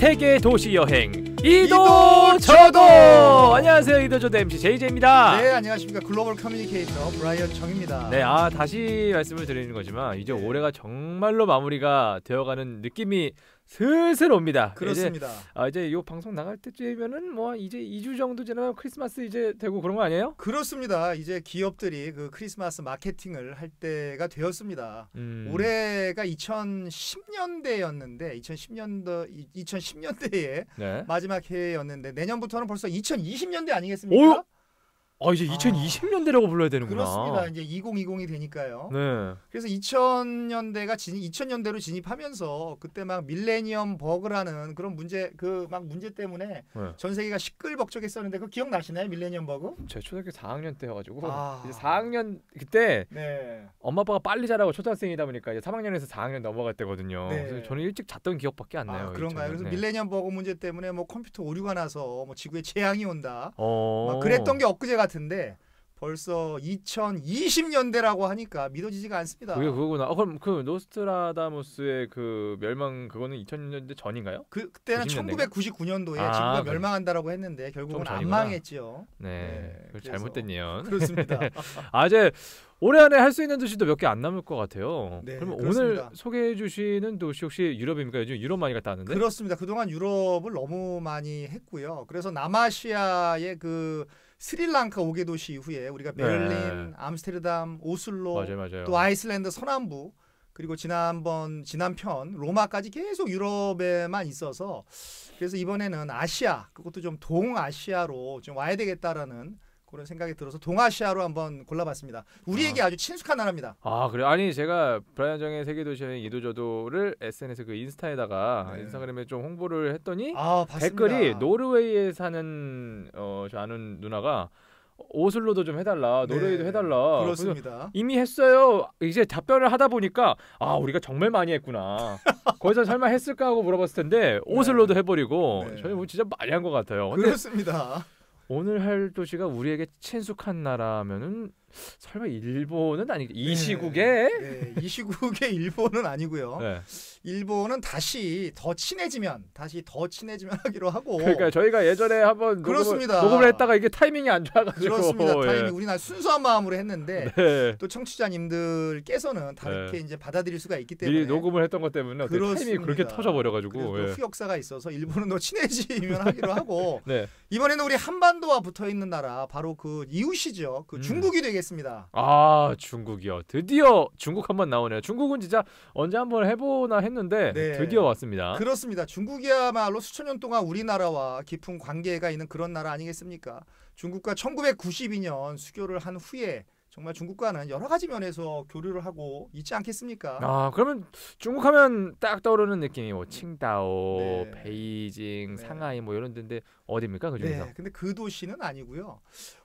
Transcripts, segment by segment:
세계 도시 여행 이도저도. 안녕하세요, 이도저도 MC JJ입니다. 네, 안녕하십니까. 글로벌 커뮤니케이터 브라이언 정입니다. 네, 다시 말씀을 드리는 거지만 이제 올해가 정말로 마무리가 되어가는 느낌이 슬슬 옵니다. 그렇습니다. 이제 이 방송 나갈 때쯤이면은 뭐 이제 2주 정도 지나면 크리스마스 이제 되고 그런 거 아니에요? 그렇습니다. 이제 기업들이 그 크리스마스 마케팅을 할 때가 되었습니다. 올해가 2010년대였는데 2010년대에 네. 마지막 해였는데 내년부터는 벌써 2020년대 아니겠습니까? 이제 2020년대라고 불러야 되는구나. 그렇습니다. 이제 2020이 되니까요. 네. 그래서 2000년대로 진입하면서 그때 막 밀레니엄 버그라는 그런 문제 문제 때문에 네. 전 세계가 시끌벅적했었는데 그거 기억나시나요? 밀레니엄 버그? 제 초등학교 4학년 때여가지고 아. 이제 4학년 그때 네. 엄마 아빠가 빨리 자라고 초등학생이다 보니까 이제 3학년에서 4학년 넘어갈 때거든요. 네. 그래서 저는 일찍 잤던 기억밖에 안 나요. 그런가요? 그래서 네. 밀레니엄 버그 문제 때문에 뭐 컴퓨터 오류가 나서 뭐 지구에 재앙이 온다. 어. 막 그랬던 게 엊그제 같은데 벌써 2020년대라고 하니까 믿어지지가 않습니다. 그게 그거구나. 그럼 그 노스트라다무스의 그 멸망 그거는 2000년대 전인가요? 그때는 90년대인가? 1999년도에 아, 지구가 그래. 멸망한다라고 했는데 결국은 좀 안 전이구나. 망했죠. 네. 그 그래서- 잘못된 예언. 그렇습니다. 이제 올해 안에 할 수 있는 도시도 몇 개 안 남을 것 같아요. 네, 그러면 그렇습니다. 오늘 소개해 주시는 도시 혹시 유럽입니까? 요즘 유럽 많이 갔다 왔는데. 그렇습니다. 그동안 유럽을 너무 많이 했고요. 그래서 남아시아의 그 스리랑카 5개 도시 이후에 우리가 네. 베를린, 암스테르담, 오슬로, 맞아요. 또 아이슬란드 서남부, 그리고 지난편 로마까지 계속 유럽에만 있어서 그래서 이번에는 아시아, 그것도 좀 동아시아로 좀 와야 되겠다라는 그런 생각이 들어서 동아시아로 한번 골라봤습니다. 우리에게 아주 친숙한 나라입니다. 그래. 아니 제가 브라이언 정의 세계 도시 여행 이도저도를 SNS 그 인스타에다가 네. 인스타그램에 좀 홍보를 했더니 봤습니다. 댓글이 노르웨이에 사는 저 아는 누나가 오슬로도 좀 해달라, 노르웨이도 네, 해달라. 그렇습니다. 이미 했어요. 이제 답변을 하다 보니까 우리가 정말 많이 했구나. 거기서 설마 했을까 하고 물어봤을 텐데 오슬로도 해버리고 네. 저희 뭐 진짜 많이 한 것 같아요. 근데 그렇습니다. 오늘 할 도시가 우리에게 친숙한 나라면은 설마 일본은 아니겠? 이 시국에? 네, 이 시국에 일본은 아니고요. 네. 일본은 다시 더 친해지면 하기로 하고. 그러니까 저희가 예전에 한번 그렇습니다. 녹음을 했다가 이게 타이밍이 안 좋아가지고 그렇습니다. 예. 타이밍 우리는 순수한 마음으로 했는데 네. 또 청취자님들께서는 다르게 네. 이제 받아들일 수가 있기 때문에 미리 녹음을 했던 것 때문에 어떻게 타이밍이 그렇습니다. 그렇게 터져버려가지고 그래서 예. 후역사가 있어서 일본은 더 친해지면 하기로 하고 네. 이번에는 우리 한반도와 붙어 있는 나라 바로 그 이웃이죠. 그 중국이 되겠습니다. 중국이요. 드디어 중국 한번 나오네요. 중국은 진짜 언제 한번 해보나 했는데 네. 드디어 왔습니다. 그렇습니다. 중국이야말로 수천 년 동안 우리나라와 깊은 관계가 있는 그런 나라 아니겠습니까? 중국과 1992년 수교를 한 후에 정말 중국과는 여러 가지 면에서 교류를 하고 있지 않겠습니까? 그러면 중국 하면 딱 떠오르는 느낌이 뭐 칭다오, 네. 베이징, 네. 상하이 뭐 이런 데인데 어디입니까 그 중에서? 네, 근데 그 도시는 아니고요.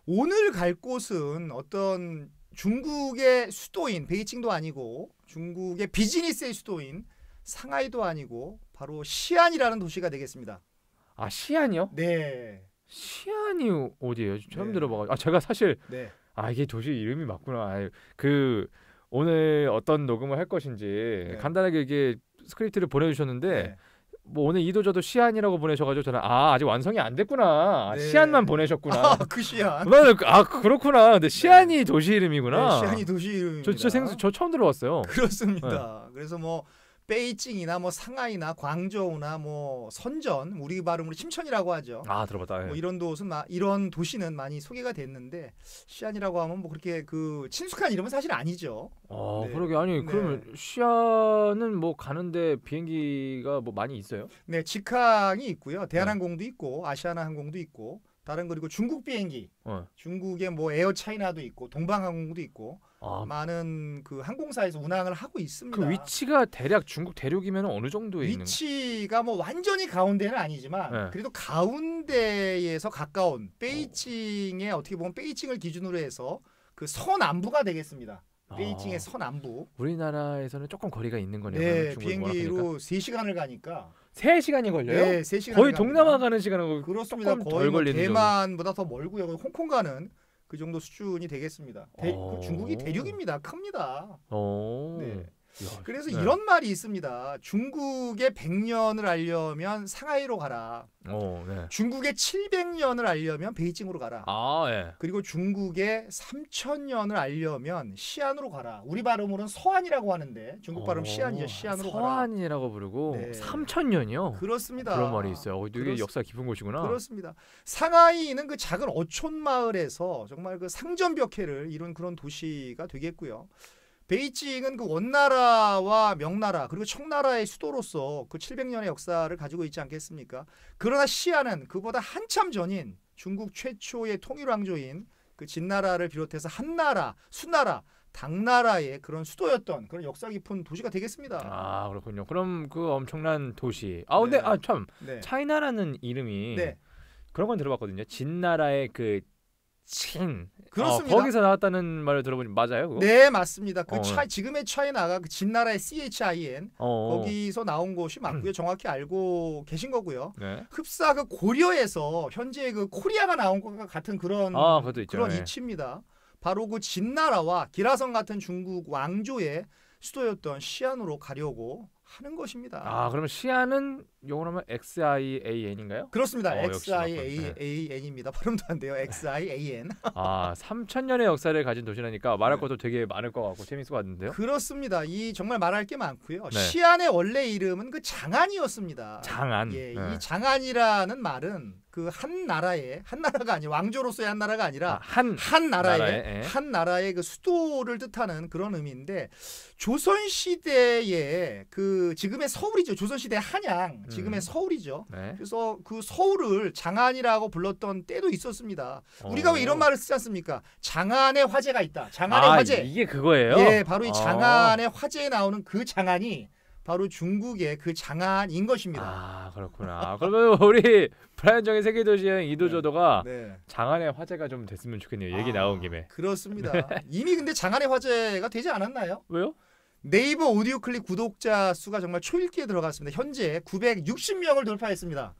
오늘 갈 곳은 어떤 중국의 수도인 베이징도 아니고 중국의 비즈니스의 수도인 상하이도 아니고 바로 시안이라는 도시가 되겠습니다. 시안이요? 네. 시안이 어디예요? 처음 네. 들어봐가지고 제가 사실 네. 이게 도시 이름이 맞구나. 그 오늘 어떤 녹음을 할 것인지 네. 간단하게 이게 스크립트를 보내주셨는데 네. 뭐 오늘 이도저도 시안이라고 보내셔가지고 저는 아직 완성이 안 됐구나. 네. 시안만 보내셨구나. 그 시안. 나는 그렇구나. 근데 시안이 도시 이름이구나. 네, 시안이 도시 이름입니다. 저 처음 들어봤어요. 그렇습니다. 그래서 뭐 베이징이나 뭐 상하이나 광저우나 뭐 선전 우리 발음으로 심천이라고 하죠. 들어봤다. 뭐 이런 도시는 많이 소개가 됐는데 시안이라고 하면 뭐 그렇게 그 친숙한 이름은 사실 아니죠. 네. 그러게 아니 네. 그러면 시안은 뭐 가는데 비행기가 뭐 많이 있어요? 네, 직항이 있고요. 대한항공도 있고 아시아나 항공도 있고 다른 그리고 중국 비행기, 중국의 뭐 에어 차이나도 있고 동방항공도 있고 많은 그 항공사에서 운항을 하고 있습니다. 그 위치가 대략 중국 대륙이면 어느 정도에 있는? 위치가 뭐 완전히 가운데는 아니지만 네. 그래도 가운데에서 가까운 베이징에 어떻게 보면 베이징을 기준으로 해서 그 서남부가 되겠습니다. 베이징의 서남부. 우리나라에서는 조금 거리가 있는 거네요. 네, 중국을 비행기로 워낙하니까. 3시간을 가니까 3시간이 걸려요? 네, 3시간 거의 동남아 가는 시간하고 그렇습니다. 조금 거의 덜 뭐 걸리는 대만보다 더 멀고요. 홍콩 가는 그 정도 수준이 되겠습니다. 오. 그 중국이 대륙입니다. 큽니다. 정도. 네. 그래서 네. 이런 말이 있습니다. 중국의 100년을 알려면 상하이로 가라. 네. 중국의 700년을 알려면 베이징으로 가라. 예. 그리고 중국의 3000년을 알려면 시안으로 가라. 우리 발음으로는 서안이라고 하는데 중국 발음 시안이죠. 시안으로 가라. 서안이라고 부르고 네. 3000년이요. 그렇습니다. 그런 말이 있어요. 되게 역사 깊은 곳이구나. 그렇습니다. 상하이는 그 작은 어촌 마을에서 정말 그 상점벽해를 이룬 그런 도시가 되겠고요. 베이징은 그 원나라와 명나라 그리고 청나라의 수도로서 그 700년의 역사를 가지고 있지 않겠습니까? 그러나 시안은 그보다 한참 전인 중국 최초의 통일 왕조인 그 진나라를 비롯해서 한나라, 수나라, 당나라의 그런 수도였던 그런 역사 깊은 도시가 되겠습니다. 그렇군요. 그럼 그 엄청난 도시. 근데 네. 참 네. 차이나라는 이름이 네. 그런 건 들어봤거든요. 진나라의 그 칭. 그렇습니다. 거기서 나왔다는 말을 들어보니 맞아요? 그거? 네, 맞습니다. 그 네. 지금의 차이나가 그 진나라의 CHIN 거기서 나온 것이 맞고요. 정확히 알고 계신 거고요. 네. 흡사 그 고려에서 현재 그 코리아가 나온 것과 같은 그런 그것도 있죠. 그런 네. 이치입니다. 바로 그 진나라와 기라성 같은 중국 왕조의 수도였던 시안으로 가려고 하는 것입니다. 그러면 시안은 영어로 하면 XIAN인가요? 그렇습니다. 역시 XIAN입니다. 발음도 안 돼요. XIAN. 3000년의 역사를 가진 도시라니까 말할 것도 되게 많을 것 같고 재밌을 것 같은데요. 그렇습니다. 이 정말 말할 게 많고요. 네. 시안의 원래 이름은 그 장안이었습니다. 장안. 예, 네. 이 장안이라는 말은 그 한 나라가 아니라 왕조로서의 한 나라가 아니라 한 나라의 그 수도를 뜻하는 그런 의미인데 조선 시대에 그 지금의 서울이죠. 조선 시대 한양, 지금의 서울이죠. 네. 그래서 그 서울을 장안이라고 불렀던 때도 있었습니다. 우리가 왜 이런 말을 쓰지 않습니까? 장안의 화재가 있다. 장안의 화재. 이게 그거예요? 예, 바로 이 장안의 화재에 나오는 그 장안이 바로 중국의 그 장안인 것입니다. 그렇구나. 그러면 우리 브라이언 정의 세계도시 여행 이도저도가 네. 장안의 화제가 좀 됐으면 좋겠네요. 얘기 나온 김에. 그렇습니다. 이미 근데 장안의 화제가 되지 않았나요? 왜요? 네이버 오디오 클립 구독자 수가 정말 초읽기에 들어갔습니다. 현재 960명을 돌파했습니다.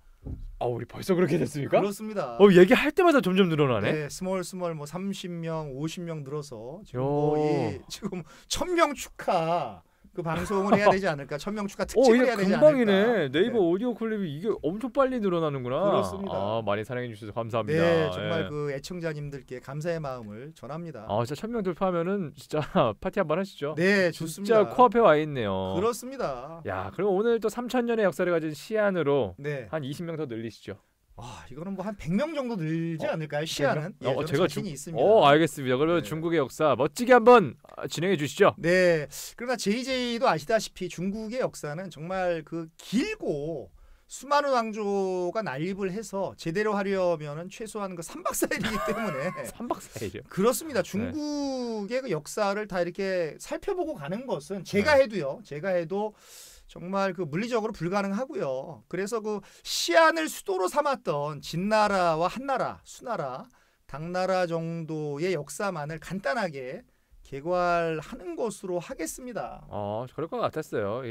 우리 벌써 그렇게 됐습니까? 그렇습니다. 얘기할 때마다 점점 늘어나네. 네, 스몰 뭐 30명, 50명 늘어서 지금 거의 지금 1000명 축하 그 방송을 해야 되지 않을까? 1000명 축하 특집을 해야 되지 않을까? 금방이네. 네이버 오디오 클립이 이게 엄청 빨리 늘어나는구나. 그렇습니다. 많이 사랑해 주셔서 감사합니다. 네, 정말 그 애청자님들께 감사의 마음을 전합니다. 진짜 1000명 돌파하면은 진짜 파티 한번 하시죠. 네, 좋습니다. 진짜 코앞에 와 있네요. 그렇습니다. 그럼 오늘 또 3000년의 역사를 가진 시안으로 네. 한 20명 더 늘리시죠. 이거는 뭐 한 100명 정도 늘지 않을까요? 시안은. 제가 자신이 있습니다. 알겠습니다. 그러면 네. 중국의 역사 멋지게 한번 진행해 주시죠. 네. 그러나 JJ도 아시다시피 중국의 역사는 정말 그 길고 수많은 왕조가 난립을 해서 제대로 하려면은 최소한 그 3박 4일이기 때문에 3박 4일이요? 그렇습니다. 중국의 그 역사를 다 이렇게 살펴보고 가는 것은 제가 해도 정말 그 물리적으로 불가능하고요. 그래서 그 시안을 수도로 삼았던 진나라와 한나라, 수나라, 당나라 정도의 역사만을 간단하게 개괄하는 것으로 하겠습니다. 그럴 것 같았어요.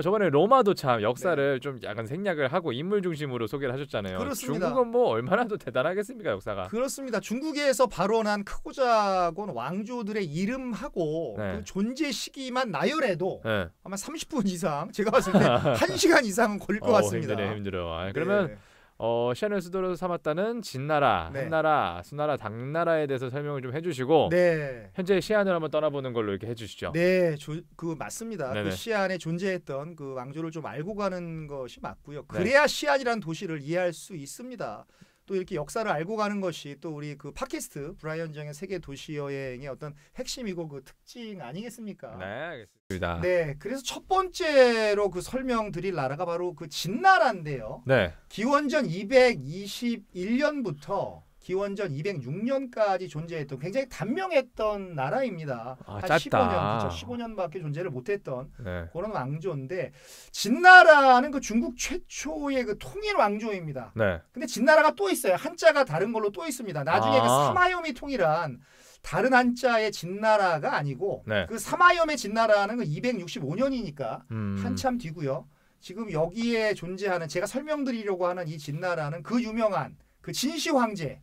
저번에 로마도 참 역사를 좀 약간 생략을 하고 인물 중심으로 소개를 하셨잖아요. 그렇습니다. 중국은 뭐 얼마나 더 대단하겠습니까, 역사가. 그렇습니다. 중국에서 발원한 크고 작은 왕조들의 이름하고 그 존재 시기만 나열해도 아마 30분 이상, 제가 봤을 때 1시간 이상은 걸릴 것 같습니다. 힘들어. 그러면 시안을 수도로 삼았다는 진나라, 한나라, 수나라, 당나라에 대해서 설명을 좀 해주시고 현재 시안을 한번 떠나보는 걸로 이렇게 해주시죠. 네, 그 맞습니다. 네네. 그 시안에 존재했던 그 왕조를 좀 알고 가는 것이 맞고요. 그래야 시안이라는 도시를 이해할 수 있습니다. 또 이렇게 역사를 알고 가는 것이 또 우리 그 팟캐스트 브라이언 정의 세계 도시 여행의 어떤 핵심이고 그 특징 아니겠습니까? 네, 알겠습니다. 네, 그래서 첫 번째로 그 설명드릴 나라가 바로 그 진나라인데요. 네. 기원전 221년부터 기원전 206년까지 존재했던 굉장히 단명했던 나라입니다. 한 짧다. 15년, 15년밖에 존재를 못했던 네. 그런 왕조인데 진나라는 그 중국 최초의 그 통일 왕조입니다. 네. 근데 진나라가 또 있어요. 한자가 다른 걸로 또 있습니다. 나중에 그 사마이옴이 통일한 다른 한자의 진나라가 아니고 그 사마이옴의 진나라는 그 265년이니까 한참 뒤고요. 지금 여기에 존재하는 제가 설명드리려고 하는 이 진나라는 그 유명한 그 진시 황제,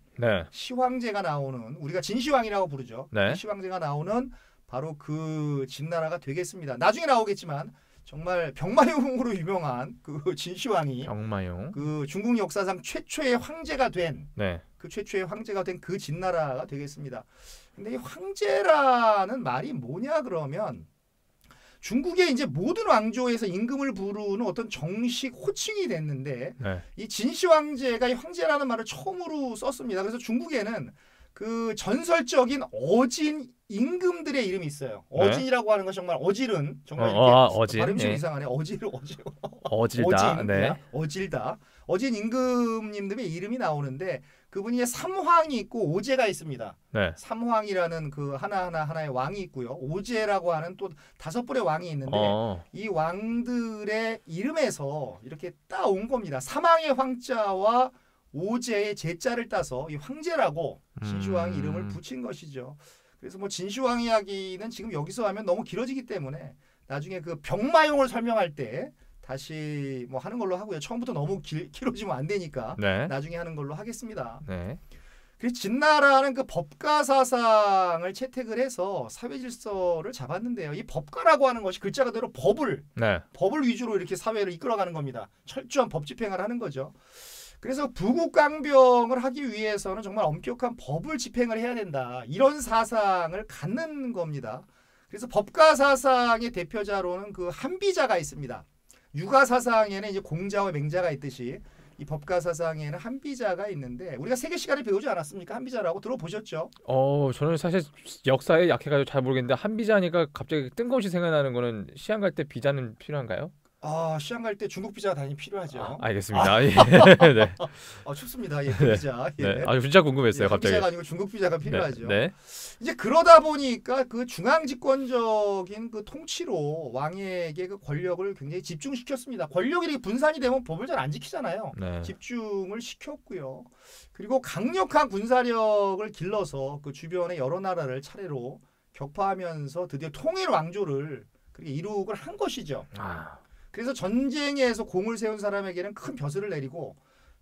시황제가 나오는 우리가 진시황이라고 부르죠. 시황제가 나오는 바로 그 진나라가 되겠습니다. 나중에 나오겠지만 정말 병마용으로 유명한 그 진시황이 병마용 그 중국 역사상 최초의 황제가 된 네. 그 최초의 황제가 된 그 진나라가 되겠습니다. 근데 이 황제라는 말이 뭐냐 그러면 중국의 이제 모든 왕조에서 임금을 부르는 어떤 정식 호칭이 됐는데 네. 이 진시 황제가 이 황제라는 말을 처음으로 썼습니다. 그래서 중국에는 그 전설적인 어진 임금들의 이름이 있어요. 어진이라고 하는 건 정말 어질은 정말 이렇게 발음이 좀 이상하네. 어질다. 네. 어질다. 어진 임금님들의 이름이 나오는데 그분이 삼황이 있고 오제가 있습니다. 네. 삼황이라는 그 하나의 왕이 있고요. 오제라고 하는 또 5분의 왕이 있는데 이 왕들의 이름에서 이렇게 따온 겁니다. 삼황의 황자와 오제의 제자를 따서 이 황제라고 진시황 이름을 붙인 것이죠. 그래서 뭐 진시황 이야기는 지금 여기서 하면 너무 길어지기 때문에 나중에 그 병마용을 설명할 때 다시 뭐 하는 걸로 하고요. 처음부터 너무 길어지면 안 되니까 네. 나중에 하는 걸로 하겠습니다. 네. 그래서 진나라는 그 법가 사상을 채택을 해서 사회 질서를 잡았는데요. 이 법가라고 하는 것이 글자 그대로 법을 위주로 이렇게 사회를 이끌어가는 겁니다. 철저한 법 집행을 하는 거죠. 그래서 부국강병을 하기 위해서는 정말 엄격한 법을 집행을 해야 된다. 이런 사상을 갖는 겁니다. 그래서 법가 사상의 대표자로는 그 한비자가 있습니다. 유가 사상에는 이제 공자와 맹자가 있듯이 이 법가 사상에는 한비자가 있는데 우리가 세계 시간에 배우지 않았습니까? 한비자라고 들어보셨죠? 저는 사실 역사에 약해가지고 잘 모르겠는데 한비자니까 갑자기 뜬금없이 생각나는 거는 시험 갈 때 비자는 필요한가요? 시험 갈 때 중국 비자가 당연히 필요하죠. 알겠습니다. 예. 네. 춥습니다. 예, 그 비자. 예. 네. 진짜 궁금했어요. 갑자기. 비자가 아니고 중국 비자가 필요하죠. 네. 이제 그러다 보니까 그 중앙 집권적인 그 통치로 왕에게 그 권력을 굉장히 집중시켰습니다. 권력이 이렇게 분산이 되면 법을 잘 안 지키잖아요. 네. 집중을 시켰고요. 그리고 강력한 군사력을 길러서 그 주변의 여러 나라를 차례로 격파하면서 드디어 통일 왕조를 그렇게 이룩을 한 것이죠. 그래서 전쟁에서 공을 세운 사람에게는 큰 벼슬을 내리고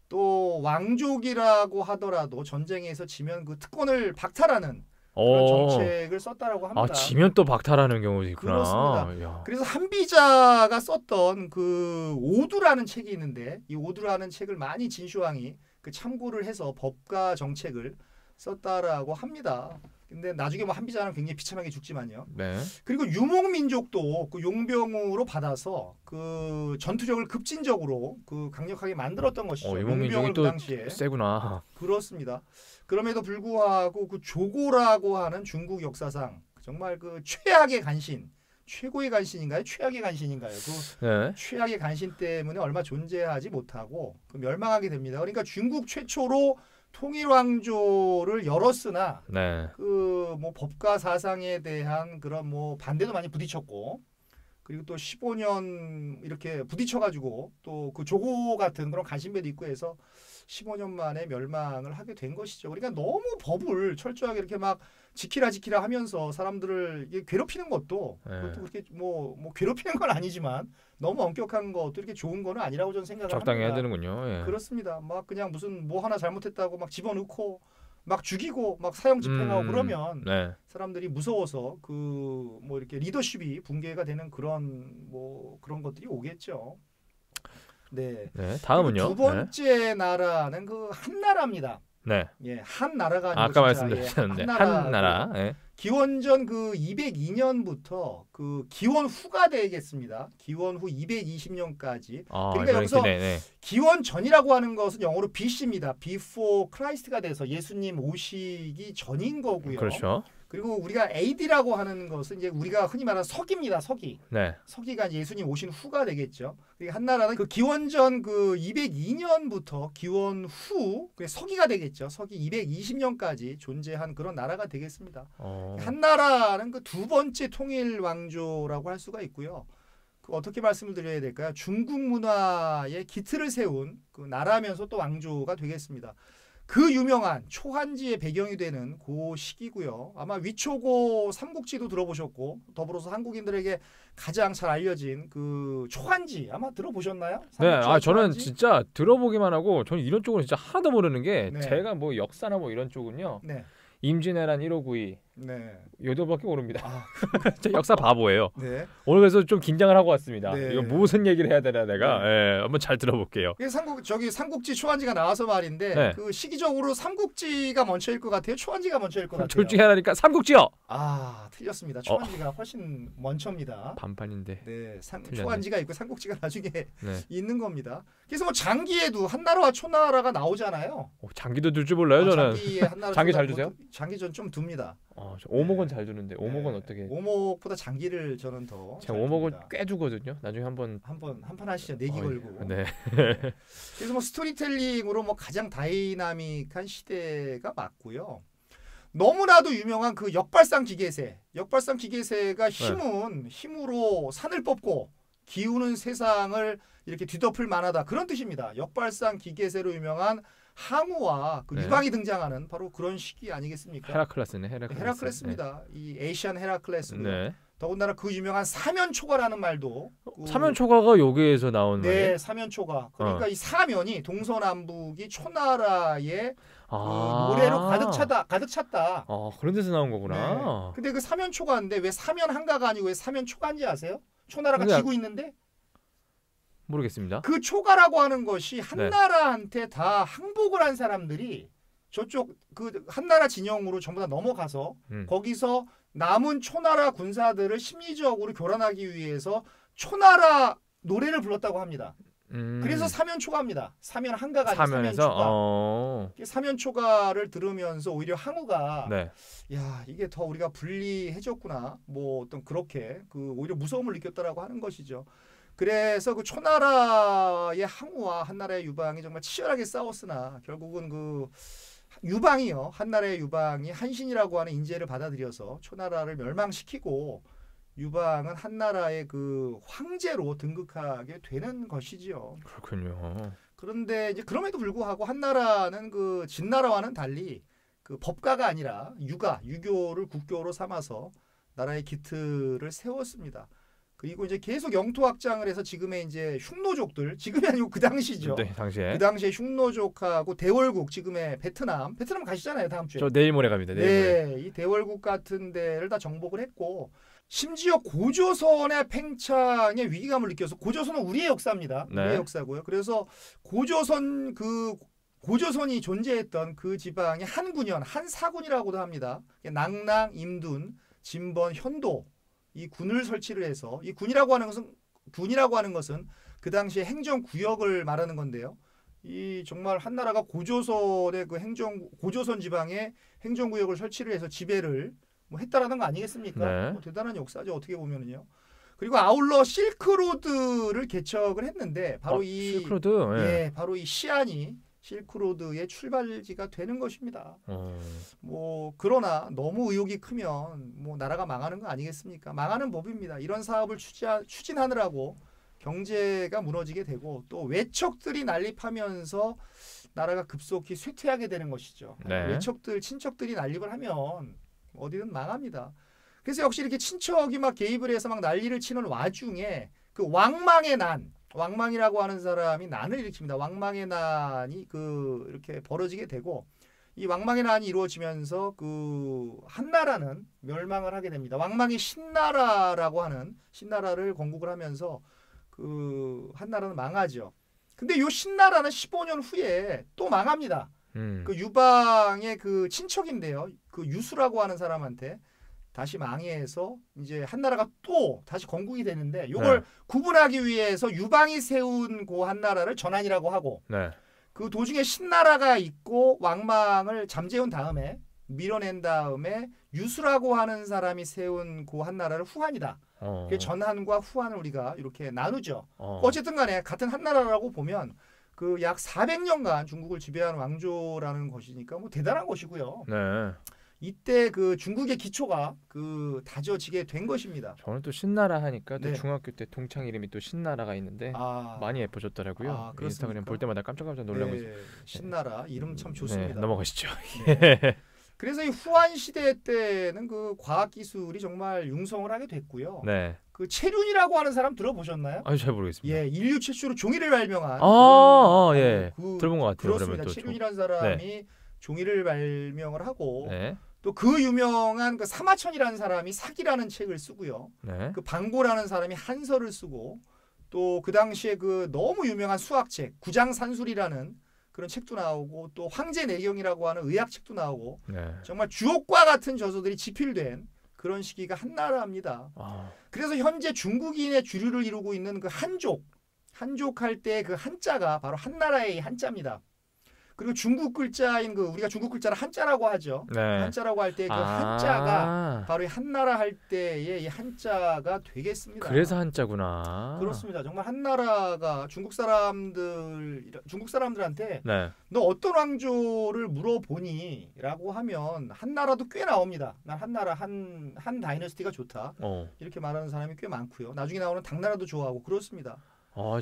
또 왕족이라고 하더라도 전쟁에서 지면 그 특권을 박탈하는 그런 정책을 썼다라고 합니다. 지면 또 박탈하는 경우도 있구나. 그렇습니다. 야. 그래서 한비자가 썼던 그 오두라는 책이 있는데 이 오두라는 책을 많이 진시황이 그 참고를 해서 법과 정책을 썼다라고 합니다. 근데 나중에 뭐 한비자는 굉장히 비참하게 죽지만요. 네. 그리고 유목민족도 그 용병으로 받아서 그 전투력을 급진적으로 그 강력하게 만들었던 것이죠. 유목민족이 또 당시에 세구나. 그렇습니다. 그럼에도 불구하고 그 조고라고 하는 중국 역사상 정말 그 최악의 간신, 최고의 간신인가요? 최악의 간신인가요? 그 최악의 간신 때문에 얼마 존재하지 못하고 그 멸망하게 됩니다. 그러니까 중국 최초로 통일왕조를 열었으나 그 뭐 법과 사상에 대한 그런 뭐 반대도 많이 부딪혔고 그리고 또 15년 이렇게 부딪혀가지고 또 그 조고 같은 그런 간신배도 있고 해서 15년 만에 멸망을 하게 된 것이죠. 그러니까 너무 법을 철저하게 이렇게 막 지키라 하면서 사람들을 괴롭히는 것도 그것도 그렇게 뭐 괴롭히는 건 아니지만 너무 엄격한 것도 이렇게 좋은 거는 아니라고 저는 생각을 적당히 합니다. 해야 되는군요. 예. 그렇습니다. 막 그냥 무슨 뭐 하나 잘못했다고 막 집어넣고 막 죽이고 막 사형 집행하고 그러면 사람들이 무서워서 그 뭐 이렇게 리더십이 붕괴가 되는 그런 뭐 그런 것들이 오겠죠. 네. 다음은요. 두 번째 나라는 그 한나라입니다. 네. 예, 한나라가 아니고 아까 말씀드렸는데 한나라. 기원전 그 202년부터 그 기원 후가 되겠습니다. 기원 후 220년까지. 그러니까 여기서 기원 전이라고 하는 것은 영어로 BC입니다. Before Christ가 돼서 예수님 오시기 전인 거고요. 그렇죠. 그리고 우리가 AD라고 하는 것은 이제 우리가 흔히 말하는 서기입니다. 서기. 서기가 예수님 오신 후가 되겠죠. 한나라는 그 기원전 그 202년부터 기원 후 서기가 되겠죠. 서기 220년까지 존재한 그런 나라가 되겠습니다. 한나라는 그 두 번째 통일 왕조라고 할 수가 있고요. 그 어떻게 말씀을 드려야 될까요? 중국 문화의 기틀을 세운 그 나라면서 또 왕조가 되겠습니다. 그 유명한 초한지의 배경이 되는 그 시기고요. 아마 위초고 삼국지도 들어보셨고 더불어서 한국인들에게 가장 잘 알려진 그 초한지 아마 들어보셨나요? 네, 저는 진짜 들어보기만 하고 저는 이런 쪽은 진짜 하나도 모르는 게 제가 뭐 역사나 뭐 이런 쪽은요. 임진왜란 1592 네. 여도밖에 모릅니다. 저 역사 바보예요. 네. 오늘 그래서 좀 긴장을 하고 왔습니다. 네. 이거 무슨 얘기를 해야 되나 내가. 네. 한번 잘 들어볼게요. 삼국지 초안지가 나와서 말인데 네. 그 시기적으로 삼국지가 먼저일 것 같아요. 초안지가 먼저일 것 같아요. 둘 중에 하나니까 삼국지요. 틀렸습니다. 초안지가 훨씬 먼저입니다. 반판인데. 네, 초안지가 있고 삼국지가 나중에 있는 겁니다. 그래서 뭐 장기에도 한나라와 초나라가 나오잖아요. 장기도 둘 줄 몰라요 저는. 장기 잘 두세요? 장기 전 좀 둡니다. 오목은 잘 두는데 오목은 어떻게? 오목보다 장기를 저는 더. 제가 오목은 꽤 두거든요. 나중에 한판 하시죠. 내기 걸고. 네. 그래서 뭐 스토리텔링으로 뭐 가장 다이나믹한 시대가 맞고요. 너무나도 유명한 그 역발상 기계세가 힘으로 산을 뽑고 기우는 세상을 이렇게 뒤덮을 만하다 그런 뜻입니다. 역발상 기계세로 유명한 항우와 그 유방이 등장하는 바로 그런 시기 아니겠습니까? 헤라클레스네. 헤라클레스입니다. 이 에이시안 헤라클레스고요. 네. 더군다나 그 유명한 사면초가라는 말도 사면초가가 여기에서 나온 말이에요? 네, 사면초가. 그러니까 이 사면이 동서남북이 초나라의 노래로 가득 찼다. 그런 데서 나온 거구나. 네. 근데 그 사면초가인데 왜 사면 한가가 아니고 왜 사면초가인지 아세요? 초나라가 지고 있는데? 모르겠습니다. 그 초가라고 하는 것이 한나라한테 다 항복을 한 사람들이 저쪽 그 한나라 진영으로 전부 다 넘어가서 거기서 남은 초나라 군사들을 심리적으로 교란하기 위해서 초나라 노래를 불렀다고 합니다. 그래서 사면초가입니다. 사면 한가가 사면에서 사면초가를 들으면서 오히려 항우가 야 이게 더 우리가 불리해졌구나 뭐 어떤 그렇게 그 오히려 무서움을 느꼈다라고 하는 것이죠. 그래서 그 초나라의 항우와 한나라의 유방이 정말 치열하게 싸웠으나 결국은 그 유방이요 한나라의 유방이 한신이라고 하는 인재를 받아들여서 초나라를 멸망시키고 유방은 한나라의 그 황제로 등극하게 되는 것이지요. 그렇군요. 그런데 이제 그럼에도 불구하고 한나라는 그 진나라와는 달리 그 법가가 아니라 유교를 국교로 삼아서 나라의 기틀을 세웠습니다. 그리고 이제 계속 영토 확장을 해서 지금의 이제 흉노족들 지금이 아니고 그 당시죠. 네, 당시에. 그 당시에 흉노족하고 대월국 지금의 베트남 가시잖아요 다음 주에. 저 내일 모레 갑니다. 내일 모레. 이 대월국 같은 데를 다 정복을 했고 심지어 고조선의 팽창에 위기감을 느껴서 고조선은 우리의 역사입니다. 우리의 역사고요. 그래서 고조선이 존재했던 그 지방이 한군현, 한사군이라고도 합니다. 낭랑, 임둔, 진번, 현도 이 군을 설치를 해서 이 군이라고 하는 것은 그 당시에 행정구역을 말하는 건데요. 이 정말 한나라가 고조선의 고조선 지방에 행정구역을 설치를 해서 지배를 했다라는 거 아니겠습니까? 대단한 역사죠 어떻게 보면은요. 그리고 아울러 실크로드를 개척을 했는데 바로 실크로드 바로 이 시안이 실크로드의 출발지가 되는 것입니다. 뭐 그러나 너무 의욕이 크면 뭐 나라가 망하는 거 아니겠습니까? 망하는 법입니다. 이런 사업을 추진하느라고 경제가 무너지게 되고 또 외척들이 난립하면서 나라가 급속히 쇠퇴하게 되는 것이죠. 친척들이 난립을 하면 어디든 망합니다. 그래서 역시 이렇게 친척이 막 개입을 해서 막 난리를 치는 와중에 그 왕망이라고 하는 사람이 난을 일으킵니다. 왕망의 난이 이렇게 벌어지게 되고 이 왕망의 난이 이루어지면서 그 한나라는 멸망을 하게 됩니다. 왕망이 신나라라고 하는 신나라를 건국을 하면서 그 한나라는 망하죠. 근데 요 신나라는 15년 후에 또 망합니다. 그 유방의 그 친척인데요. 그 유수라고 하는 사람한테 다시 망해서 이제 한나라가 또 다시 건국이 되는데 이걸 구분하기 위해서 유방이 세운 그 한나라를 전한이라고 하고 그 도중에 신나라가 있고 왕망을 잠재운 다음에 밀어낸 다음에 유수라고 하는 사람이 세운 그 한나라를 후한이다. 전한과 후한을 우리가 이렇게 나누죠. 어쨌든 간에 같은 한나라라고 보면 그 약 400년간 중국을 지배한 왕조라는 것이니까 뭐 대단한 것이고요. 이때 그 중국의 기초가 그 다져지게 된 것입니다. 저는 또 신나라 하니까 또 중학교 때 동창 이름이 또 신나라가 있는데 많이 예뻐졌더라고요. 인스타그램 볼 때마다 깜짝깜짝 놀라고 있어요. 신나라 이름 참 좋습니다. 넘어가시죠. 그래서 이 후한 시대 때는 그 과학 기술이 정말 융성을 하게 됐고요. 그 체륜이라고 하는 사람 들어보셨나요? 잘 모르겠습니다. 인류 최초로 종이를 발명한 들어본 것 같아요. 그렇습니다. 체륜이라는 사람이 종이를 발명을 하고 또 그 유명한 그 사마천이라는 사람이 사기라는 책을 쓰고요. 네. 그 방고라는 사람이 한서를 쓰고 또 그 당시에 그 너무 유명한 수학책 구장산술이라는 그런 책도 나오고 또 황제내경이라고 하는 의학책도 나오고 네. 정말 주옥과 같은 저서들이 집필된 그런 시기가 한나라입니다. 그래서 현재 중국인의 주류를 이루고 있는 그 한족 할 때 그 한자가 바로 한나라의 한자입니다. 그리고 중국 글자인 그 우리가 중국 글자를 한자라고 하죠. 네. 한자라고 할 때 그 한자가 바로 이 한나라 할 때의 이 한자가 되겠습니다. 그래서 한자구나. 그렇습니다. 정말 한나라가 중국 사람들한테 네. 너 어떤 왕조를 물어보니라고 하면 한나라도 꽤 나옵니다. 난 한나라 한 다이너스티가 좋다. 이렇게 말하는 사람이 꽤 많고요. 나중에 나오는 당나라도 좋아하고 그렇습니다.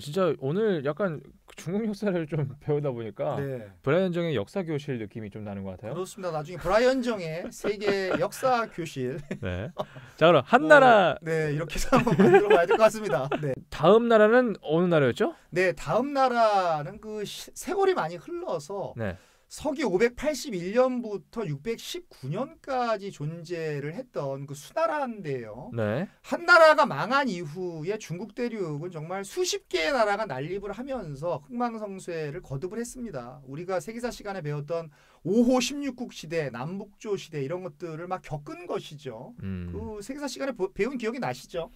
진짜 오늘 약간 중국 역사를 좀 배우다 보니까 네. 브라이언 정의 역사 교실 느낌이 좀 나는 것 같아요. 그렇습니다. 나중에 브라이언 정의 세계 역사 교실. 네. 자 그럼 한나라. 네 이렇게 해서 한번 만들어봐야 될 것 같습니다. 네. 다음 나라는 어느 나라였죠? 네, 다음 나라는 그 세월이 많이 흘러서. 네. 서기 581년부터 619년까지 존재를 했던 그 수나라인데요. 네. 한나라가 망한 이후에 중국 대륙은 정말 수십 개의 나라가 난립을 하면서 흥망성쇠를 거듭을 했습니다. 우리가 세계사 시간에 배웠던 5호 16국 시대, 남북조 시대 이런 것들을 막 겪은 것이죠. 그 세계사 시간에 배운 기억이 나시죠?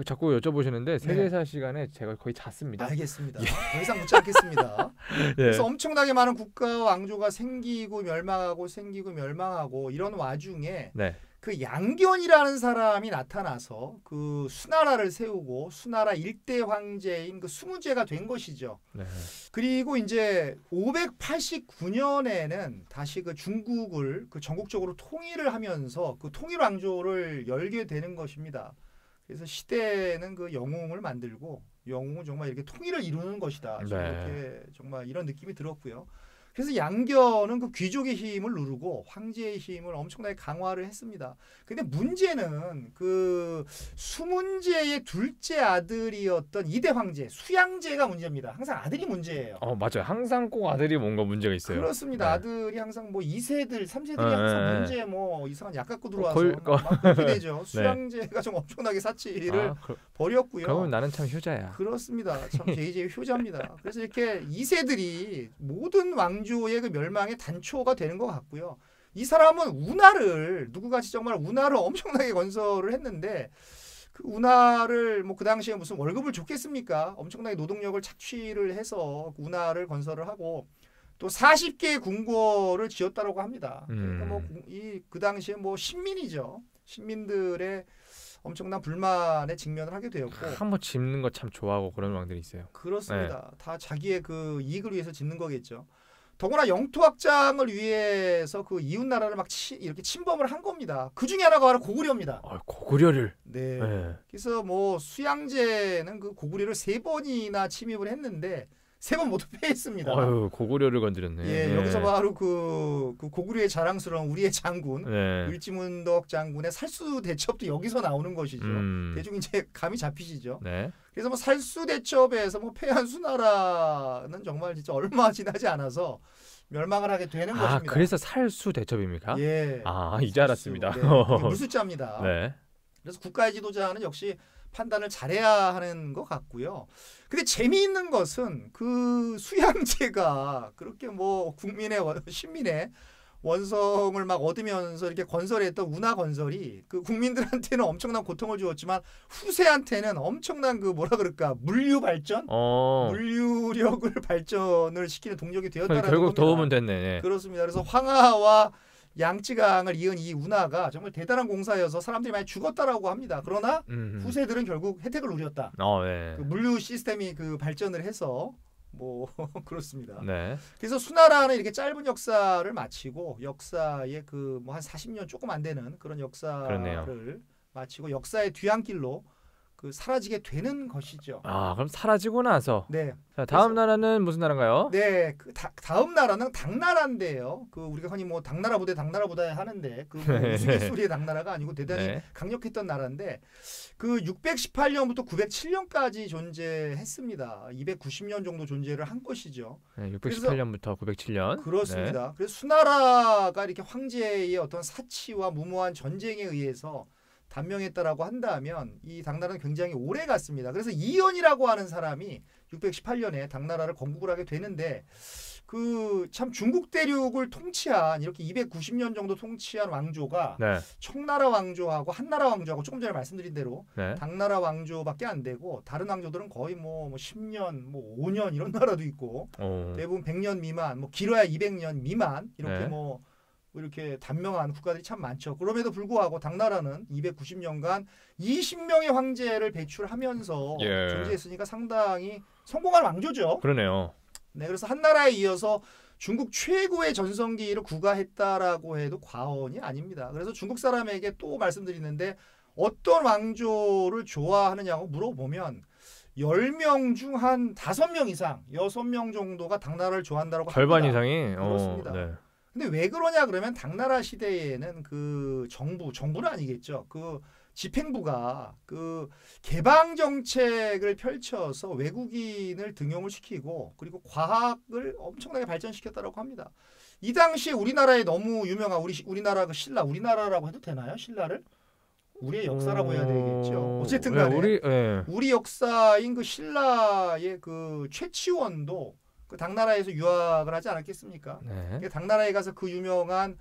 자꾸 여쭤보시는데 세계사 시간에 제가 거의 잤습니다. 알겠습니다. 더 이상 묻지 않겠습니다. 그래서 엄청나게 많은 국가와 왕조가 생기고 멸망하고 이런 와중에 그 양견이라는 사람이 나타나서 그 수나라를 세우고 수나라 일대 황제인 그 수무제가 된 것이죠. 그리고 이제 589년에는 다시 그 중국을 그 전국적으로 통일을 하면서 그 통일 왕조를 열게 되는 것입니다. 그래서 시대는 그 영웅을 만들고 영웅은 정말 이렇게 통일을 이루는 것이다. 이렇게 정말 이런 느낌이 들었고요. 그래서 양견은 그 귀족의 힘을 누르고 황제의 힘을 엄청나게 강화를 했습니다. 근데 문제는 그 수문제의 둘째 아들이었던 이대 황제 수양제가 문제입니다. 항상 아들이 문제예요. 맞아요. 항상 꼭 아들이 뭔가 문제가 있어요. 그렇습니다. 아들이 항상 뭐 2세들, 3세들이 항상 문제 뭐 이상한 약 갖고 들어와서 막 그렇게 되죠. 수양제가 좀 엄청나게 사치를 벌였고요. 그러면 나는 참 효자야. 그렇습니다. 참 JJ 효자입니다. 그래서 이렇게 2세들이 모든 왕조의 그 멸망의 단초가 되는 것 같고요. 이 사람은 운하를 누구같이 정말 운하를 엄청나게 건설을 했는데 그 운하를 뭐 그 당시에 무슨 월급을 줬겠습니까? 엄청나게 노동력을 착취를 해서 운하를 건설을 하고 또 40개의 궁궐을 지었다라고 합니다. 그러니까 뭐 그 당시에 뭐 신민이죠. 신민들의 엄청난 불만에 직면을 하게 되었고 한번 짓는 거 참 좋아하고 그런 왕들이 있어요. 그렇습니다. 다 자기의 그 이익을 위해서 짓는 거겠죠. 더구나 영토 확장을 위해서 그 이웃 나라를 막 이렇게 침범을 한 겁니다. 그 중에 하나가 바로 고구려입니다. 고구려를. 네. 그래서 뭐 수양제는 그 고구려를 3번이나 침입을 했는데 3번 모두 패했습니다. 고구려를 건드렸네. 여기서 바로 그 고구려의 자랑스러운 우리의 장군 을지문덕 장군의 살수대첩도 여기서 나오는 것이죠. 대충 이제 감이 잡히시죠. 그래서 뭐 살수대첩에서 뭐 패한 수나라는 정말 진짜 얼마 지나지 않아서 멸망을 하게 되는 것입니다. 그래서 살수대첩입니까? 이제 알았습니다. 무수자입니다. 그래서 국가의 지도자는 역시 판단을 잘해야 하는 것 같고요. 근데 재미있는 것은 그 수양제가 그렇게 뭐 신민의 원성을 막 얻으면서 이렇게 건설했던 운하 건설이 그 국민들한테는 엄청난 고통을 주었지만 후세한테는 엄청난 그 뭐라 그럴까 물류 발전, 물류력을 발전을 시키는 동력이 되었다라는 결국 겁니다. 도움은 됐네. 그렇습니다. 그래서 황하와 양쯔강을 이은 이 운하가 정말 대단한 공사여서 사람들이 많이 죽었다라고 합니다. 그러나 후세들은 결국 혜택을 누렸다. 그 물류 시스템이 그 발전을 해서 뭐 그렇습니다. 그래서 수나라는 이렇게 짧은 역사를 마치고 역사의 그 뭐 한 40년 조금 안 되는 그런 역사를 마치고 역사의 뒤안길로 그 사라지게 되는 것이죠. 아, 그럼 사라지고 나서. 네. 자, 다음 나라는 무슨 나라인가요? 네, 그 다음 나라는 당나라인데요. 그 우리가 흔히 뭐 당나라 부대 하는데 그 뭐 우스갯소리의 당나라가 아니고 대단히 네. 강력했던 나라인데 그 618년부터 907년까지 존재했습니다. 290년 정도 존재를 한 것이죠. 네, 618년부터 907년. 그렇습니다. 네. 그래서 수나라가 이렇게 황제의 어떤 사치와 무모한 전쟁에 의해서 단명했다라고 한다면 이 당나라는 굉장히 오래 갔습니다. 그래서 이연이라고 하는 사람이 618년에 당나라를 건국을 하게 되는데 그 참 중국 대륙을 통치한 이렇게 290년 정도 통치한 왕조가 네. 청나라 왕조하고 한나라 왕조하고 조금 전에 말씀드린 대로 네. 당나라 왕조밖에 안 되고 다른 왕조들은 거의 뭐 10년, 뭐 5년 이런 나라도 있고 대부분 100년 미만, 뭐 길어야 200년 미만 이렇게 네. 뭐 이렇게 단명한 국가들이 참 많죠. 그럼에도 불구하고 당나라는 290년간 20명의 황제를 배출하면서 예. 존재했으니까 상당히 성공한 왕조죠. 그러네요. 네, 그래서 한나라에 이어서 중국 최고의 전성기를 구가했다라고 해도 과언이 아닙니다. 그래서 중국 사람에게 또 말씀드리는데 어떤 왕조를 좋아하느냐고 물어보면 10명 중 한 5명 이상, 6명 정도가 당나라를 좋아한다고 합니다. 절반 이상이? 그렇습니다. 네. 근데 왜 그러냐 그러면 당나라 시대에는 그 정부는 아니겠죠. 그 집행부가 그 개방 정책을 펼쳐서 외국인을 등용을 시키고 그리고 과학을 엄청나게 발전시켰다고 합니다. 이 당시에 우리나라에 너무 유명한 우리나라 그 신라, 우리나라라고 해도 되나요? 신라를? 우리의 역사라고 해야 되겠죠. 어쨌든 간에 우리 역사인 그 신라의 그 최치원도 그 당나라에서 유학을 하지 않았겠습니까? 네. 당나라에 가서 그 유명한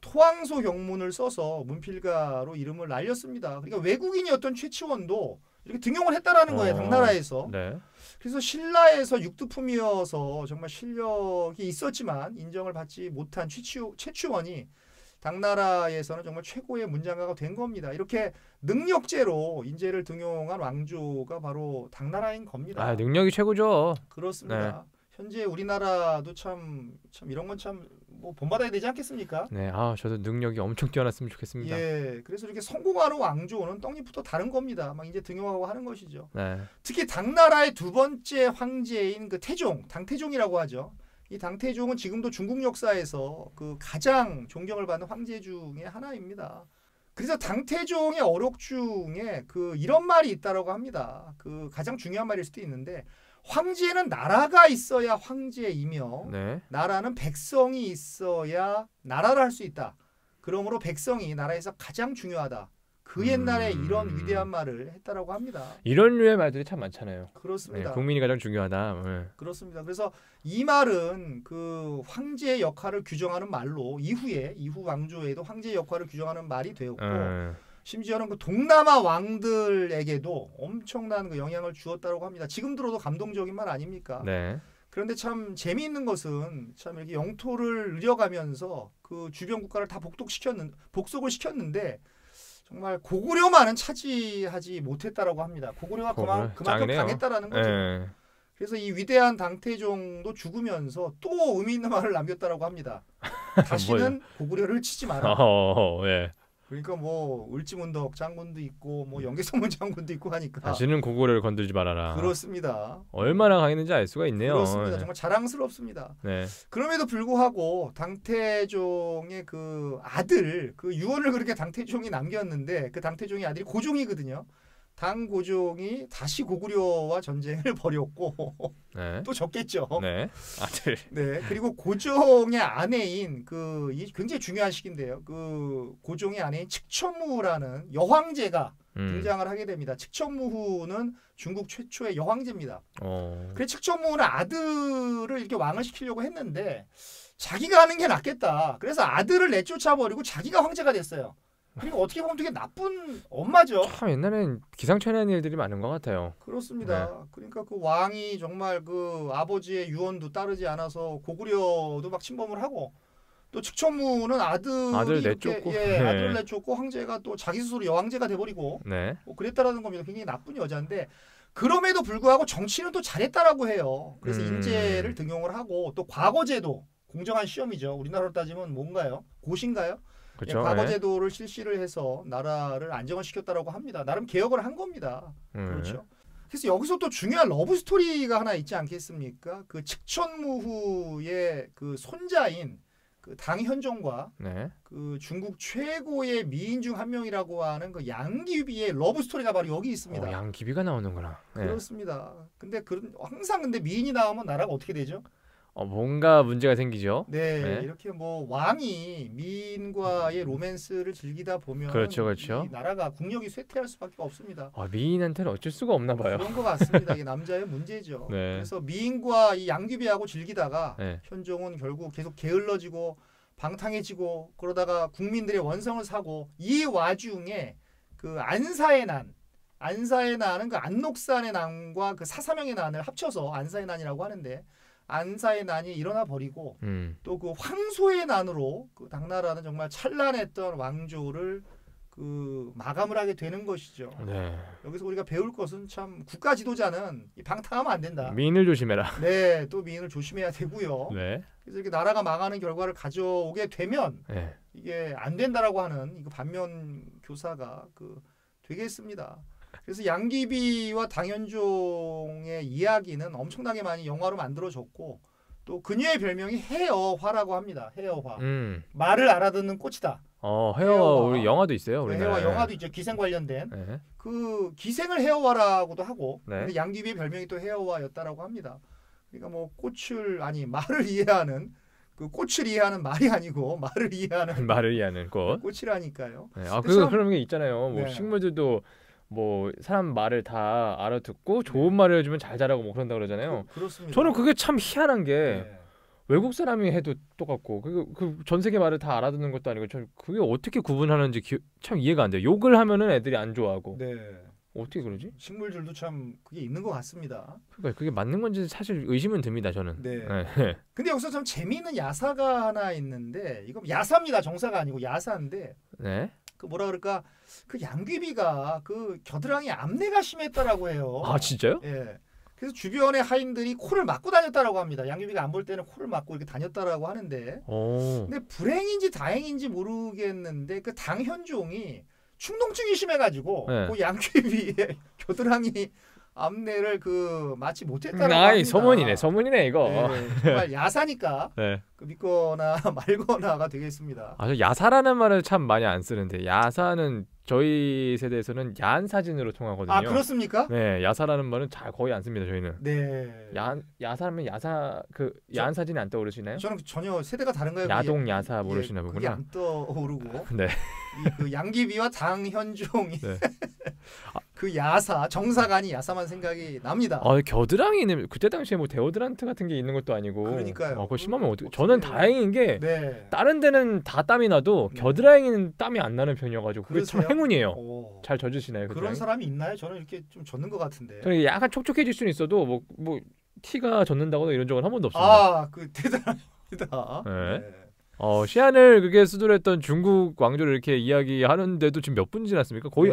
토항소 경문을 써서 문필가로 이름을 날렸습니다. 그러니까 외국인이었던 최치원도 이렇게 등용을 했다라는 거예요. 당나라에서. 네. 그래서 신라에서 육두품이어서 정말 실력이 있었지만 인정을 받지 못한 최치원이 당나라에서는 정말 최고의 문장가가 된 겁니다. 이렇게 능력제로 인재를 등용한 왕조가 바로 당나라인 겁니다. 아, 능력이 최고죠. 그렇습니다. 네. 현재 우리나라도 참 이런 건 참 뭐 본받아야 되지 않겠습니까? 네, 저도 능력이 엄청 뛰어났으면 좋겠습니다. 예, 그래서 이렇게 성공하는 왕조는 떡잎부터 다른 겁니다. 막 이제 등용하고 하는 것이죠. 네. 특히 당나라의 두 번째 황제인 그 태종, 당태종이라고 하죠. 이 당태종은 지금도 중국 역사에서 그 가장 존경을 받는 황제 중에 하나입니다. 그래서 당태종의 어록 중에 그 이런 말이 있다라고 합니다. 그 가장 중요한 말일 수도 있는데 황제는 나라가 있어야 황제이며 네. 나라는 백성이 있어야 나라를 할 수 있다. 그러므로 백성이 나라에서 가장 중요하다. 그 옛날에 이런 위대한 말을 했다라고 합니다. 이런 류의 말들이 참 많잖아요. 그렇습니다. 네, 국민이 가장 중요하다. 네. 그렇습니다. 그래서 이 말은 그 황제의 역할을 규정하는 말로 이후 왕조에도 황제의 역할을 규정하는 말이 되었고 심지어는 그 동남아 왕들에게도 엄청난 그 영향을 주었다고 합니다. 지금 들어도 감동적인 말 아닙니까? 네. 그런데 참 재미있는 것은 참 이렇게 영토를 늘려가면서 그 주변 국가를 다 복속을 시켰는데 정말 고구려만은 차지하지 못했다라고 합니다. 고구려가 그만큼 강했다라는 거죠. 네. 그래서 이 위대한 당태종도 죽으면서 또 의미 있는 말을 남겼다라고 합니다. 다시는 고구려를 치지 마라. 예. 그러니까 뭐 을지문덕 장군도 있고 뭐 영계성문 장군도 있고 하니까 다시는 고구려를 건들지 말아라. 그렇습니다. 얼마나 강했는지 알 수가 있네요. 그렇습니다. 정말 자랑스럽습니다. 네. 그럼에도 불구하고 당태종의 그 아들 그 유언을 그렇게 당태종이 남겼는데 그 당태종의 아들이 고종이거든요. 당고종이 다시 고구려와 전쟁을 벌였고 네. 또 졌겠죠. 네. 아들. 네. 그리고 고종의 아내인 그 굉장히 중요한 시기인데요. 그 고종의 아내인 칙천무라는 여황제가 등장을 하게 됩니다. 칙천무후는 중국 최초의 여황제입니다. 그래서 칙천무후는 아들을 이렇게 왕을 시키려고 했는데 자기가 하는 게 낫겠다. 그래서 아들을 내쫓아 버리고 자기가 황제가 됐어요. 그리고 어떻게 보면 되게 나쁜 엄마죠. 참 옛날엔 기상천외한 일들이 많은 것 같아요. 그렇습니다. 네. 그러니까 그 왕이 정말 그 아버지의 유언도 따르지 않아서 고구려도 막 침범을 하고 또 칙천무는 아들을 내쫓고 아들을 내쫓고 황제가 또 자기 스스로 여왕제가 돼버리고 뭐 그랬다라는 겁니다. 굉장히 나쁜 여자인데 그럼에도 불구하고 정치는 또 잘했다라고 해요. 그래서 인재를 등용을 하고 또 과거제도 공정한 시험이죠. 우리나라로 따지면 뭔가요? 고시인가요? 그렇죠. 과거 제도를 실시를 해서 나라를 안정화시켰다라고 합니다. 나름 개혁을 한 겁니다. 그렇죠. 그래서 여기서 또 중요한 러브 스토리가 하나 있지 않겠습니까? 그 측천무후의 그 손자인 그 당현종과 네. 그 중국 최고의 미인 중 한 명이라고 하는 그 양귀비의 러브 스토리가 바로 여기 있습니다. 양귀비가 나오는구나. 네. 그렇습니다. 근데 항상 근데 미인이 나오면 나라가 어떻게 되죠? 뭔가 문제가 생기죠. 네, 네, 이렇게 뭐 왕이 미인과의 로맨스를 즐기다 보면 그렇죠. 이 나라가 국력이 쇠퇴할 수밖에 없습니다. 미인한테는 어쩔 수가 없나 봐요. 그런 것 같습니다. 이게 남자의 문제죠. 네. 그래서 미인과 이 양귀비하고 즐기다가 네. 현종은 결국 계속 게을러지고 방탕해지고 그러다가 국민들의 원성을 사고 이 와중에 그 안사의 난은 그 안록산의 난과 그 사사명의 난을 합쳐서 안사의 난이라고 하는데 안사의 난이 일어나 버리고 또 그 황소의 난으로 그 당나라는 정말 찬란했던 왕조를 그 마감을 하게 되는 것이죠. 네. 여기서 우리가 배울 것은 참 국가 지도자는 방탕하면 안 된다. 미인을 조심해라. 네, 또 미인을 조심해야 되고요. 네. 그래서 이렇게 나라가 망하는 결과를 가져오게 되면 네. 이게 안 된다라고 하는 이거 반면 교사가 그 되겠습니다. 그래서 양귀비와 당현종의 이야기는 엄청나게 많이 영화로 만들어졌고 또 그녀의 별명이 해어화라고 합니다. 해어화. 말을 알아듣는 꽃이다. 해어화 우리 영화도 있어요. 네, 해어화 영화도 있죠. 기생 관련된. 네. 그 기생을 해어화라고도 하고 네. 근데 양귀비의 별명이 또 해어화였다라고 합니다. 그러니까 뭐 말을 이해하는 그 꽃을 이해하는 말이 아니고 말을 이해하는 꽃이라니까요. 네. 그런 게 있잖아요. 뭐 식물들도 뭐 사람 말을 다 알아듣고 좋은 말을 해주면 잘 자라고 뭐 그런다 그러잖아요. 그렇습니다. 저는 그게 참 희한한 게 외국 사람이 해도 똑같고 그 전 세계 말을 다 알아듣는 것도 아니고 저 그게 어떻게 구분하는지 참 이해가 안 돼요. 욕을 하면은 애들이 안 좋아하고. 네. 어떻게 그러지? 식물들도 참 그게 있는 것 같습니다. 그러니까 그게 맞는 건지 사실 의심은 듭니다. 저는. 네. 근데 여기서 참 재미있는 야사가 하나 있는데 이거 야사입니다. 정사가 아니고 야사인데. 네. 그 뭐라 그럴까? 그 양귀비가 그 겨드랑이 암내가 심했다라고 해요. 아 진짜요? 예. 그래서 주변의 하인들이 코를 막고 다녔다라고 합니다. 양귀비가 안 볼 때는 코를 막고 이렇게 다녔다라고 하는데. 근데 불행인지 다행인지 모르겠는데 그 당현종이 충동증이 심해가지고 그 양귀비의 겨드랑이 암내를 그 마치 못했다라고 합니다. 소문이네 이거. 네, 정말 야사니까 네. 그 믿거나 말거나가 되겠습니다. 저 야사라는 말을 참 많이 안 쓰는데 야사는 저희 세대에서는 야한 사진으로 통하거든요. 아 그렇습니까? 네, 야사라는 말은 거의 안 씁니다 저희는. 네. 야사면 야한 사진이 안 떠오르시나요? 저는 전혀 세대가 다른가요? 야동 야사 모르시나 보구나. 그게 안 떠오르고. 네. 그 양귀비와 당현종이 그 야사 정사간이 야사만 생각이 납니다. 겨드랑이는 그때 당시에 뭐 데오드란트 같은 게 있는 것도 아니고. 그러니까요. 그거 심하면 어떻게? 저는 다행인 게 네. 다른 데는 다 땀이 나도 겨드랑이는 땀이 안 나는 편이어가지고 그게 참 행운이에요. 잘 젖으시나요? 그런 사람이 있나요? 저는 이렇게 좀 젖는 것 같은데. 저는 약간 촉촉해질 수는 있어도 뭐 티가 젖는다거나 이런 적은 한 번도 없습니다. 그 대단합니다. 네. 시안을 그게 수두했던 중국 왕조를 이렇게 이야기하는데도 지금 몇 분 지났습니까? 거의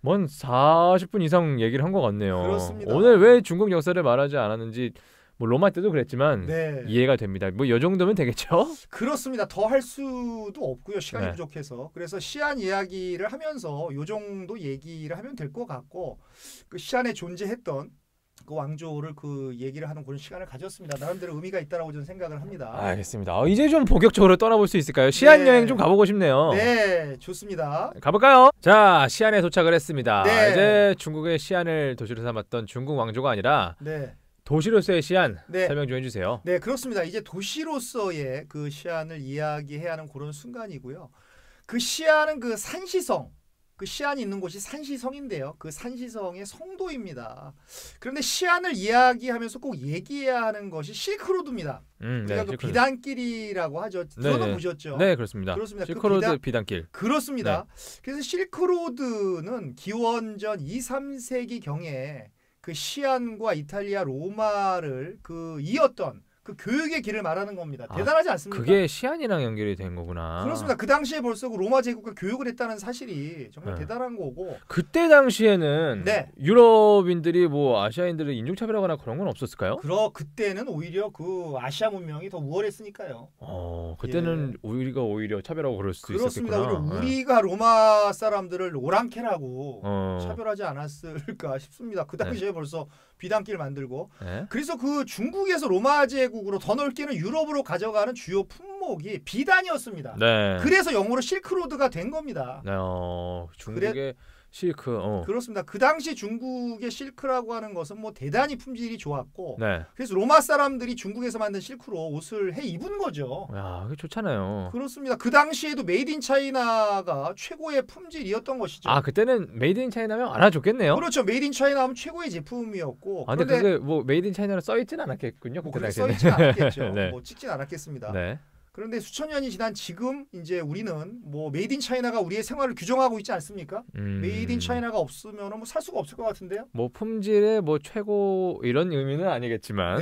뭔 40분 이상 얘기를 한 것 같네요. 그렇습니다. 오늘 왜 중국 역사를 말하지 않았는지 뭐 로마 때도 그랬지만 이해가 됩니다. 뭐 이 정도면 되겠죠? 그렇습니다. 더 할 수도 없고요. 시간이 부족해서. 그래서 시안 이야기를 하면서 요 정도 얘기를 하면 될 것 같고 그 시안에 존재했던 그 왕조를 그 얘기를 하는 그런 시간을 가졌습니다. 나름대로 의미가 있다라고 저는 생각을 합니다. 알겠습니다. 이제 좀 본격적으로 떠나볼 수 있을까요? 시안 여행 좀 가보고 싶네요. 네, 좋습니다. 가볼까요? 자, 시안에 도착을 했습니다. 이제 중국의 시안을 도시로 삼았던 중국 왕조가 아니라 도시로서의 시안 설명 좀 해주세요. 네, 그렇습니다. 이제 도시로서의 그 시안을 이야기해야 하는 그런 순간이고요. 그 시안은 그 산시성, 그 시안이 있는 곳이 산시성인데요. 그 산시성의 성도입니다. 그런데 시안을 이야기하면서 꼭 얘기해야 하는 것이 실크로드입니다. 우리가 그 비단길이라고 하죠. 들어는 보셨죠? 네, 그렇습니다. 실크로드 비단길. 그렇습니다. 그래서 실크로드는 기원전 2, 3세기 경에 그 시안과 이탈리아 로마를 그 이었던 그 교육의 길을 말하는 겁니다. 대단하지 않습니까? 그게 시안이랑 연결이 된 거구나. 그렇습니다. 그 당시에 벌써 그 로마 제국과 교육을 했다는 사실이 정말 대단한 거고. 그때 당시에는 유럽인들이 뭐 아시아인들을 인종차별하거나 그런 건 없었을까요? 그때는 오히려 그 아시아 문명이 더 우월했으니까요. 그때는 우리가 오히려 차별하고 그럴 수도 그렇습니다. 있었겠구나. 오히려 우리가 로마 사람들을 오랑캐라고 차별하지 않았을까 싶습니다. 그 당시에 벌써 비단길 만들고. 그래서 그 중국에서 로마 제국으로 더 넓게는 유럽으로 가져가는 주요 품목이 비단이었습니다. 그래서 영어로 실크로드가 된 겁니다. 중국의 실크. 그렇습니다. 그 당시 중국의 실크라고 하는 것은 뭐 대단히 품질이 좋았고, 그래서 로마 사람들이 중국에서 만든 실크로 옷을 해 입은 거죠. 야, 그게 좋잖아요. 그렇습니다. 그 당시에도 메이드 인 차이나가 최고의 품질이었던 것이죠. 그때는 메이드 인 차이나면 알아줬겠네요. 그렇죠. 메이드 인 차이나 하면 최고의 제품이었고. 근데 그게 뭐 메이드 인 차이나로 써 있진 않았겠군요. 그때 써 있진 않았겠죠. 뭐 찍진 않았겠습니다. 그런데 수천 년이 지난 지금 이제 우리는 뭐 메이드 인 차이나가 우리의 생활을 규정하고 있지 않습니까? 메이드 인 차이나가 없으면 뭐 살 수가 없을 것 같은데요. 뭐 품질의 뭐 최고 이런 의미는 아니겠지만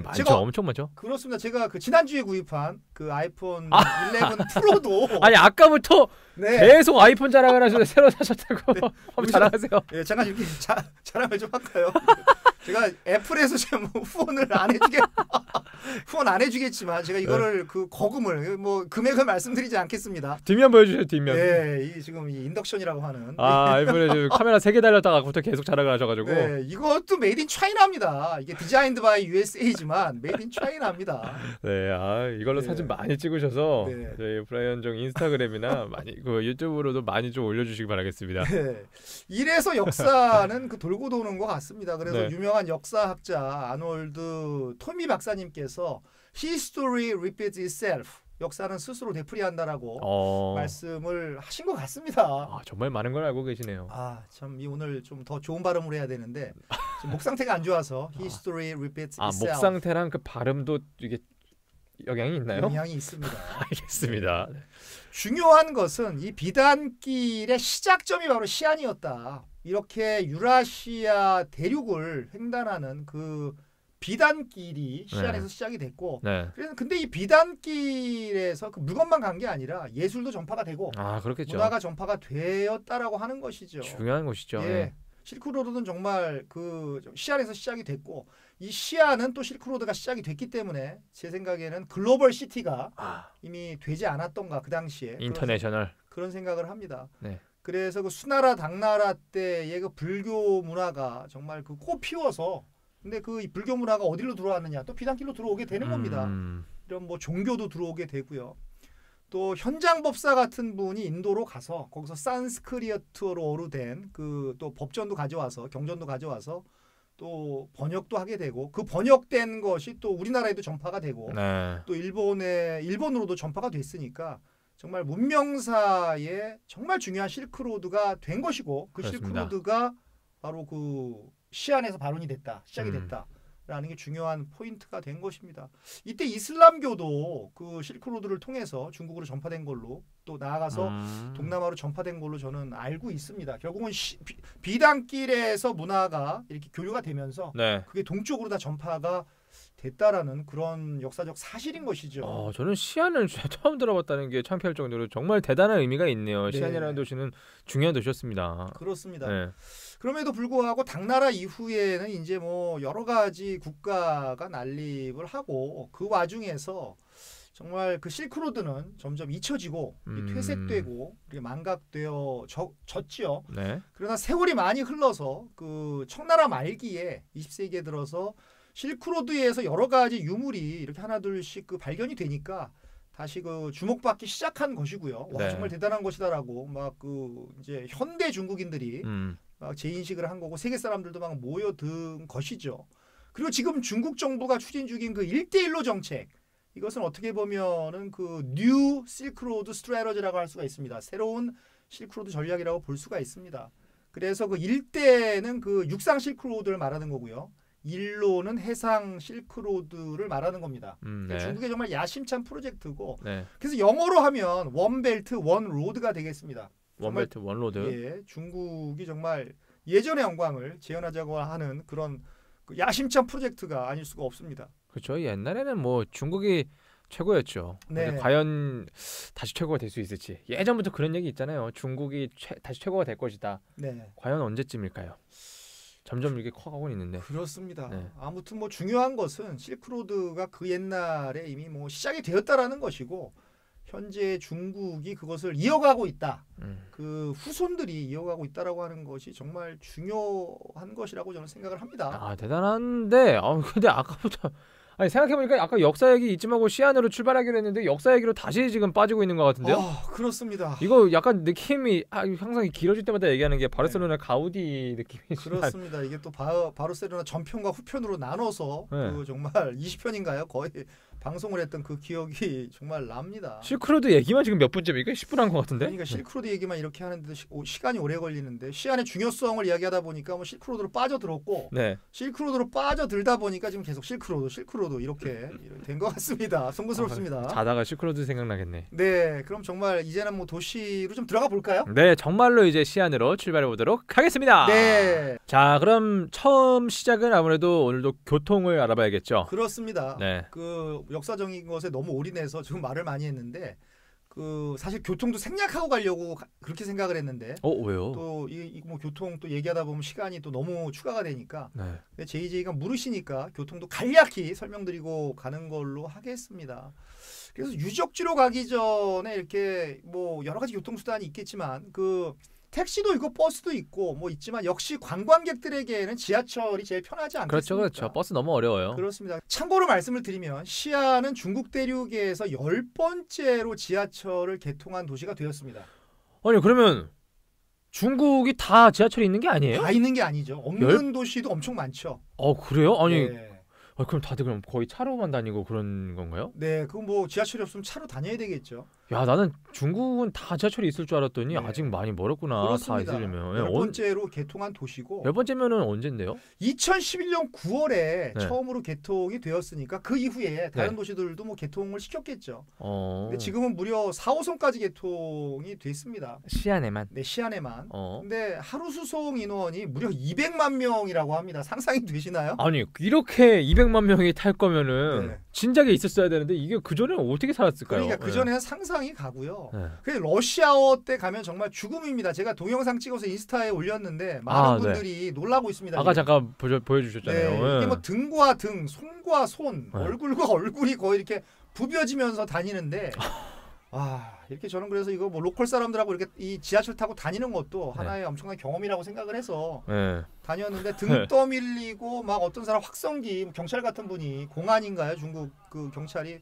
많죠. 엄청 많죠. 그렇습니다. 제가 그 지난주에 구입한 그 아이폰 11 프로도 아까부터 계속 아이폰 자랑을 하시는데 새로 사셨다고. 한번 자랑하세요. 잠깐 이렇게 자랑을 좀 할까요? 제가 애플에서 지금 후원 안 해주겠지만 제가 이거를 그 거금을 뭐 금액을 말씀드리지 않겠습니다. 뒷면 보여주세요. 뒷면. 이 지금 이 인덕션이라고 하는. 아이폰에 지금 카메라 3개 달렸다가부터 계속 자랑을 하셔가지고. 이것도 메이드 인 차이나입니다. 이게 디자인드 바이 USA지만 메이드 인 차이나입니다. 이걸로 사진 많이 찍으셔서 저희 브라이언정 인스타그램이나 많이 그 유튜브로도 많이 좀 올려주시기 바라겠습니다. 이래서 역사는 그 돌고 도는 것 같습니다. 그래서 유명한 역사학자 아놀드 토미 박사님께서 History repeats itself. 역사는 스스로 되풀이한다라고 말씀을 하신 것 같습니다. 정말 많은 걸 알고 계시네요. 참 오늘 좀 더 좋은 발음을 해야 되는데 지금 목 상태가 안 좋아서 History repeats itself. 목 상태랑 그 발음도 이게 영향이 있나요? 영향이 있습니다. 알겠습니다. 중요한 것은 이 비단길의 시작점이 바로 시안이었다. 이렇게 유라시아 대륙을 횡단하는 그 비단길이 시안에서 시작이 됐고, 그래서 근데 이 비단길에서 그 물건만 간 게 아니라 예술도 전파가 되고, 그렇겠죠. 문화가 전파가 되었다라고 하는 것이죠. 중요한 것이죠. 실크로드는 정말 그 시안에서 시작이 됐고, 이 시안은 또 실크로드가 시작이 됐기 때문에 제 생각에는 글로벌 시티가 이미 되지 않았던가 그 당시에 인터내셔널 그런 생각을 합니다. 그래서 그 수나라 당나라 때의 그 불교 문화가 정말 그 꽃 피워서 근데 그 불교 문화가 어디로 들어왔느냐 또 비단길로 들어오게 되는 겁니다. 이런 뭐 종교도 들어오게 되고요. 또 현장법사 같은 분이 인도로 가서 거기서 산스크리트어로 된 그 또 법전도 가져와서 경전도 가져와서 또 번역도 하게 되고 그 번역된 것이 또 우리나라에도 전파가 되고 또 일본으로도 전파가 됐으니까 정말 문명사에 정말 중요한 실크로드가 된 것이고 그 그렇습니다. 실크로드가 바로 그 시안에서 발원이 됐다. 시작이 됐다라는 게 중요한 포인트가 된 것입니다. 이때 이슬람교도 그 실크로드를 통해서 중국으로 전파된 걸로 또 나아가서 동남아로 전파된 걸로 저는 알고 있습니다. 결국은 비단길에서 문화가 이렇게 교류가 되면서 그게 동쪽으로 다 전파가 됐다라는 그런 역사적 사실인 것이죠. 저는 시안을 처음 들어봤다는 게 창피할 정도로 정말 대단한 의미가 있네요. 시안이라는 도시는 중요한 도시였습니다. 그렇습니다. 그럼에도 불구하고 당나라 이후에는 이제 뭐 여러 가지 국가가 난립을 하고 그 와중에서 정말 그 실크로드는 점점 잊혀지고 퇴색되고 망각되어 졌지요. 그러나 세월이 많이 흘러서 그 청나라 말기에 20세기에 들어서 실크로드에서 여러 가지 유물이 이렇게 하나둘씩 그 발견이 되니까 다시 그 주목받기 시작한 것이고요. 와, 정말 대단한 것이다라고 막 그 이제 현대 중국인들이 막 재인식을 한 거고 세계 사람들도 막 모여든 것이죠. 그리고 지금 중국 정부가 추진 중인 그 1대1로 정책 이것은 어떻게 보면은 그 뉴 실크로드 스트래터지라고 할 수가 있습니다. 새로운 실크로드 전략이라고 볼 수가 있습니다. 그래서 그 1대는 그 육상 실크로드를 말하는 거고요. 1로는 해상 실크로드를 말하는 겁니다. 중국의 정말 야심찬 프로젝트고 그래서 영어로 하면 원벨트 원로드가 되겠습니다. 원벨트 원로드. 중국이 정말 예전의 영광을 재현하자고 하는 그런 그 야심찬 프로젝트가 아닐 수가 없습니다. 그렇죠. 옛날에는 뭐 중국이 최고였죠. 네. 과연 다시 최고가 될 수 있을지. 예전부터 그런 얘기 있잖아요. 중국이 다시 최고가 될 것이다. 네. 과연 언제쯤일까요? 점점 이렇게 커가고 있는데. 그렇습니다. 네. 아무튼 뭐 중요한 것은 실크로드가 그 옛날에 이미 뭐 시작이 되었다라는 것이고 현재 중국이 그것을 이어가고 있다. 그 후손들이 이어가고 있다라고 하는 것이 정말 중요한 것이라고 저는 생각을 합니다. 아 대단한데, 근데 아까부터 아니 생각해보니까 아까 역사 얘기 잊지 말고 시안으로 출발하기로 했는데 역사 얘기로 다시 지금 빠지고 있는 것 같은데요? 그렇습니다. 이거 약간 느낌이 항상 길어질 때마다 얘기하는 게 바르셀로나 가우디 느낌이 그렇습니다. 이게 또 바르셀로나 전편과 후편으로 나눠서 그 정말 20편인가요? 거의 방송을 했던 그 기억이 정말 납니다. 실크로드 얘기만 지금 몇 분째입니까? 10분 한 것 같은데? 그러니까 실크로드 얘기만 이렇게 하는데 시간이 오래 걸리는데 시안의 중요성을 이야기하다 보니까 뭐 실크로드로 빠져들었고 실크로드로 빠져들다 보니까 지금 계속 실크로드 이렇게 된 것 같습니다. 송구스럽습니다. 자다가 실크로드 생각나겠네. 네, 그럼 정말 이제는 뭐 도시로 좀 들어가 볼까요? 네, 정말로 이제 시안으로 출발해 보도록 하겠습니다. 네. 자, 그럼 처음 시작은 아무래도 오늘도 교통을 알아봐야겠죠. 그렇습니다. 네. 그 역사적인 것에 너무 올인해서 지금 말을 많이 했는데 그 사실 교통도 생략하고 가려고 그렇게 생각을 했는데 왜요? 또 이 뭐 교통 또 얘기하다 보면 시간이 또 너무 추가가 되니까 근데 JJ가 물으시니까 교통도 간략히 설명드리고 가는 걸로 하겠습니다. 그래서 유적지로 가기 전에 이렇게 뭐 여러 가지 교통수단이 있겠지만 그 택시도 있고 버스도 있고 뭐 있지만 역시 관광객들에게는 지하철이 제일 편하지 않겠습니까? 그렇죠. 버스 너무 어려워요. 그렇습니다. 참고로 말씀을 드리면 시안은 중국 대륙에서 10번째로 지하철을 개통한 도시가 되었습니다. 아니 그러면 중국이 다 지하철이 있는 게 아니에요? 다 있는 게 아니죠. 없는 도시도 엄청 많죠. 그래요? 아니 그럼 다들 그럼 거의 차로만 다니고 그런 건가요? 네, 그럼 뭐 지하철이 없으면 차로 다녀야 되겠죠. 야, 나는 중국은 다 지하철이 있을 줄 알았더니 아직 많이 멀었구나. 그렇습니다. 다 있으려면. 10번째로 개통한 도시고. 10번째면은 언젠데요? 2011년 9월에 처음으로 개통이 되었으니까 그 이후에 다른 도시들도 뭐 개통을 시켰겠죠. 근데 지금은 무려 4호선까지 개통이 됐습니다. 시안에만. 네, 시안에만. 근데 하루 수송 인원이 무려 200만 명이라고 합니다. 상상이 되시나요? 아니, 이렇게 200만 명이 탈 거면은 진작에 있었어야 되는데 이게 그 전에는 어떻게 살았을까요? 그러니까 그 전에는 상상이 가고요. 그래서 러시아워 때 가면 정말 죽음입니다. 제가 동영상 찍어서 인스타에 올렸는데 많은 분들이 놀라고 있습니다. 아까 잠깐 보여주셨잖아요. 이게 뭐 등과 등, 손과 손, 얼굴과 얼굴이 거의 이렇게 부벼지면서 다니는데 이렇게 저는 그래서 이거 뭐 로컬 사람들하고 이렇게 이 지하철 타고 다니는 것도 하나의 엄청난 경험이라고 생각을 해서 다녔는데 등 떠밀리고 막 어떤 사람 확성기 경찰 같은 분이 공안인가요? 중국 그 경찰이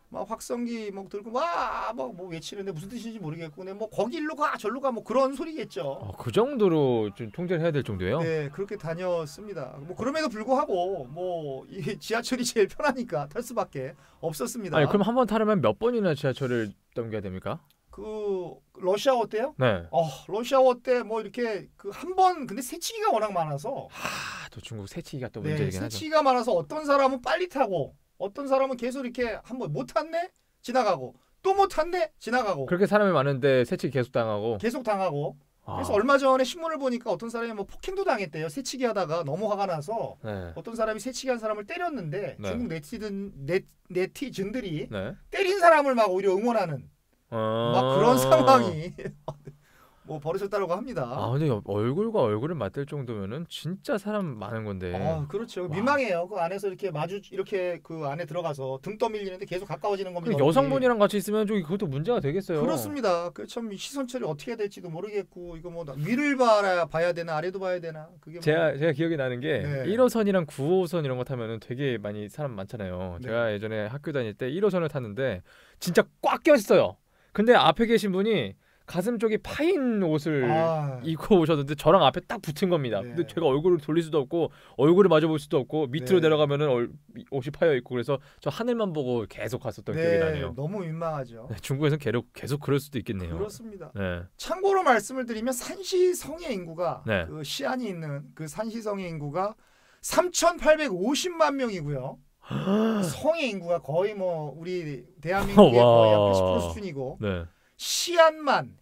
막 확성기 막 들고 막 뭐 외치는데 무슨 뜻인지 모르겠고 근데 뭐 거기 일로 가 절로 가 뭐 그런 소리겠죠. 그 정도로 좀 통제를 해야 될 정도예요? 네, 그렇게 다녔습니다. 뭐 그럼에도 불구하고 뭐 이 지하철이 제일 편하니까 탈 수밖에 없었습니다. 아니 그럼 한 번 타려면 몇 번이나 지하철을 넘겨야 됩니까? 그 러시아워 때요? 네. 러시아워 때 뭐 이렇게 그 한 번 근데 새치기가 워낙 많아서 또 중국 새치기가 또 문제이긴 하죠. 새치기가 많아서 어떤 사람은 빨리 타고 어떤 사람은 계속 이렇게 한번 못 탔네 지나가고 또 못 탔네 지나가고 그렇게 사람이 많은데 새치기 계속 당하고 그래서 얼마 전에 신문을 보니까 어떤 사람이 뭐 폭행도 당했대요. 새치기 하다가 너무 화가 나서 어떤 사람이 새치기 한 사람을 때렸는데 중국 네티즌들이 때린 사람을 막 오히려 응원하는 막 그런 상황이 뭐 벌어졌다고 합니다. 근데 얼굴과 얼굴을 맞댈 정도면은 진짜 사람 많은 건데. 그렇죠. 민망해요. 그 안에서 이렇게 그 안에 들어가서 등 떠밀리는데 계속 가까워지는 겁니다. 여성분이랑 같이 있으면 좀 그것도 문제가 되겠어요. 그렇습니다. 그 참 시선 처리 어떻게 해야 될지도 모르겠고 이거 뭐 위를 봐야 되나 아래도 봐야 되나 그게 제가 기억이 나는 게 1호선이랑 9호선 이런 거 타면은 되게 많이 사람 많잖아요. 제가 예전에 학교 다닐 때 1호선을 탔는데 진짜 꽉 껴있어요. 근데 앞에 계신 분이 가슴 쪽이 파인 옷을 입고 오셨는데 저랑 앞에 딱 붙은 겁니다. 근데 제가 얼굴을 돌릴 수도 없고 얼굴을 마주볼 수도 없고 밑으로 내려가면은 옷이 파여 있고 그래서 저 하늘만 보고 계속 갔었던 기억이 나네요. 너무 민망하죠. 중국에서는 계속 그럴 수도 있겠네요. 그렇습니다. 참고로 말씀을 드리면 산시성의 인구가 그 시안이 있는 그 산시성의 인구가 3,850만 명이고요. 성의 인구가 거의 뭐 우리 대한민국의 거의 80% 수준이고 시안에만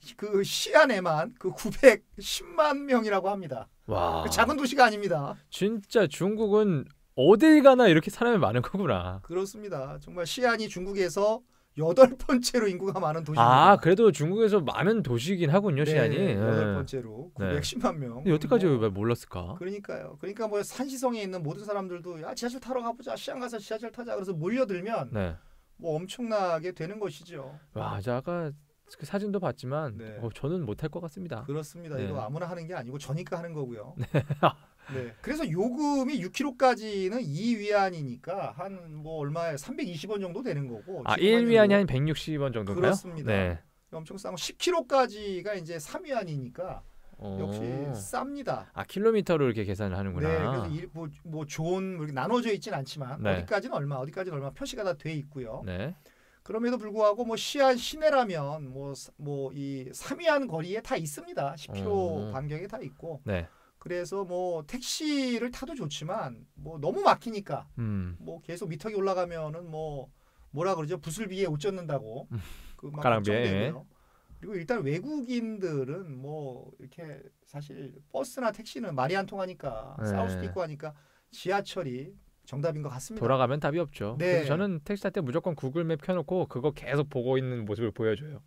그 910만 명이라고 합니다. 와. 작은 도시가 아닙니다. 진짜 중국은 어딜 가나 이렇게 사람이 많은 거구나. 그렇습니다. 정말 시안이 중국에서 8번째로 인구가 많은 도시입니다. 아, 그래도 중국에서 많은 도시이긴 하군요, 네, 시안이. 8번째로 910만 명. 여태까지 왜 몰랐을까? 그러니까요. 그러니까 뭐 산시성에 있는 모든 사람들도 야 지하철 타러 가보자. 시안 가서 지하철 타자. 그래서 몰려들면 뭐 엄청나게 되는 것이죠. 와, 저 아까 그 사진도 봤지만 저는 못할 것 같습니다. 그렇습니다. 이거 아무나 하는 게 아니고 저니까 하는 거고요. 네. 그래서 요금이 6km까지는 2위안이니까 한 뭐 얼마에 320원 정도 되는 거고. 아, 1위안이 한 160원 정도인가요? 그렇습니다. 엄청 싸고 10km까지가 이제 3위안이니까 역시 쌉니다. 아, 킬로미터로 이렇게 계산을 하는구나. 네. 그래서 뭐 좋은 나눠져 있진 않지만 어디까지는 얼마, 어디까지는 얼마 표시가 다 돼 있고요. 그럼에도 불구하고 뭐 시안 시내라면 뭐 이 3위안 거리에 다 있습니다. 10km 반경에 다 있고. 그래서 뭐 택시를 타도 좋지만 뭐 너무 막히니까 뭐 계속 미터기 올라가면은 뭐라 그러죠? 부슬비에 옷 젖는다고 그 막 걱정되고요. 그리고 일단 외국인들은 뭐 이렇게 사실 버스나 택시는 말이 안 통하니까 싸울 수도 있고 하니까 지하철이 정답인 것 같습니다. 돌아가면 답이 없죠. 그래서 저는 택시 탈 때 무조건 구글맵 켜놓고 그거 계속 보고 있는 모습을 보여줘요.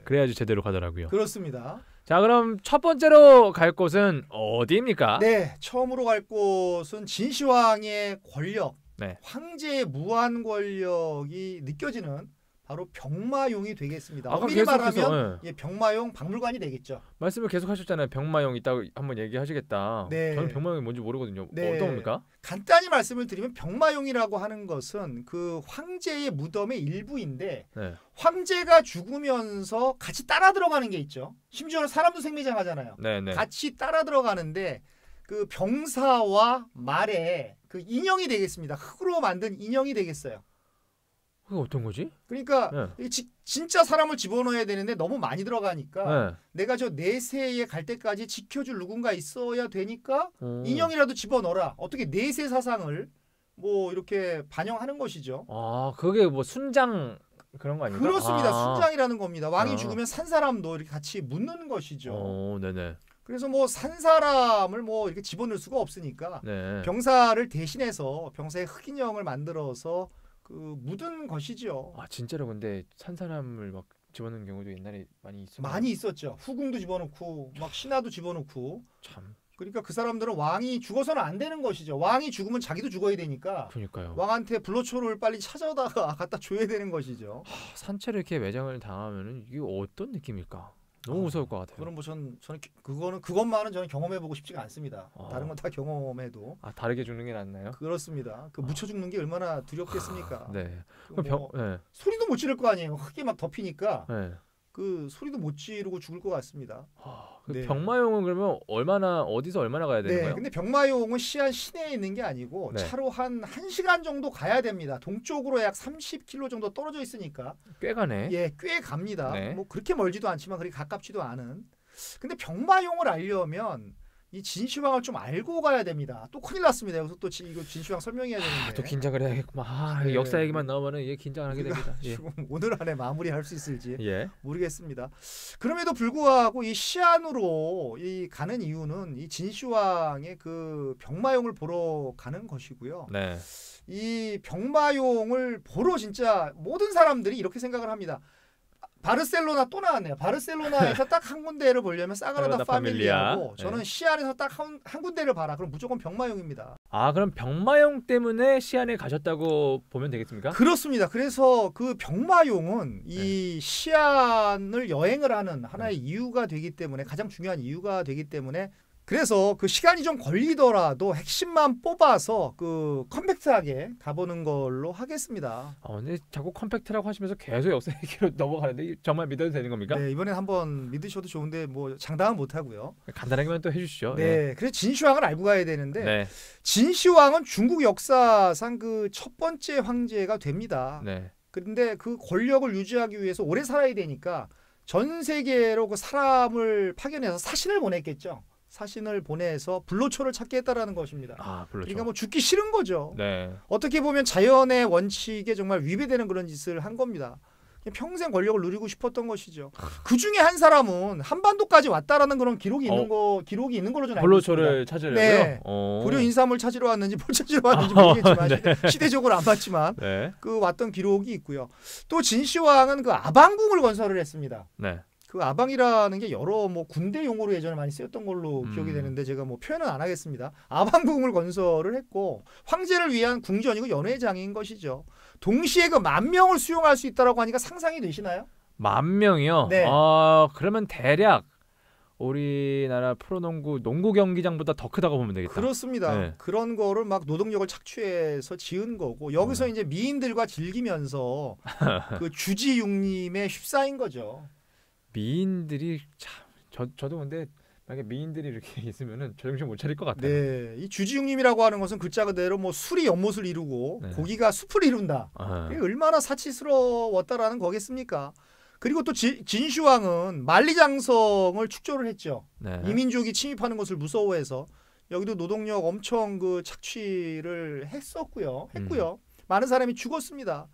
그래야지 제대로 가더라고요. 그렇습니다. 자, 그럼 첫 번째로 갈 곳은 어디입니까? 네, 처음으로 갈 곳은 진시황의 권력, 황제의 무한 권력이 느껴지는 바로 병마용이 되겠습니다. 엄밀히 말하면 병마용 박물관이 되겠죠. 말씀을 계속 하셨잖아요. 병마용 이따가 한번 얘기하시겠다. 저는 병마용이 뭔지 모르거든요. 어떤 겁니까? 간단히 말씀을 드리면 병마용이라고 하는 것은 그 황제의 무덤의 일부인데 황제가 죽으면서 같이 따라 들어가는 게 있죠. 심지어는 사람도 생매장하잖아요. 같이 따라 들어가는데 그 병사와 말에 그 인형이 되겠습니다. 흙으로 만든 인형이 되겠어요. 그게 어떤 거지? 그러니까 진짜 사람을 집어넣어야 되는데 너무 많이 들어가니까 내가 저 내세에 갈 때까지 지켜줄 누군가 있어야 되니까 인형이라도 집어넣어라. 어떻게 내세 사상을 뭐 이렇게 반영하는 것이죠. 아, 그게 뭐 순장 그런 거 아닌가? 그렇습니다. 순장이라는 겁니다. 왕이 죽으면 산 사람도 이렇게 같이 묻는 것이죠. 그래서 뭐 산 사람을 뭐 이렇게 집어넣을 수가 없으니까 병사를 대신해서 병사의 흑인형을 만들어서 그 묻은 것이죠. 아, 진짜로. 근데 산 사람을 막 집어넣는 경우도 옛날에 많이 있었죠. 많이 있었죠. 후궁도 집어넣고 막 신하도 집어넣고. 참. 그러니까 그 사람들은 왕이 죽어서는 안 되는 것이죠. 왕이 죽으면 자기도 죽어야 되니까. 그러니까요. 왕한테 불로초를 빨리 찾아다가 갖다 줘야 되는 것이죠. 산채로 이렇게 매장을 당하면은 이게 어떤 느낌일까? 너무 무서울 것 같아요. 그럼 뭐 저는 그것만은 저는 경험해보고 싶지가 않습니다. 다른 건 다 경험해도. 아, 다르게 죽는 게 낫나요? 그렇습니다. 그 묻혀 죽는 게 얼마나 두렵겠습니까? 그럼 소리도 못 지를 거 아니에요. 흙이 막 덮이니까. 그 소리도 못 지르고 죽을 것 같습니다. 병마용은 그러면 어디서 얼마나 가야 되는 거예요? 근데 병마용은 시안 시내에 있는 게 아니고 차로 한 1시간 정도 가야 됩니다. 동쪽으로 약 30km 정도 떨어져 있으니까. 꽤 가네. 꽤 갑니다. 뭐 그렇게 멀지도 않지만 그렇게 가깝지도 않은. 근데 병마용을 알려면 이 진시황을 좀 알고 가야 됩니다. 또 큰일 났습니다. 여기서 또 이거 진시황 설명해야 되는데. 또 긴장을 해야겠구만. 역사 얘기만 나오면은 긴장하게 됩니다. 오늘 안에 마무리할 수 있을지 모르겠습니다. 그럼에도 불구하고 이 시안으로 가는 이유는 이 진시황의 그 병마용을 보러 가는 것이고요. 이 병마용을 보러 진짜 모든 사람들이 이렇게 생각을 합니다. 바르셀로나 또 나왔네요. 바르셀로나에서 딱 한 군데를 보려면 사그라다 파밀리아고 저는 시안에서 딱 한 군데를 봐라. 그럼 무조건 병마용입니다. 아, 그럼 병마용 때문에 시안에 가셨다고 보면 되겠습니까? 그렇습니다. 그래서 그 병마용은 이 시안을 여행을 하는 하나의 이유가 되기 때문에 가장 중요한 이유가 되기 때문에 그래서 그 시간이 좀 걸리더라도 핵심만 뽑아서 그 컴팩트하게 가보는 걸로 하겠습니다. 근데 자꾸 컴팩트라고 하시면서 계속 역사 얘기로 넘어가는데 정말 믿어도 되는 겁니까? 이번엔 한번 믿으셔도 좋은데 뭐 장담은 못 하고요. 간단하게만 또 해주시죠. 그래서 진시황을 알고 가야 되는데 진시황은 중국 역사상 그 첫 번째 황제가 됩니다. 그런데 그 권력을 유지하기 위해서 오래 살아야 되니까 전 세계로 그 사람을 파견해서 사신을 보냈겠죠. 사신을 보내서 불로초를 찾게 했다라는 것입니다. 그러니까 뭐 죽기 싫은 거죠. 어떻게 보면 자연의 원칙에 정말 위배되는 그런 짓을 한 겁니다. 평생 권력을 누리고 싶었던 것이죠. 그 중에 한 사람은 한반도까지 왔다라는 그런 기록이 있는 걸로 저는 알고 있습니다. 불로초를 찾으려고요? 네. 불효 인삼을 찾으러 왔는지 뭘 찾으러 왔는지 모르겠지만 네. 시대적으로 안 봤지만 네. 그 왔던 기록이 있고요. 또 진시황은 그 아방궁을 건설을 했습니다. 네. 그 아방이라는 게 여러 뭐 군대 용어로 예전에 많이 쓰였던 걸로 기억이 되는데 제가 뭐 표현은 안 하겠습니다. 아방궁을 건설을 했고 황제를 위한 궁전이고 연회장인 것이죠. 동시에 그 10,000명을 수용할 수 있다라고 하니까 상상이 되시나요? 10,000명이요? 네. 그러면 대략 우리나라 프로농구 농구 경기장보다 더 크다고 보면 되겠다. 그렇습니다. 네. 그런 거를 막 노동력을 착취해서 지은 거고 여기서 이제 미인들과 즐기면서 그 주지육림에 휩싸인 거죠. 미인들이 참 저도 근데 만약에 미인들이 이렇게 있으면은 정신 못 차릴 것 같아요. 네, 이 주지육림이라고 하는 것은 글자 그대로 뭐 술이 연못을 이루고 네. 고기가 숲을 이룬다. 그게 얼마나 사치스러웠다라는 거겠습니까? 그리고 또 진시황은 만리장성을 축조를 했죠. 네. 이민족이 침입하는 것을 무서워해서 여기도 노동력 엄청 그 착취를 했고요. 많은 사람이 죽었습니다.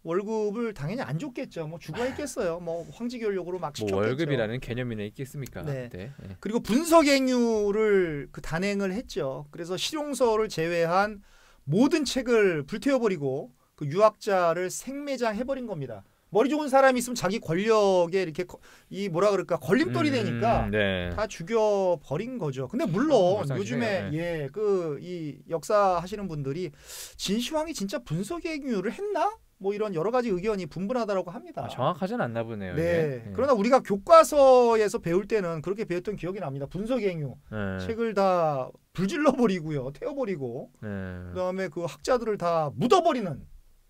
월급을 당연히 안 줬겠죠. 뭐 죽어 있겠어요. 뭐 황제 권력으로 막 시켰겠죠. 뭐 월급이라는 개념이나 있겠습니까? 네. 네. 그리고 분석행유를 그 단행을 했죠. 그래서 실용서를 제외한 모든 책을 불태워버리고 그 유학자를 생매장 해버린 겁니다. 머리 좋은 사람이 있으면 자기 권력에 이렇게 이 뭐라 그럴까 걸림돌이 되니까 네. 다 죽여버린 거죠. 근데 물론 요즘에 네. 그 이 역사 하시는 분들이 진시황이 진짜 분석행유를 했나? 뭐 이런 여러 가지 의견이 분분하다라고 합니다. 정확하진 않나 보네요. 네. 그러나 우리가 교과서에서 배울 때는 그렇게 배웠던 기억이 납니다. 분석행유 책을 다 불질러 버리고요, 태워버리고 그다음에 그 학자들을 다 묻어버리는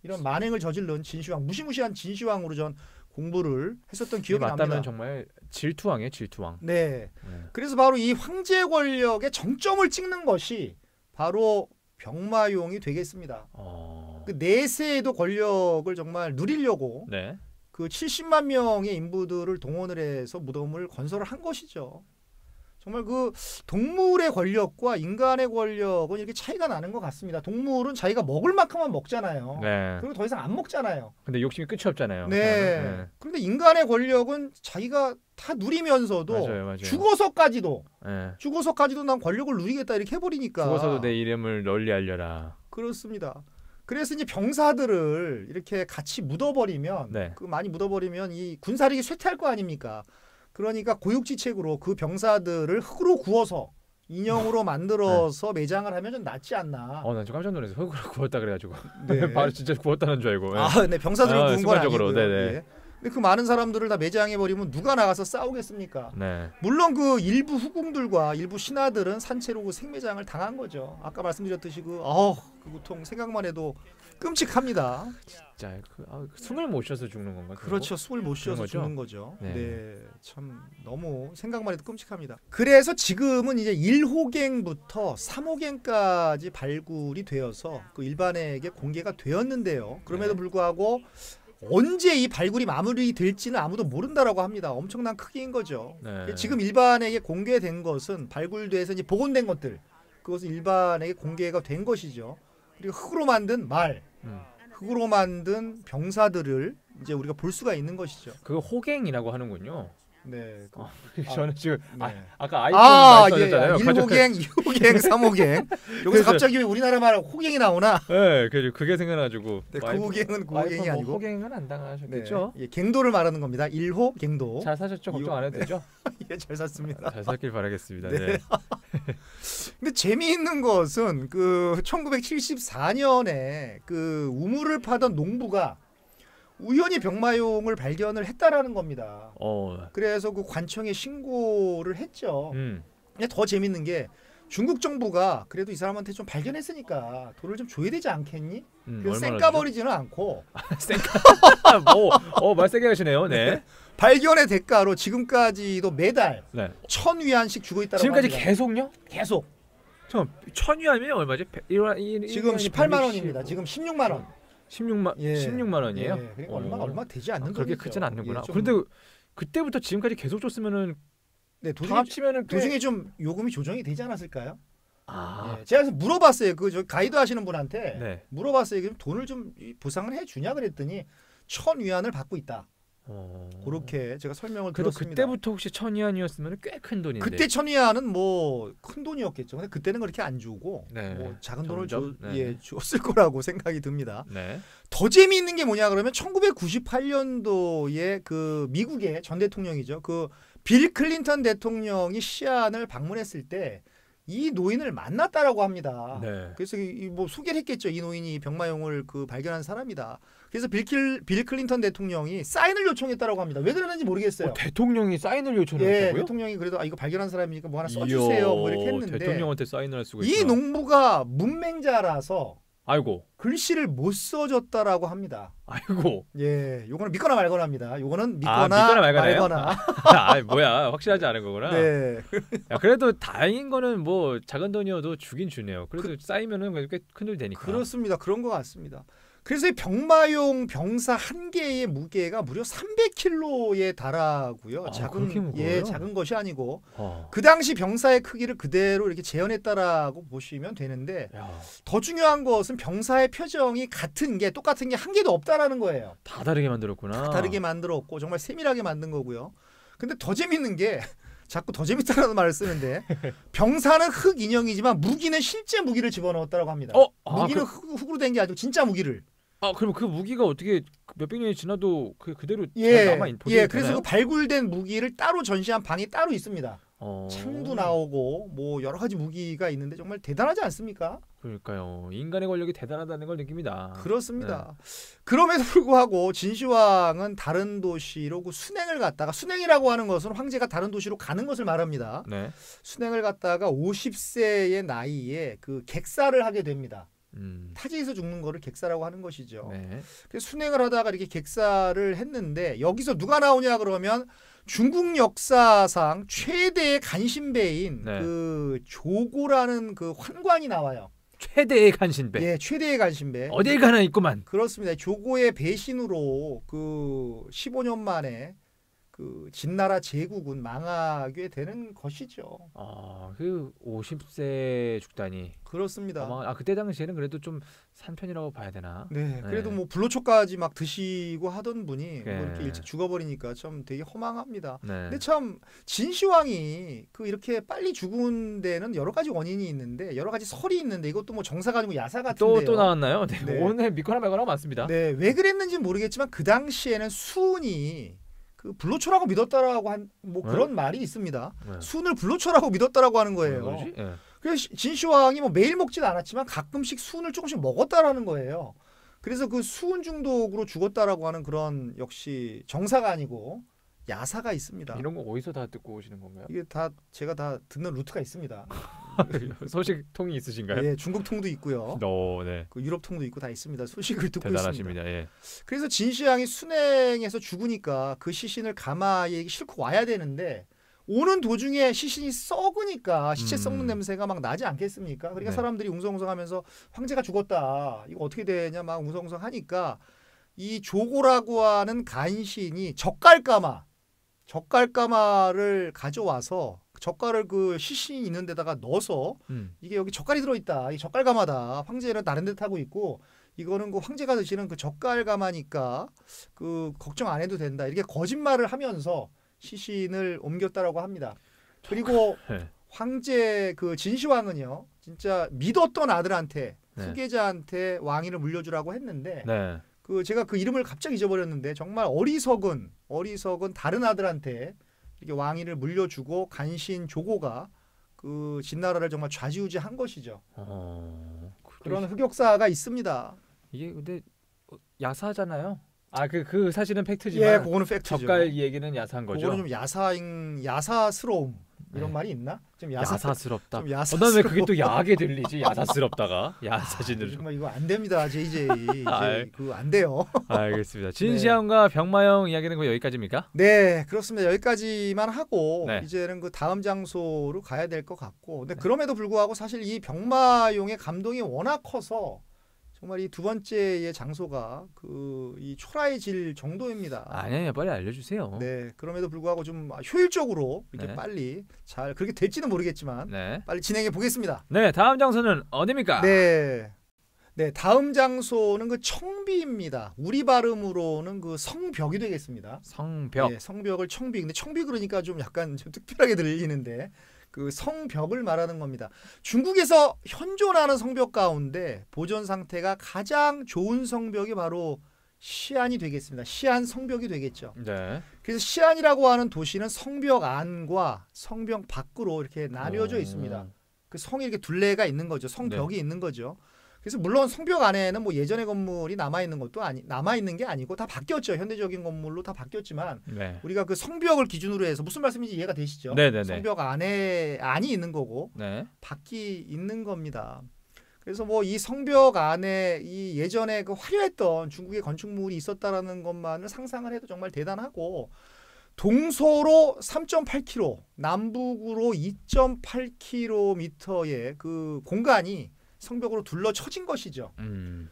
이런 만행을 저지른 진시황, 무시무시한 진시황으로 전 공부를 했었던 기억이 납니다. 맞다면 정말 질투왕이에요, 질투왕. 네. 그래서 바로 이 황제 권력의 정점을 찍는 것이 바로 병마용이 되겠습니다. 그 내세에도 권력을 정말 누리려고 네. 그 70만 명의 인부들을 동원을 해서 무덤을 건설을 한 것이죠. 정말 그 동물의 권력과 인간의 권력은 이렇게 차이가 나는 것 같습니다. 동물은 자기가 먹을 만큼만 먹잖아요. 네. 그리고 더 이상 안 먹잖아요. 근데 욕심이 끝이 없잖아요. 네. 그런데 인간의 권력은 자기가 다 누리면서도 맞아요. 죽어서까지도 네. 죽어서까지도 난 권력을 누리겠다 이렇게 해버리니까 죽어서도 내 이름을 널리 알려라. 그렇습니다. 그래서 이제 병사들을 이렇게 같이 묻어버리면 네. 그 많이 묻어버리면 이 군사력이 쇠퇴할 거 아닙니까? 그러니까 고육지책으로 그 병사들을 흙으로 구워서 인형으로 만들어서 매장을 하면 좀 낫지 않나. 난 좀 깜짝 놀라서 흙으로 구웠다 그래가지고 네. 바로 진짜 구웠다는 줄 알고. 네, 병사들을 구운 건 아니고요. 네네. 예. 근데 그 많은 사람들을 다 매장해 버리면 누가 나가서 싸우겠습니까? 네. 물론 그 일부 후궁들과 일부 신하들은 산채로 그 생매장을 당한 거죠. 아까 말씀드렸듯이 그 고통 생각만 해도 끔찍합니다. 진짜 숨을 못 쉬어서 죽는 건가? 그렇죠. 숨을 못 쉬어서 죽는 거죠. 네. 참 너무 생각만 해도 끔찍합니다. 그래서 지금은 이제 1호갱부터 3호갱까지 발굴이 되어서 그 일반에게 공개가 되었는데요. 그럼에도 불구하고 언제 이 발굴이 마무리될지는 아무도 모른다라고 합니다. 엄청난 크기인 거죠. 네. 지금 일반에게 공개된 것은 발굴돼서 이제 복원된 것들, 그것은 일반에게 공개가 된 것이죠. 그리고 흙으로 만든 말, 흙으로 만든 병사들을 이제 우리가 볼 수가 있는 것이죠. 그거 호갱이라고 하는군요. 네. 저는 지금 네. 아까 아이폰 말씀하셨잖아요. 1호갱, 2호갱, 3호갱. 여기서 갑자기 왜 우리나라 말 호갱이 나오나? 네, 그게 생각나가지고. 네, 9호갱은 9호갱이 아니고. 호갱은 안 당하셨겠죠? 네. 갱도를 말하는 겁니다. 1호 갱도. 잘 사셨죠? 걱정 안 해도 되죠? 예, 잘 샀습니다. 잘 살길 바라겠습니다. 네. 네. 근데 재미있는 것은 그 1974년에 그 우물을 파던 농부가 우연히 병마용을 발견을 했다라는 겁니다. 그래서 그 관청에 신고를 했죠. 근데 더 재밌는 게 중국 정부가 그래도 이 사람한테 좀 발견했으니까 돈을 좀 줘야 되지 않겠니? 그래서 쌩까 버리지는 않고 말 세게 하시네요. 네. 발견의 대가로 지금까지도 매달 네. 1,000위안씩 주고 있다고 지금까지 합니다. 계속요? 계속. 저 1,000위안이면 얼마지? 지금 18만 원입니다. 지금 16만 원. 16만 원이에요? 예, 그러니까 얼마 되지 않는 돈이죠. 그렇게 크진 않는구나. 그런데 그때부터 지금까지 계속 줬으면은 네, 다 합치면은 도중에 좀 요금이 조정이 되지 않았을까요? 예, 제가 그래서 물어봤어요. 그 저 가이드 하시는 분한테 물어봤어요. 그럼 돈을 좀 보상을 해주냐 그랬더니 1,000위안을 받고 있다. 그렇게 제가 설명을 드렸습니다. 그때부터 혹시 1,000위안이었으면 꽤 큰 돈인데. 그때 1,000위안은 뭐 큰 돈이었겠죠. 근데 그때는 그렇게 안 주고 네. 뭐 작은 돈을 네. 줬을 거라고 생각이 듭니다. 네. 더 재미있는 게 뭐냐 그러면 1998년도에 그 미국의 전 대통령이죠. 그 빌 클린턴 대통령이 시안을 방문했을 때 이 노인을 만났다라고 합니다. 네. 그래서 뭐 소개를 했겠죠. 이 노인이 병마용을 그 발견한 사람이다. 그래서 빌 클린턴 대통령이 사인을 요청했다라고 합니다. 왜 그러는지 모르겠어요. 대통령이 사인을 요청했다고요? 대통령이 그래도 이거 발견한 사람이니까 뭐 하나 써주세요. 뭐 이렇게 했는데 대통령한테 사인을 할 수가 이 있구나. 농부가 문맹자라서 아이고. 글씨를 못 써줬다라고 합니다. 아이고. 예, 요거는 믿거나 말거나 합니다. 요거는 믿거나 말거나. 아, 뭐야, 확실하지 않은 거구나. 네. 야, 그래도 다행인 거는 뭐 작은 돈이어도 주긴 주네요. 그래도 쌓이면은 꽤 큰 돈이 되니까. 그렇습니다. 그런 것 같습니다. 그래서 이 병마용 병사 한 개의 무게가 무려 300kg에 달하고요. 작은 것이 아니고 그 당시 병사의 크기를 그대로 이렇게 재현했다라고 보시면 되는데 더 중요한 것은 병사의 표정이 똑같은 게 한 개도 없다라는 거예요. 다 다르게 만들었구나. 다 다르게 만들었고 정말 세밀하게 만든 거고요. 근데 더 재밌는 게 자꾸 더 재밌다라는 말을 쓰는데 병사는 흑 인형이지만 무기는 실제 무기를 집어넣었다고 합니다. 무기는 흑으로 된 게 아니고 진짜 무기를. 그럼 그 무기가 어떻게 몇백 년이 지나도 그대로 남아 있는 예, 그래서 그 발굴된 무기를 따로 전시한 방이 따로 있습니다. 창도 나오고 뭐 여러 가지 무기가 있는데 정말 대단하지 않습니까? 그러니까요. 인간의 권력이 대단하다는 걸 느낍니다. 그렇습니다. 네. 그럼에도 불구하고 진시황은 다른 도시로 그 순행을 갔다가 순행이라고 하는 것은 황제가 다른 도시로 가는 것을 말합니다. 네. 순행을 갔다가 50세의 나이에 그 객사를 하게 됩니다. 타지에서 죽는 거를 객사라고 하는 것이죠. 네. 그래서 순행을 하다가 이렇게 객사를 했는데 여기서 누가 나오냐 그러면 중국 역사상 최대의 간신배인 그 조고라는 그 환관이 나와요. 최대의 간신배. 예, 최대의 간신배. 어딜 가나 있구만. 그렇습니다. 조고의 배신으로 그 15년 만에 그 진나라 제국은 망하게 되는 것이죠. 그 50세 죽다니. 그렇습니다. 그때 당시에는 그래도 좀 산 편이라고 봐야 되나? 네, 그래도 뭐 불로초까지 막 드시고 하던 분이 뭐 이렇게 일찍 죽어버리니까 좀 되게 허망합니다. 근데 참 진시황이 그 이렇게 빨리 죽은 데는 여러 가지 원인이 있는데 여러 가지 설이 있는데 이것도 뭐 정사가 아니고 야사 같은데요. 또 나왔나요? 네. 오늘 믿거나 말거나 많습니다. 네, 왜 그랬는지 모르겠지만 그 당시에는 수은이 그 불로초라고 믿었다라고 한 뭐 그런 말이 있습니다. 수은을 불로초라고 믿었다라고 하는 거예요. 그래서 진시황이 뭐 매일 먹진 않았지만 가끔씩 수은을 조금씩 먹었다라는 거예요. 그래서 그 수은 중독으로 죽었다라고 하는 그런 역시 정사가 아니고 야사가 있습니다. 이런 거 어디서 다 듣고 오시는 건가요? 이게 다 제가 다 듣는 루트가 있습니다. 소식통이 있으신가요? 예, 중국 통도 있고요. 네. 그 유럽 통도 있고 다 있습니다. 소식을 듣고 대단하십니다. 있습니다. 예. 그래서 진시황이 순행에서 죽으니까 그 시신을 가마에 싣고 와야 되는데 오는 도중에 시신이 썩으니까 시체 썩는 냄새가 막 나지 않겠습니까? 그러니까 사람들이 웅성웅성하면서 황제가 죽었다. 이거 어떻게 되냐 막 웅성웅성하니까 이 조고라고 하는 간신이 젓갈가마를 가져와서 젓갈을 그 시신이 있는 데다가 넣어서 이게 여기 젓갈이 들어있다. 이 젓갈가마다. 황제는 다른 데 타고 있고 이거는 그 황제가 드시는 그 젓갈가마니까 그 걱정 안 해도 된다. 이렇게 거짓말을 하면서 시신을 옮겼다라고 합니다. 그리고 황제 그 진시황은요. 진짜 믿었던 아들한테 후계자한테 왕위를 물려주라고 했는데 그 제가 그 이름을 갑자기 잊어버렸는데 정말 어리석은 다른 아들한테 이렇게 왕위를 물려주고 간신 조고가 그 진나라를 정말 좌지우지한 것이죠. 그런 흑역사가 있습니다. 이게 근데 야사잖아요. 그 사실은 팩트지만 예, 그거는 팩트죠. 젓갈 얘기는 야사한 거죠. 그거는 좀 야사스러움 이런 말이 있나? 좀 야사스럽다. 좀 야사스러워. 난 왜 그게 또 야하게 들리지? 야사스럽다가 야사진으로. 정말 이거 안 됩니다, JJ. 그거 안 돼요. 알겠습니다. 진시황과 병마용 이야기는 거의 여기까지입니까? 네, 그렇습니다. 여기까지만 하고 이제는 그 다음 장소로 가야 될 것 같고. 근데 그럼에도 불구하고 사실 이 병마용의 감동이 워낙 커서. 정말 이 두 번째의 장소가 그 이 초라해질 정도입니다. 아니에요, 빨리 알려주세요. 네, 그럼에도 불구하고 좀 효율적으로 이렇게 빨리 잘 그렇게 될지는 모르겠지만 빨리 진행해 보겠습니다. 네, 다음 장소는 어디입니까? 네, 네, 다음 장소는 그 청비입니다. 우리 발음으로는 그 성벽이 되겠습니다. 성벽. 네, 성벽을 청비. 근데 청비 그러니까 좀 약간 좀 특별하게 들리는데 그 성벽을 말하는 겁니다. 중국에서 현존하는 성벽 가운데 보존 상태가 가장 좋은 성벽이 바로 시안이 되겠습니다. 시안 성벽이 되겠죠. 네. 그래서 시안이라고 하는 도시는 성벽 안과 성벽 밖으로 이렇게 나뉘어져 있습니다. 그 성이 이렇게 둘레가 있는 거죠. 성벽이 있는 거죠. 그래서 물론 성벽 안에는 뭐 예전의 건물이 남아 있는 것도 남아 있는 게 아니고 다 바뀌었죠. 현대적인 건물로 다 바뀌었지만 네. 우리가 그 성벽을 기준으로 해서 무슨 말씀인지 이해가 되시죠? 네네네. 성벽 안이 있는 거고 네. 밖이 있는 겁니다. 그래서 뭐 이 성벽 안에 이 예전에 그 화려했던 중국의 건축물이 있었다라는 것만을 상상을 해도 정말 대단하고 동서로 3.8km, 남북으로 2.8km의 그 공간이 성벽으로 둘러쳐진 것이죠.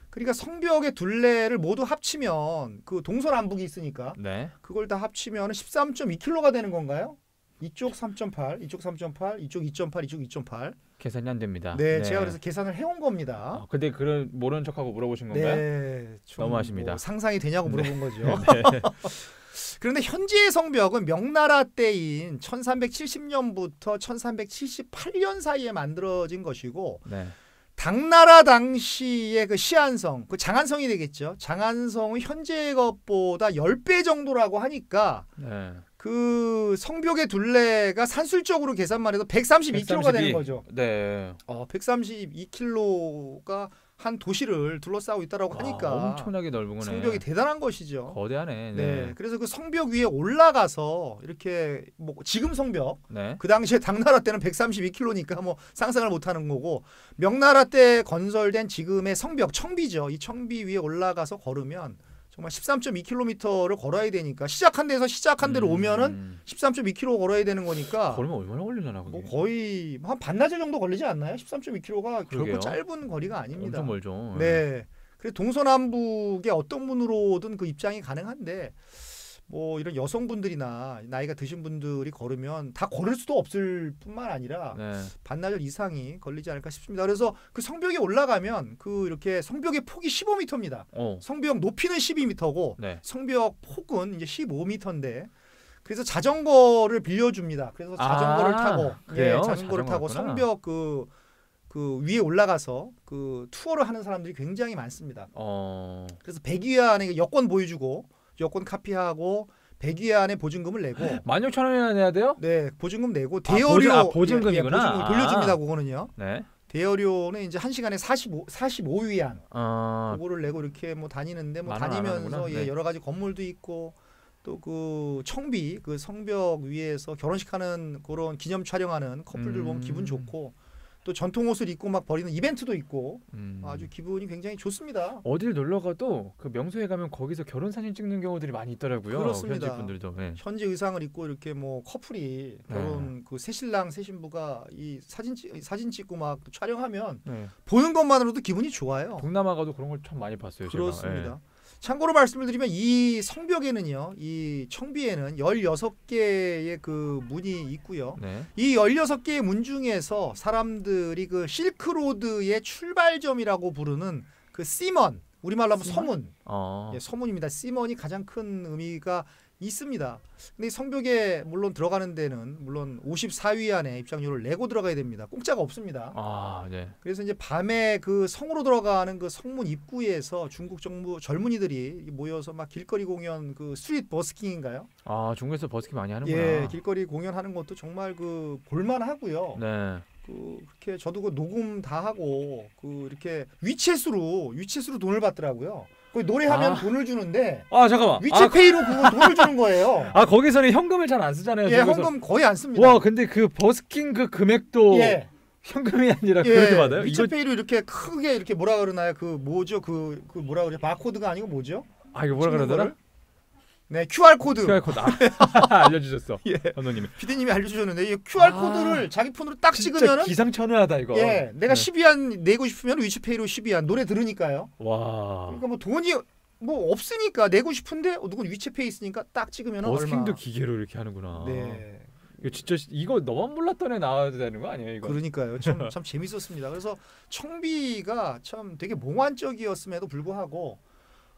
그러니까 성벽의 둘레를 모두 합치면 그 동서남북이 있으니까 네. 그걸 다 합치면 13.2km가 되는 건가요? 이쪽 3.8, 이쪽 3.8, 이쪽 2.8, 이쪽 2.8. 계산이 안 됩니다. 네, 제가 그래서 계산을 해온 겁니다. 근데 그런 모르는 척하고 물어보신 건가요? 네, 너무하십니다. 뭐 상상이 되냐고 물어본 거죠. 네. 그런데 현재의 성벽은 명나라 때인 1370년부터 1378년 사이에 만들어진 것이고 네. 당나라 당시의 그 시안성, 그 장안성이 되겠죠. 장안성은 현재의 것보다 10배 정도라고 하니까 네. 그 성벽의 둘레가 산술적으로 계산만 해도 132km가 되는 거죠. 네. 132km가 한 도시를 둘러싸고 있다라고 하니까 엄청나게 넓은 거네. 성벽이 대단한 것이죠. 거대하네. 네. 그래서 그 성벽 위에 올라가서 이렇게 뭐 지금 성벽 네. 그 당시에 당나라 때는 132km니까 뭐 상상을 못하는 거고 명나라 때 건설된 지금의 성벽 청비죠. 이 청비 위에 올라가서 걸으면 정말 13.2km를 걸어야 되니까 시작한 데서 시작한 데로 오면은 13.2km 걸어야 되는 거니까 걸으면 얼마나 걸리려나 그게? 뭐 거의 한 반나절 정도 걸리지 않나요? 13.2km가 결코 짧은 거리가 아닙니다. 엄청 멀죠. 네. 그래서 동서남북의 어떤 분으로든 그 입장이 가능한데 뭐 이런 여성분들이나 나이가 드신 분들이 걸으면 다 걸을 수도 없을 뿐만 아니라 네. 반나절 이상이 걸리지 않을까 싶습니다. 그래서 그 성벽에 올라가면 그 이렇게 성벽의 폭이 15m입니다. 성벽 높이는 12m고 네. 성벽 폭은 이제 15m인데 그래서 자전거를 빌려줍니다. 그래서 자전거를 타고 자전거를 타고 성벽 그 위에 올라가서 그 투어를 하는 사람들이 굉장히 많습니다. 그래서 100위 안에 여권 보여주고 여권 카피하고 100위 안에 보증금을 내고 16,000원이나 내야 돼요? 네, 보증금 내고 대여료 보증금이구나. 보증금 돌려줍니다. 그거는요. 네. 대여료는 이제 1시간에 45위안 그거를 내고 이렇게 뭐 다니는데 뭐 다니면서 여러 가지 건물도 있고 또 그 청비 그 성벽 위에서 결혼식하는 그런 기념 촬영하는 커플들 보면 기분 좋고 또 전통 옷을 입고 막 벌이는 이벤트도 있고 아주 기분이 굉장히 좋습니다. 어딜 놀러 가도 그 명소에 가면 거기서 결혼 사진 찍는 경우들이 많이 있더라고요. 그렇습니다. 현지 분들도. 네. 현지 의상을 입고 이렇게 뭐 커플이 결혼 그 새신랑 새신부가 이 사진 찍고 막 촬영하면 보는 것만으로도 기분이 좋아요. 동남아 가도 그런 걸 참 많이 봤어요. 그렇습니다. 제가. 참고로 말씀을 드리면 이 성벽에는요, 이 청비에는 16개의 그 문이 있고요. 네. 이 16개의 문 중에서 사람들이 그 실크로드의 출발점이라고 부르는 그 시먼, 우리말로 하면 서문. 서문입니다. 시먼이 가장 큰 의미가 있습니다. 근데 성벽에 물론 들어가는 데는 물론 54위 안에 입장료를 내고 들어가야 됩니다. 공짜가 없습니다. 네. 그래서 이제 밤에 그 성으로 들어가는 그 성문 입구에서 중국 정부 젊은이들이 모여서 막 길거리 공연 그 스트리트 버스킹인가요? 중국에서 버스킹 많이 하는구나. 예, 길거리 공연하는 것도 정말 그 볼만하고요. 네. 그렇게 저도 그 녹음 다 하고 그 이렇게 위챗으로 돈을 받더라고요. 거기 노래하면 돈을 주는데 잠깐만 위챗페이로 그거 돈을 주는 거예요. 거기서는 현금을 잘 안 쓰잖아요. 예, 현금 거의 안 씁니다. 와, 근데 그 버스킹 그 금액도 현금이 아니라 그렇게 받아요? 위챗페이로 이렇게 크게 이렇게 뭐라 그러나요? 그 뭐죠? 그 뭐라 그래? 바코드가 아니고 뭐죠? 이거 뭐라 그러더라? 네, QR 코드. 알려주셨어. 감독님이. PD님이 알려주셨는데 이 QR 코드를 자기 폰으로 딱 찍으면은 기상천외하다 이거. 예, 내가 12안 내고 싶으면 위챗페이로 12안 노래 들으니까요. 와. 그러니까 뭐 돈이 뭐 없으니까 내고 싶은데 누군 위챗페이 있으니까 딱 찍으면 버스킹도 기계로 이렇게 하는구나. 네. 이거 진짜 이거 너만 몰랐던 애 나와야 되는 거 아니에요, 이거? 그러니까요. 참 재밌었습니다. 그래서 청비가 참 되게 몽환적이었음에도 불구하고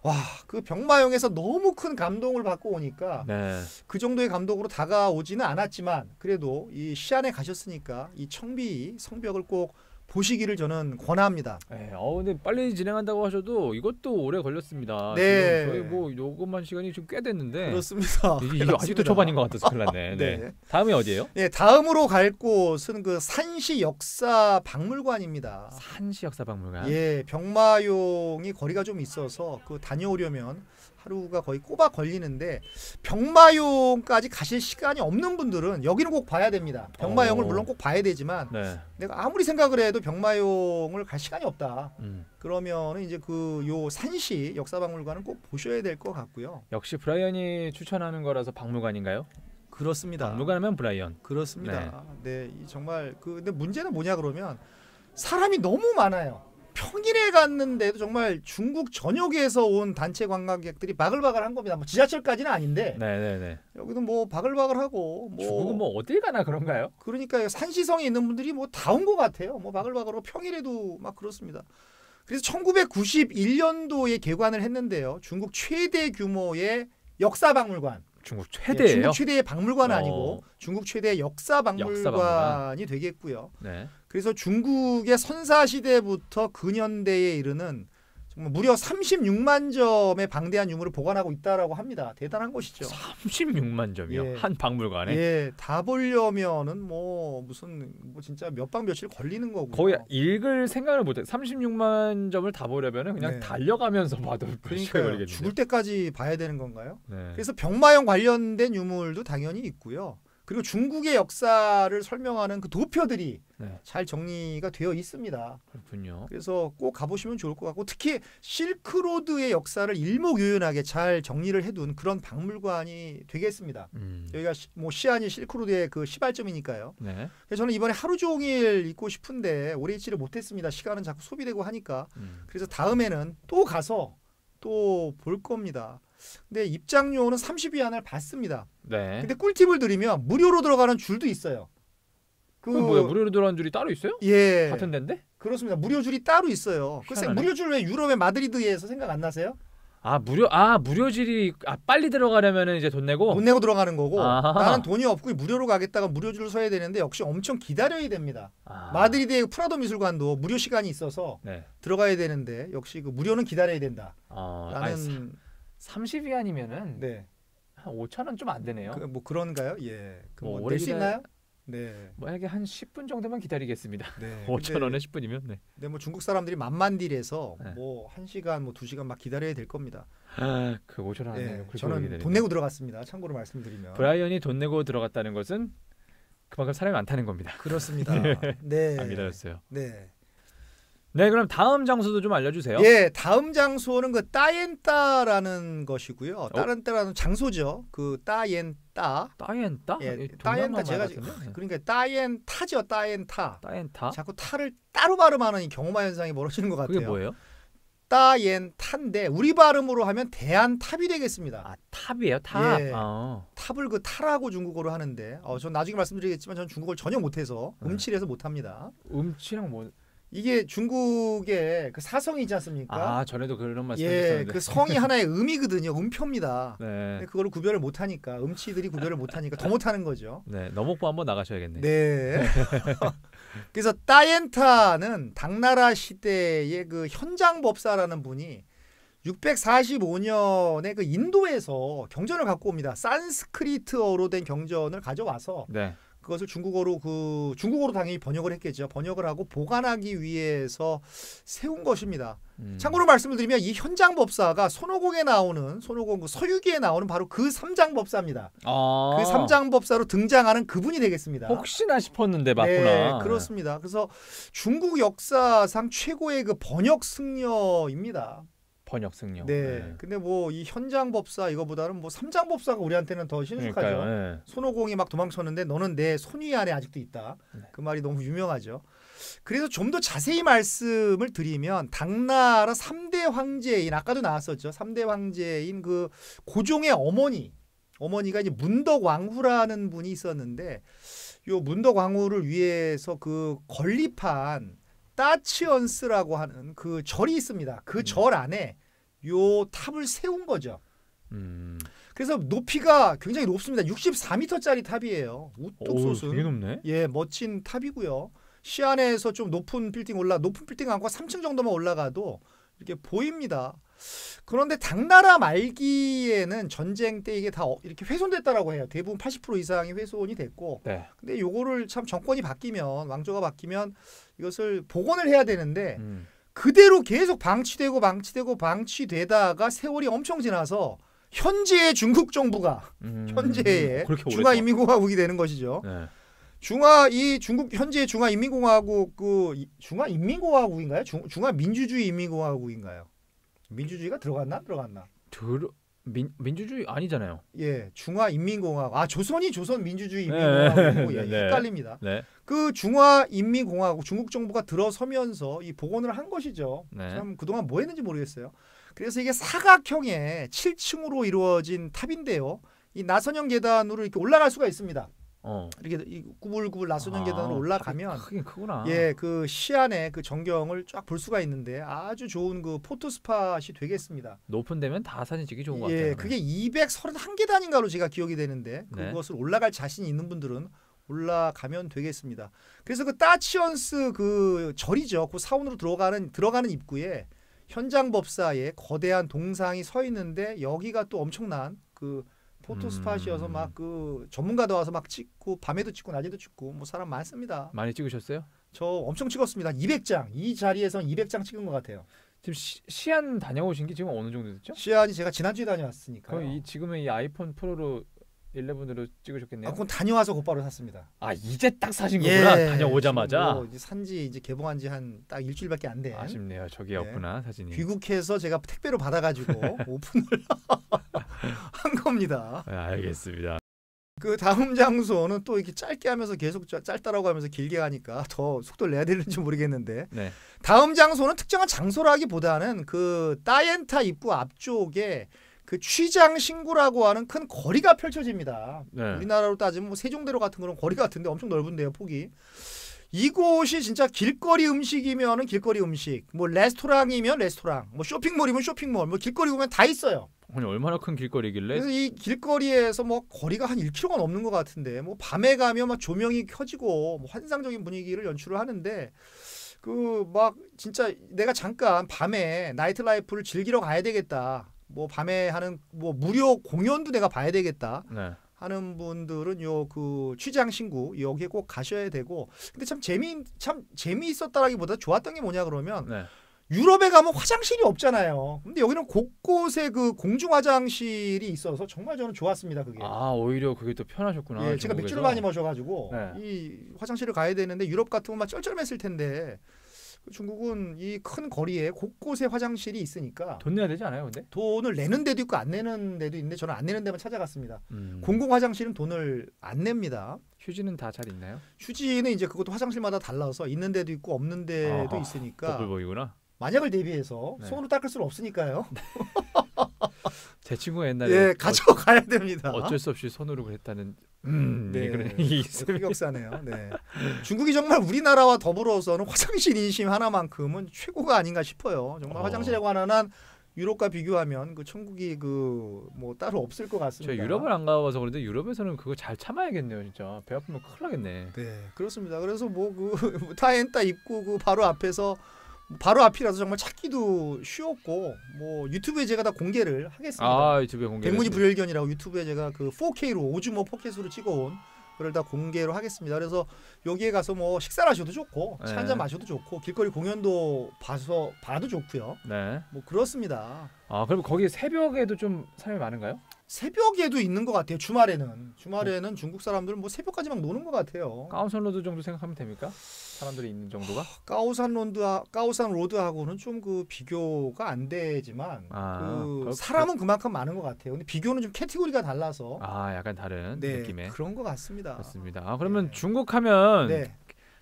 와, 그 병마용에서 너무 큰 감동을 받고 오니까 네. 그 정도의 감동으로 다가오지는 않았지만 그래도 이 시안에 가셨으니까 이 청비 성벽을 꼭 보시기를 저는 권합니다. 네, 근데 빨리 진행한다고 하셔도 이것도 오래 걸렸습니다. 네. 지금 저희 뭐 요것만 시간이 좀 꽤 됐는데. 그렇습니다. 이게 아직도 초반인 것 같아서 큰일 났네. 네. 네. 다음이 어디예요? 네, 다음으로 갈 곳은 그 산시 역사 박물관입니다. 산시 역사박물관. 예, 병마용이 거리가 좀 있어서 그 다녀오려면 하루가 거의 꼬박 걸리는데 병마용까지 가실 시간이 없는 분들은 여기는 꼭 봐야 됩니다. 병마용을 물론 꼭 봐야 되지만 네. 내가 아무리 생각을 해도 병마용을 갈 시간이 없다. 음. 그러면은 이제 그 요 산시 역사박물관은 꼭 보셔야 될 것 같고요. 역시 브라이언이 추천하는 거라서 박물관인가요? 그렇습니다. 박물관하면 브라이언. 그렇습니다. 네, 정말 근데 문제는 뭐냐 그러면 사람이 너무 많아요. 평일에 갔는데도 정말 중국 전역에서 온 단체 관광객들이 바글바글한 겁니다. 뭐 지하철까지는 아닌데. 네네네. 여기도 뭐 바글바글하고 뭐 중국은 뭐 어딜 가나 그런가요? 그러니까 산시성에 있는 분들이 뭐 다 온 것 같아요. 뭐 바글바글하고 평일에도 막 그렇습니다. 그래서 1991년도에 개관을 했는데요. 중국 최대 규모의 역사박물관. 중국 최대예요? 중국 최대의 박물관은 아니고 중국 최대의 역사박물관이 되겠고요. 네. 그래서 중국의 선사 시대부터 근현대에 이르는 정말 무려 36만 점의 방대한 유물을 보관하고 있다라고 합니다. 대단한 것이죠. 36만 점이요? 예. 한 박물관에? 예, 다 보려면은 뭐 무슨 뭐 진짜 몇 박 며칠 걸리는 거고요. 거의 읽을 생각을 못해. 36만 점을 다 보려면은 그냥 네. 달려가면서 봐도 그러니까 죽을 때까지 봐야 되는 건가요? 네. 그래서 병마용 관련된 유물도 당연히 있고요. 그리고 중국의 역사를 설명하는 그 도표들이 네. 잘 정리가 되어 있습니다. 그렇군요. 그래서 꼭 가보시면 좋을 것 같고 특히 실크로드의 역사를 일목요연하게 잘 정리를 해둔 그런 박물관이 되겠습니다. 여기가 뭐 시안이 실크로드의 그 시발점이니까요. 네. 그래서 저는 이번에 하루 종일 있고 싶은데 오래 있지를 못했습니다. 시간은 자꾸 소비되고 하니까. 그래서 다음에는 또 가서 또 볼 겁니다. 근데 입장료는 30위안을 받습니다. 네. 근데 꿀팁을 드리면 무료로 들어가는 줄도 있어요. 그 뭐야? 무료로 들어가는 줄이 따로 있어요? 예. 같은 데인데? 그렇습니다. 무료 줄이 따로 있어요. 글쎄 무료 줄 왜 유럽의 마드리드에서 생각 안 나세요? 무료질이 빨리 들어가려면은 이제 돈 내고 들어가는 거고 나는 돈이 없고 무료로 가겠다가 무료 줄을 서야 되는데 역시 엄청 기다려야 됩니다. 마드리드의 프라도 미술관도 무료 시간이 있어서 네. 들어가야 되는데 역시 그 무료는 기다려야 된다. 라는 30위안이면은 네. 한 5,000원 좀 안 되네요. 뭐 그런가요? 예. 뭐 낼 수 있나요? 네. 만약에 한 10분 정도만 기다리겠습니다. 네. 5,000원에 10분이면 네. 근데 뭐 중국 사람들이 만만딜해서 네. 뭐 1시간 뭐 2시간 막 기다려야 될 겁니다. 그 5,000원 안 내요. 저는 돈 내고 들어갔습니다. 참고로 말씀드리면. 브라이언이 돈 내고 들어갔다는 것은 그만큼 사람이 많다는 겁니다. 그렇습니다. 네. 안 기다렸어요. 네. 네, 그럼 다음 장소도 좀 알려주세요. 예, 다음 장소는 그 따옌따라는 것이고요. 따른따라는 장소죠. 그 따옌따. 따옌따? 예, 따옌따 제가 그러니까 따옌타죠. 따옌타. 따옌타? 자꾸 타를 따로 발음하는 이 경험화 현상이 벌어지는 것 같아요. 그게 뭐예요? 따옌타인데 우리 발음으로 하면 대안탑이 되겠습니다. 탑이에요? 탑. 예, 탑을 그 타라고 중국어로 하는데 전 나중에 말씀드리겠지만 저는 중국어를 전혀 못해서 음치해서 못합니다. 음치랑 뭐? 이게 중국의 그 사성이 있지 않습니까? 전에도 그런 말씀 하셨는데. 그 성이 하나의 음이거든요. 음표입니다. 네. 근데 그거를 구별을 못하니까 음치들이 구별을 못하니까 더 못하는 거죠. 네, 너목보 한번 나가셔야겠네요. 네. 그래서 따옌타는 당나라 시대의 그 현장법사라는 분이 645년에 그 인도에서 경전을 갖고 옵니다. 산스크리트어로 된 경전을 가져와서 네. 그것을 중국어로 당연히 번역을 했겠죠. 번역을 하고 보관하기 위해서 세운 것입니다. 참고로 말씀을 드리면 이 현장법사가 손오공에 나오는 그 서유기에 나오는 바로 그 삼장법사입니다. 그 삼장법사로 등장하는 그분이 되겠습니다. 혹시나 싶었는데 맞구나. 네, 그렇습니다. 그래서 중국 역사상 최고의 그 번역 승려입니다. 번역 승려. 네. 근데 뭐 이 현장 법사 이거보다는 뭐 삼장 법사가 우리한테는 더 친숙하죠. 네. 손오공이 막 도망쳤는데 너는 내 손위 안에 아직도 있다. 네. 그 말이 너무 유명하죠. 그래서 좀 더 자세히 말씀을 드리면 당나라 3대 황제인 아까도 나왔었죠. 3대 황제인 그 고종의 어머니 어머니가 이제 문덕왕후라는 분이 있었는데 요 문덕왕후를 위해서 그 건립한 따치언스라고 하는 그 절이 있습니다. 그 절 안에 요 탑을 세운 거죠. 그래서 높이가 굉장히 높습니다. 64m짜리 탑이에요. 우뚝 솟은. 되게 높네. 예, 멋진 탑이고요. 시안에서 좀 높은 빌딩 않고 3층 정도만 올라가도 이렇게 보입니다. 그런데 당나라 말기에는 전쟁 때 이게 다 이렇게 훼손됐다라고 해요. 대부분 80% 이상이 훼손이 됐고. 네. 근데 요거를 참 정권이 바뀌면 왕조가 바뀌면 이것을 복원을 해야 되는데 그대로 계속 방치되다가 세월이 엄청 지나서 현재의 중국 정부가 현재의 중화인민공화국이 되는 것이죠. 네. 중국 현재 중화인민공화국 중화인민공화국인가요? 중화민주주의 인민공화국인가요? 민주주의가 들어갔나? 민주주의 아니잖아요. 예, 중화인민공화국. 조선이 조선민주주의 인민공화국이고 네. 헷갈립니다. 네. 그 중화인민공화국 중국 정부가 들어서면서 이 복원을 한 것이죠. 네. 참 그동안 뭐 했는지 모르겠어요. 그래서 이게 사각형의 7층으로 이루어진 탑인데요. 이 나선형 계단으로 이렇게 올라갈 수가 있습니다. 이렇게 이 구불구불 나선형 계단으로 올라가면 크긴 크구나. 예, 그 시안의 그 전경을 쫙 볼 수가 있는데 아주 좋은 그 포토 스팟이 되겠습니다. 높은 데면 다 사진 찍기 좋은 것 같아요. 예, 그게 231계단인가로 제가 기억이 되는데 네. 그것을 올라갈 자신이 있는 분들은 올라가면 되겠습니다. 그래서 그 따치언스 그 절이죠. 그 사원으로 들어가는 입구에 현장법사의 거대한 동상이 서 있는데 여기가 또 엄청난 그 포토 스팟이어서 막 그 전문가도 와서 막 찍고 밤에도 찍고 낮에도 찍고 뭐 사람 많습니다. 많이 찍으셨어요? 저 엄청 찍었습니다. 200장. 이 자리에선 200장 찍은 것 같아요. 지금 시안 다녀오신 게 지금 어느 정도 됐죠? 시안이 제가 지난주에 다녀왔으니까. 그럼 지금은 이 아이폰 프로로 11으로 찍으셨겠네요. 그건 다녀와서 곧바로 샀습니다. 이제 딱 사신 거구나. 예, 다녀오자마자. 뭐 산지 이제 개봉한지 한 딱 일주일밖에 안 된. 아쉽네요. 저기 없구나 사진이. 귀국해서 제가 택배로 받아가지고 오픈을 한 겁니다. 네, 알겠습니다. 그 다음 장소는 또 이렇게 짧게 하면서 계속 짧다라고 하면서 길게 가니까 더 속도를 내야 되는지 모르겠는데. 네. 다음 장소는 특정한 장소라기보다는 그 따옌타 입구 앞쪽에 그 취장신구라고 하는 큰 거리가 펼쳐집니다. 네. 우리나라로 따지면 뭐 세종대로 같은 그런 거리 같은데 엄청 넓은데요, 폭이. 이곳이 진짜 길거리 음식이면은 길거리 음식, 뭐 레스토랑이면 레스토랑, 뭐 쇼핑몰이면 쇼핑몰, 뭐 길거리 보면 다 있어요. 아니 얼마나 큰 길거리길래? 그래서 이 길거리에서 뭐 거리가 한 1km가 넘는 것 같은데 뭐 밤에 가면 막 조명이 켜지고 뭐 환상적인 분위기를 연출을 하는데 그 막 진짜 내가 잠깐 밤에 나이트 라이프를 즐기러 가야 되겠다. 뭐 밤에 하는 뭐 무료 공연도 내가 봐야 되겠다. 네. 하는 분들은 요 그 취장신구 여기에 꼭 가셔야 되고 근데 참 재미있었다라기보다 좋았던 게 뭐냐 그러면 네. 유럽에 가면 화장실이 없잖아요. 근데 여기는 곳곳에 그 공중 화장실이 있어서 정말 저는 좋았습니다. 그게. 오히려 그게 또 편하셨구나. 예, 제가 중국에서. 맥주를 많이 마셔가지고 네. 이 화장실을 가야 되는데 유럽 같으면 막 쩔쩔맸을 텐데 중국은 이 큰 거리에 곳곳에 화장실이 있으니까 돈 내야 되지 않아요, 근데? 돈을 내는 데도 있고 안 내는 데도 있는데 저는 안 내는 데만 찾아갔습니다. 공공 화장실은 돈을 안 냅니다. 휴지는 다 잘 있나요? 휴지는 이제 그것도 화장실마다 달라서 있는 데도 있고 없는 데도 있으니까 뽀글 보이구나. 만약을 대비해서 네. 손으로 닦을 수는 없으니까요. 제 친구가 옛날에 가져가야 됩니다. 어쩔 수 없이 손으로 그랬다는 네, 그런 흑역사네요. 네. 중국이 정말 우리나라와 더불어서는 화장실 인심 하나만큼은 최고가 아닌가 싶어요. 정말 화장실에 관한 한 유럽과 비교하면 그 천국이 그 뭐 따로 없을 것 같습니다. 저 유럽을 안 가봐서 그런데 유럽에서는 그거 잘 참아야겠네요, 진짜. 배 아프면 큰일 나겠네. 네, 그렇습니다. 그래서 뭐 그 타엔타 입구 그 바로 앞에서 바로 앞이라서 정말 찾기도 쉬웠고 뭐 유튜브에 제가 다 공개를 하겠습니다. 유튜브에 공개. 백문이 불여일견이라고 유튜브에 제가 그 4K로 오즈모 포켓으로 찍어온 그걸 다 공개로 하겠습니다. 그래서 여기에 가서 뭐 식사를 하셔도 좋고 차 한잔 마셔도 좋고 길거리 공연도 봐도 좋고요. 네. 뭐 그렇습니다. 그럼 거기 새벽에도 좀 사람이 많은가요? 새벽에도 있는 것 같아요. 주말에는 중국 사람들은 뭐 새벽까지 막 노는 것 같아요. 까오산 로드 정도 생각하면 됩니까? 사람들이 있는 정도가? 까오산 로드하고는 좀 그 비교가 안 되지만 사람은 그만큼 많은 것 같아요. 근데 비교는 좀 캐티고리가 달라서 약간 다른 느낌의 그런 것 같습니다. 그렇습니다. 그러면 중국 하면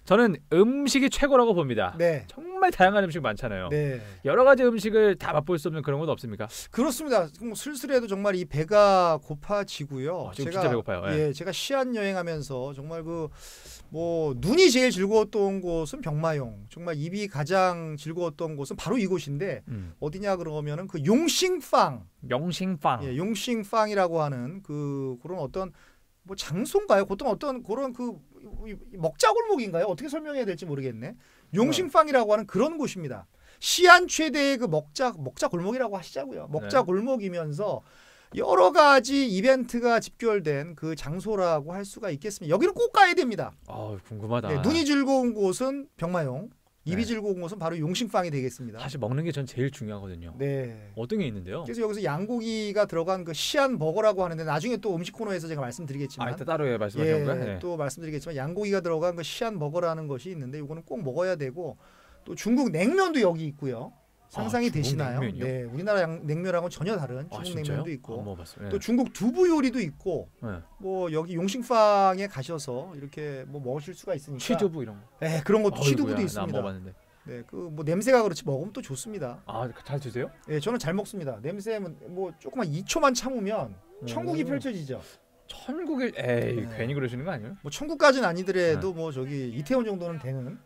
저는 음식이 최고라고 봅니다. 네. 정말 정말 다양한 음식 많잖아요. 네. 여러 가지 음식을 다 맛볼 수 없는 그런 건 없습니까? 그렇습니다. 슬슬해도 정말 이 배가 고파지고요. 지금 진짜 배고파요. 예, 제가 시안 여행하면서 정말 뭐 눈이 제일 즐거웠던 곳은 병마용. 정말 입이 가장 즐거웠던 곳은 바로 이곳인데 어디냐 그러면은 그 용싱팡. 용싱팡. 예, 용싱팡이라고 하는 그런 어떤 뭐 장소인가요? 보통 어떤 그런 먹자골목인가요? 어떻게 설명해야 될지 모르겠네. 용싱팡이라고 하는 그런 곳입니다. 시안 최대의 그 먹자 골목이라고 하시자고요. 먹자 골목이면서 여러 가지 이벤트가 집결된 그 장소라고 할 수가 있겠습니다. 여기는 꼭 가야 됩니다. 아, 궁금하다. 네, 눈이 즐거운 곳은 병마용, 입이 네. 즐거운 곳은 바로 용싱팡이 되겠습니다. 사실 먹는 게 전 제일 중요하거든요. 네. 어떤 게 있는데요? 그래서 여기서 양고기가 들어간 그 시안 버거라고 하는데 나중에 또 음식 코너에서 제가 말씀드리겠지만 이따 따로 말씀하신 건가요? 네. 또 말씀드리겠지만 양고기가 들어간 그 시안 버거라는 것이 있는데 이거는 꼭 먹어야 되고 또 중국 냉면도 여기 있고요. 상상이 되시나요? 냉면이요? 네, 우리나라 냉면하고는 전혀 다른 중국 냉면도 있고 또 중국 두부 요리도 있고 뭐 여기 용싱팡에 가셔서 이렇게 뭐 먹으실 수가 있으니까 취두부 이런 거. 네, 그런 것도 취두부도 있습니다. 안 먹어봤는데. 네, 뭐 냄새가 그렇지 먹으면 또 좋습니다. 아, 잘 드세요? 네, 저는 잘 먹습니다. 냄새는 뭐 조금만 2초만 참으면 천국이 펼쳐지죠. 천국을 괜히 그러시는 거 아니에요? 뭐 천국까지는 아니더라도 뭐 저기 이태원 정도는 되는.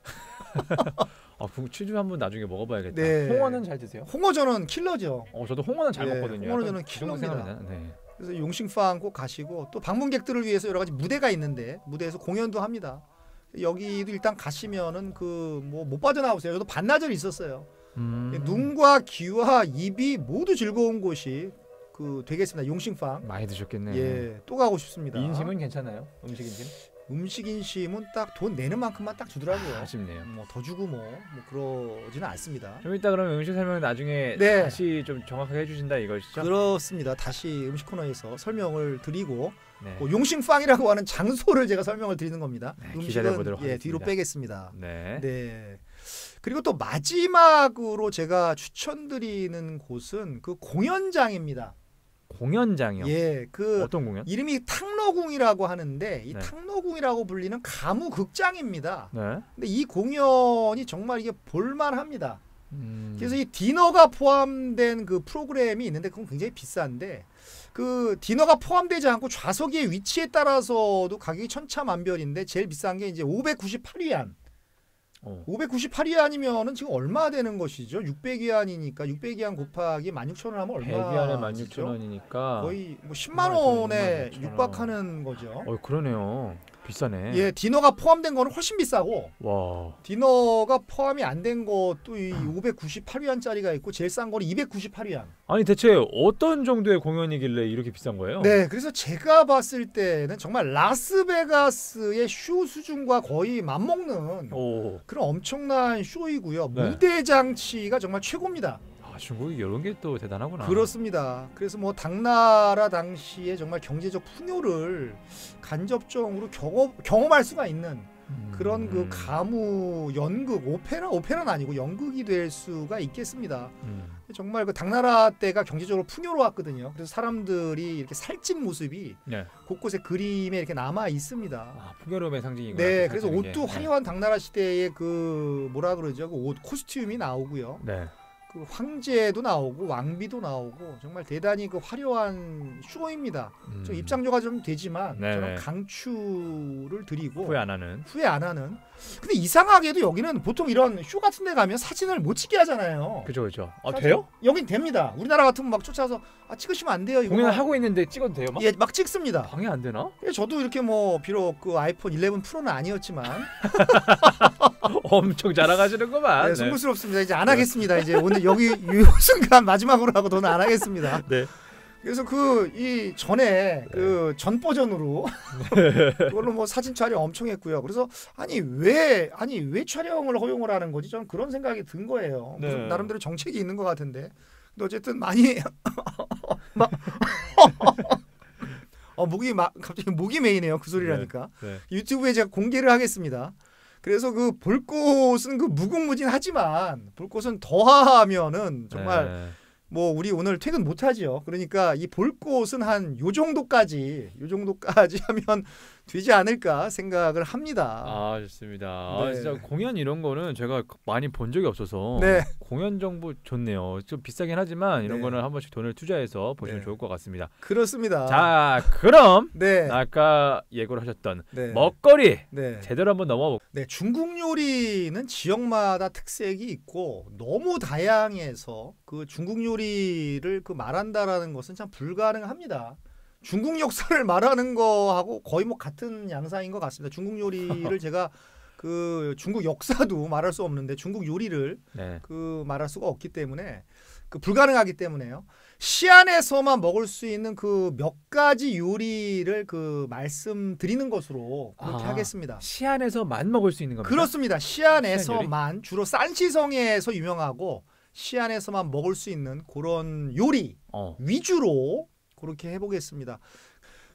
취주 한번 나중에 먹어봐야겠다. 네. 홍어는 잘 드세요? 홍어 저는 킬러죠. 저도 홍어는 잘 먹거든요. 홍어는 저는 킬러입니다. 네. 그래서 용싱팡 꼭 가시고 또 방문객들을 위해서 여러 가지 무대가 있는데 무대에서 공연도 합니다. 여기도 일단 가시면은 뭐 못 빠져나오세요. 저도 반나절 있었어요. 눈과 귀와 입이 모두 즐거운 곳이 되겠습니다. 용싱팡. 많이 드셨겠네요. 예, 또 가고 싶습니다. 인심은 괜찮아요? 음식 인심? 음식 인심은 딱 돈 내는 만큼만 딱 주더라고요. 아쉽네요. 뭐 더 주고 뭐 그러지는 않습니다. 좀 이따 그러면 음식 설명 나중에 다시 좀 정확하게 해주신다 이것이죠? 그렇습니다. 다시 음식 코너에서 설명을 드리고 네. 용싱팡이라고 하는 장소를 제가 설명을 드리는 겁니다. 네, 기다려보도록 하겠습니다. 뒤로 빼겠습니다. 네. 네. 그리고 또 마지막으로 제가 추천드리는 곳은 그 공연장입니다. 공연장이요? 예, 어떤 공연? 이름이 탕러궁이라고 하는데 이 탕러궁이라고 불리는 가무 극장입니다. 네. 근데 이 공연이 정말 이게 볼만합니다. 그래서 이 디너가 포함된 그 프로그램이 있는데 그건 굉장히 비싼데 그 디너가 포함되지 않고 좌석의 위치에 따라서도 가격이 천차만별인데 제일 비싼 게 이제 598위안. 598위안이면은 지금 얼마 되는 것이죠? 600위안이니까 600위안 곱하기 16,000원 하면 얼마? 100위안에 16,000원이니까 거의 뭐 10만 원에 육박하는 거죠. 그러네요. 비싸네. 예, 디너가 포함된 거는 훨씬 비싸고. 와. 디너가 포함이 안 된 것도 이 598위안짜리가 있고 제일 싼 거는 298위안. 아니 대체 어떤 정도의 공연이길래 이렇게 비싼 거예요? 네, 그래서 제가 봤을 때는 정말 라스베가스의 쇼 수준과 거의 맞먹는 그런 엄청난 쇼이고요. 네. 무대 장치가 정말 최고입니다. 중국이 이런 게 또 대단하구나. 그렇습니다. 그래서 뭐 당나라 당시에 정말 경제적 풍요를 간접적으로 경험할 수가 있는 그런 그 가무 연극 오페라는 아니고 연극이 될 수가 있겠습니다. 정말 그 당나라 때가 경제적으로 풍요로웠거든요. 그래서 사람들이 이렇게 살찐 모습이 곳곳에 그림에 이렇게 남아 있습니다. 풍요로움의 상징이구나. 네, 그래서 옷도 화려한 당나라 시대의 그 뭐라 그러죠? 그 옷 코스튬이 나오고요. 네. 그 황제도 나오고 왕비도 나오고 정말 대단히 그 화려한 쇼입니다. 좀 입장료가 좀 되지만 저는 강추를 드리고 후회 안 하는. 근데 이상하게도 여기는 보통 이런 쇼 같은 데 가면 사진을 못 찍게 하잖아요. 그죠. 돼요? 여긴 됩니다. 우리나라 같으면 막 쫓아서 찍으시면 안 돼요. 공연을 하고 있는데 찍어도 돼요? 예, 막 찍습니다. 방해 안 되나? 저도 이렇게 뭐 비록 그 아이폰 11 프로는 아니었지만 엄청 자랑하시는구만. 네, 송구스럽습니다. 이제 안 하겠습니다. 이제 오늘 여기 이 순간 마지막으로 하고 더는 안 하겠습니다. 네. 그래서 이 전에 그 전 버전으로 그걸로 뭐 사진 촬영 엄청 했고요. 그래서 아니 왜 촬영을 허용을 하는 거지? 저는 그런 생각이 든 거예요. 무슨 나름대로 정책이 있는 것 같은데. 근데 어쨌든 많이 갑자기 목이 메이네요. 그 소리라니까. 유튜브에 제가 공개를 하겠습니다. 그래서 그 볼 곳은 그 무궁무진하지만 볼 곳은 더하면은 정말 뭐 우리 오늘 퇴근 못 하죠. 그러니까 이 볼 곳은 한 요 정도까지 하면 되지 않을까 생각을 합니다. 아 좋습니다. 네. 아, 진짜 공연 이런 거는 제가 많이 본 적이 없어서 네. 공연 정보 좋네요. 좀 비싸긴 하지만 이런 네. 거는 한 번씩 돈을 투자해서 보시면 네. 좋을 것 같습니다. 그렇습니다. 자 그럼 네. 아까 예고를 하셨던 네. 먹거리 네. 제대로 한번 넘어볼게요. 네, 중국 요리는 지역마다 특색이 있고 너무 다양해서 그 중국 요리를 그 말한다라는 것은 참 불가능합니다. 중국 역사를 말하는 거하고 거의 뭐 같은 양상인 것 같습니다. 중국 요리를 제가 그 중국 역사도 말할 수 없는데 중국 요리를 네. 그 말할 수가 없기 때문에 그 불가능하기 때문에요. 시안에서만 먹을 수 있는 그 몇 가지 요리를 그 말씀드리는 것으로 그렇게 하겠습니다. 시안에서만 먹을 수 있는 겁니다. 그렇습니다. 시안에서만 주로 산시성에서 유명하고 시안에서만 먹을 수 있는 그런 요리 위주로 그렇게 해보겠습니다.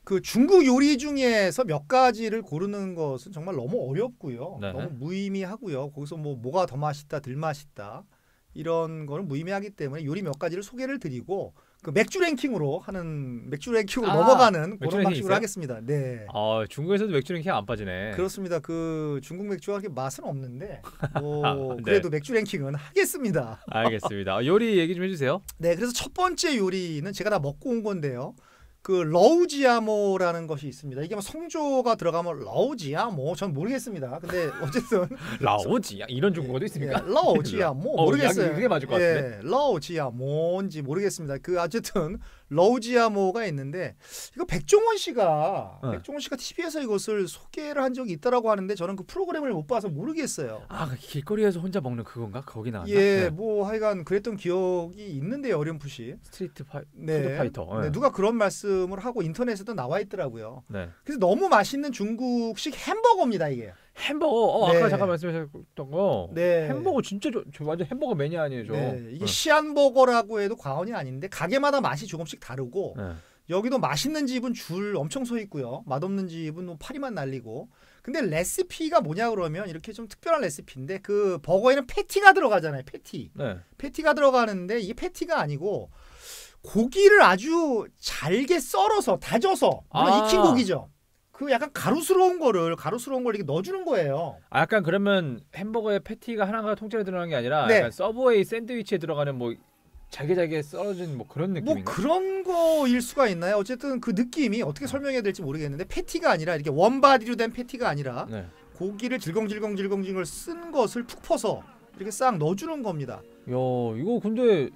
그 중국 요리 중에서 몇 가지를 고르는 것은 정말 너무 어렵고요. 네. 너무 무의미하고요. 거기서 뭐가 더 맛있다, 덜 맛있다 이런 거는 무의미하기 때문에 요리 몇 가지를 소개를 드리고 그 맥주 랭킹으로 넘어가는 그런 방식으로 있어요? 하겠습니다. 네. 중국에서도 맥주 랭킹 안 빠지네. 그렇습니다. 그 중국 맥주가 그렇게 맛은 없는데 뭐 네. 그래도 맥주 랭킹은 하겠습니다. 알겠습니다. 요리 얘기 좀 해주세요. 네, 그래서 첫 번째 요리는 제가 다 먹고 온 건데요. 그 러우지아모라는 것이 있습니다. 이게 뭐 성조가 들어가면 러우지아모 전 모르겠습니다. 근데 어쨌든 라오지 이런 중국어도 있습니까? 러우지아모 모르겠어요. 그게 맞을 것 같은데. 러우지아모인지 모르겠습니다. 그 어쨌든 러우지아모가 있는데 이거 백종원 씨가 TV에서 이것을 소개를 한 적이 있다라고 하는데 저는 그 프로그램을 못 봐서 모르겠어요. 그 길거리에서 혼자 먹는 그건가? 거기 나왔나? 예, 뭐 하여간 그랬던 기억이 있는데요. 어렴풋이. 스트리트 푸드 네. 파이터. 네, 누가 그런 말씀을 하고 인터넷에도 나와 있더라고요. 네. 그래서 너무 맛있는 중국식 햄버거입니다, 이게. 햄버거. 네. 아까 잠깐 말씀하셨던 거. 네. 햄버거 진짜 저 완전 햄버거 매니아 아니에요, 저. 네, 이게 시안버거라고 해도 과언이 아닌데 가게마다 맛이 조금씩 다르고 여기도 맛있는 집은 줄 엄청 서 있고요. 맛없는 집은 뭐 파리만 날리고. 근데 레시피가 뭐냐 그러면 이렇게 좀 특별한 레시피인데 그 버거에는 패티가 들어가잖아요. 패티가 들어가는데 이게 패티가 아니고 고기를 아주 잘게 썰어서 다져서 물론 익힌 고기죠. 그 약간 가루스러운 걸 이렇게 넣어주는 거예요. 약간 그러면 햄버거에 패티가 하나가 통째로 들어가는 게 아니라 네. 약간 서브웨이 샌드위치에 들어가는 뭐 잘게 썰어진 뭐 그런 느낌인가? 뭐 그런 거일 수가 있나요? 어쨌든 그 느낌이 어떻게 설명해야 될지 모르겠는데 패티가 아니라 이렇게 원바디로 된 패티가 아니라 고기를 질겅질겅 쓴 것을 푹 퍼서 이렇게 싹 넣어주는 겁니다. 이거 근데